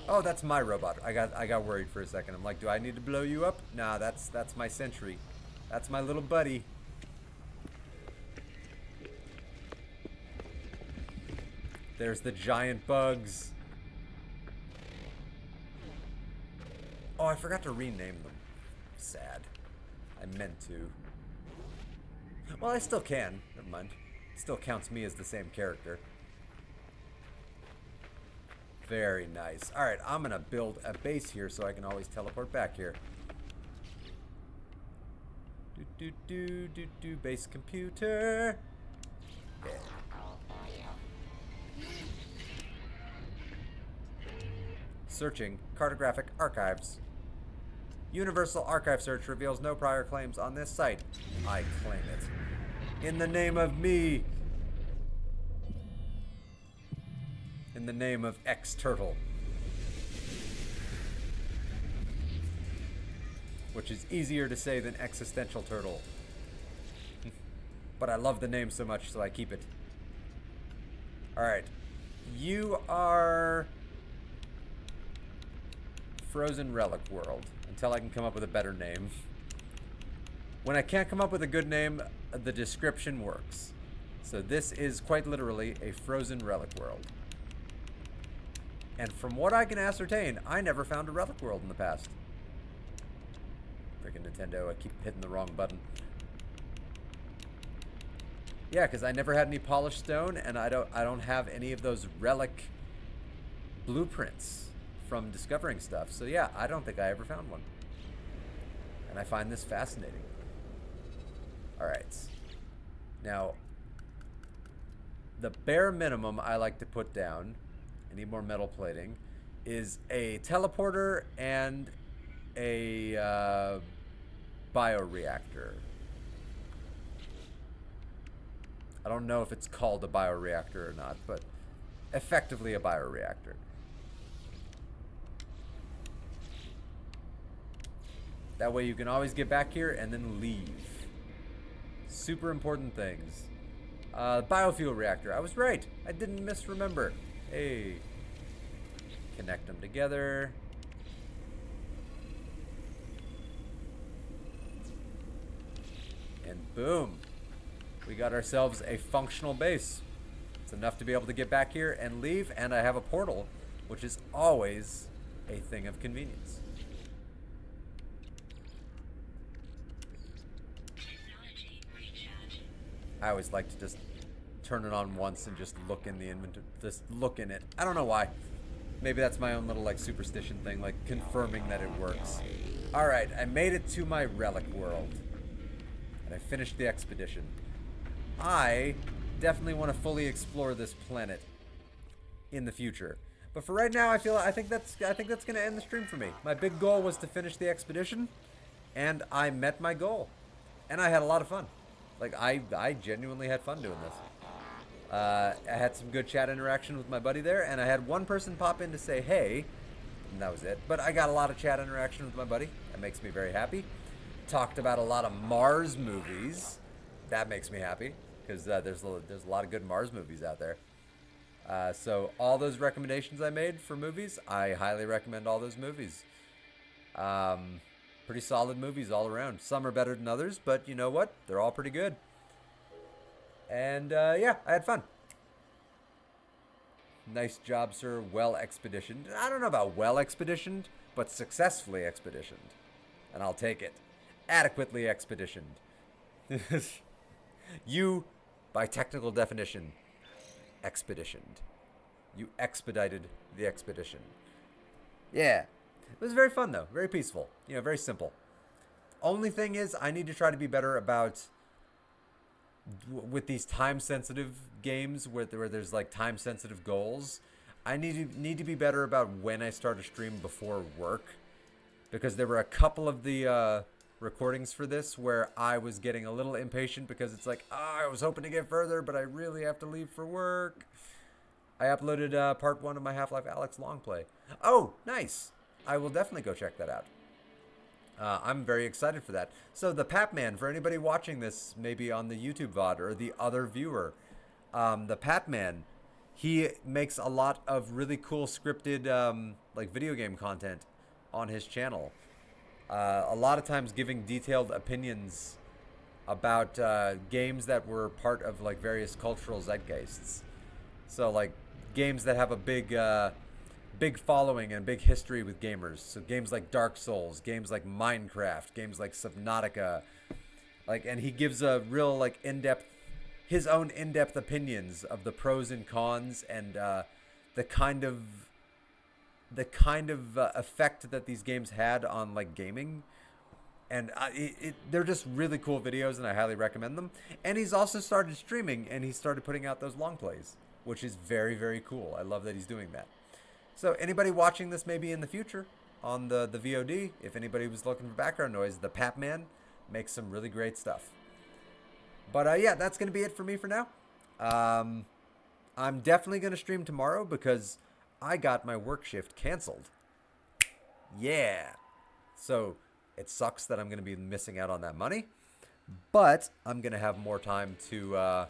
Oh, that's my robot. I got worried for a second. I'm like, do I need to blow you up? Nah, that's my sentry. That's my little buddy. There's the giant bugs. Oh, I forgot to rename them. Sad. I meant to. Well, I still can. Never mind. It still counts me as the same character. Very nice. Alright, I'm gonna build a base here so I can always teleport back here. Base computer. Yeah. Searching cartographic archives. Universal Archive search reveals no prior claims on this site. I claim it. In the name of me. In the name of X-Turtle. Which is easier to say than Existential Turtle. But I love the name so much, so I keep it. Alright. You are... Frozen Relic World. Until I can come up with a better name. When I can't come up with a good name, the description works. So this is quite literally a Frozen Relic World. And from what I can ascertain, I never found a Relic World in the past. Freaking Nintendo, I keep hitting the wrong button. Yeah, because I never had any polished stone, and I don't have any of those relic blueprints from discovering stuff. So yeah, I don't think I ever found one. And I find this fascinating. Alright. Now, the bare minimum I like to put down, I need more metal plating, is a teleporter and a bioreactor. I don't know if it's called a bioreactor or not, but effectively a bioreactor. That way you can always get back here and then leave. Super important things. Biofuel reactor. I was right. I didn't misremember. Hey. Connect them together. And boom. We got ourselves a functional base. It's enough to be able to get back here and leave, and I have a portal, which is always a thing of convenience. I always like to just turn it on once and just look in the inventory, just look in it. I don't know why. Maybe that's my own little like superstition thing, like confirming that it works. All right, I made it to my relic world, and I finished the expedition. I definitely want to fully explore this planet in the future, but for right now, I think that's gonna end the stream for me. My big goal was to finish the expedition, and I met my goal, and I had a lot of fun. Like, I genuinely had fun doing this. I had some good chat interaction with my buddy there, and I had one person pop in to say, hey, and that was it. But I got a lot of chat interaction with my buddy. That makes me very happy. Talked about a lot of Mars movies. That makes me happy, because there's a lot of good Mars movies out there. So all those recommendations I made for movies, I highly recommend all those movies. Pretty solid movies all around. Some are better than others, but you know what? They're all pretty good. And yeah, I had fun. Nice job, sir. Well expeditioned. I don't know about well expeditioned, but successfully expeditioned. And I'll take it. Adequately expeditioned. You, by technical definition, expeditioned. You expedited the expedition. Yeah. It was very fun, though. Very peaceful. You know, very simple. Only thing is, I need to try to be better about, with these time-sensitive games where there's, like, time-sensitive goals. I need to be better about when I start a stream before work. Because there were a couple of the recordings for this where I was getting a little impatient because it's like, I was hoping to get further, but I really have to leave for work. I uploaded part 1 of my Half-Life Alyx long play. Oh, nice. I will definitely go check that out. I'm very excited for that. So the Papman, for anybody watching this, maybe on the YouTube VOD or the other viewer, the Papman, he makes a lot of really cool scripted like video game content on his channel. A lot of times giving detailed opinions about games that were part of like various cultural zeitgeists. So like games that have a big following and big history with gamers. So games like Dark Souls, games like Minecraft, games like Subnautica, like, and he gives a real like his own in-depth opinions of the pros and cons and the kind of effect that these games had on like gaming. And they're just really cool videos, and I highly recommend them. And he's also started streaming, and he started putting out those long plays, which is very, very cool. I love that he's doing that. So anybody watching this maybe in the future on the VOD, if anybody was looking for background noise, the Papman makes some really great stuff. But yeah, that's going to be it for me for now. I'm definitely going to stream tomorrow because I got my work shift canceled. Yeah. So it sucks that I'm going to be missing out on that money. But I'm going to have more time to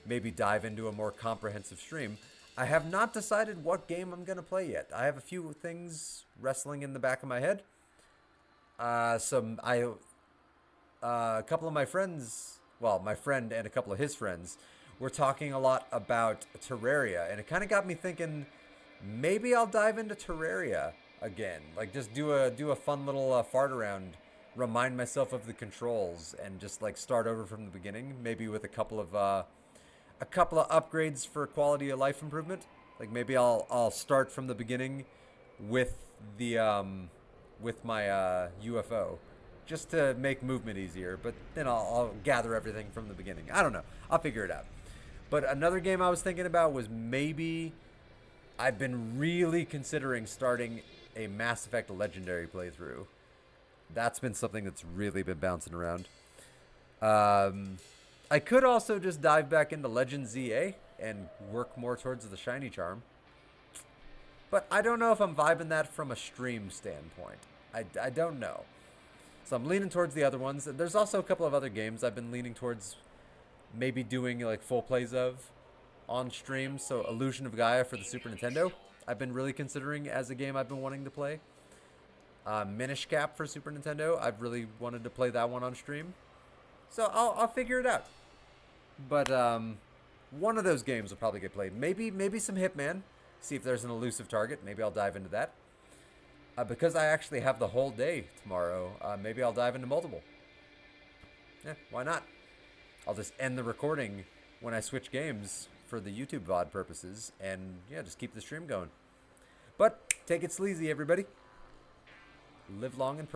maybe dive into a more comprehensive stream. I have not decided what game I'm going to play yet. I have a few things wrestling in the back of my head. A couple of my friends, well, my friend and a couple of his friends, were talking a lot about Terraria. And it kind of got me thinking, maybe I'll dive into Terraria again. Like, just do a fun little fart around, remind myself of the controls, and just, like, start over from the beginning. Maybe with a couple of a couple of upgrades for quality of life improvement. Like maybe I'll start from the beginning with the with my UFO, just to make movement easier. But then I'll gather everything from the beginning. I don't know. I'll figure it out. But another game I was thinking about was maybe I've been really considering starting a Mass Effect Legendary playthrough. That's been something that's really been bouncing around. I could also just dive back into Legend ZA and work more towards the shiny charm. But I don't know if I'm vibing that from a stream standpoint. I don't know. So I'm leaning towards the other ones. There's also a couple of other games I've been leaning towards maybe doing like full plays of on stream. So Illusion of Gaia for the Super Nintendo, I've been really considering as a game I've been wanting to play. Minish Cap for Super Nintendo, I've really wanted to play that one on stream. So I'll figure it out. But one of those games will probably get played. Maybe some Hitman. See if there's an elusive target. Maybe I'll dive into that. Because I actually have the whole day tomorrow, maybe I'll dive into multiple. Yeah, why not? I'll just end the recording when I switch games for the YouTube VOD purposes, and yeah, just keep the stream going. But take it sleazy, everybody. Live long and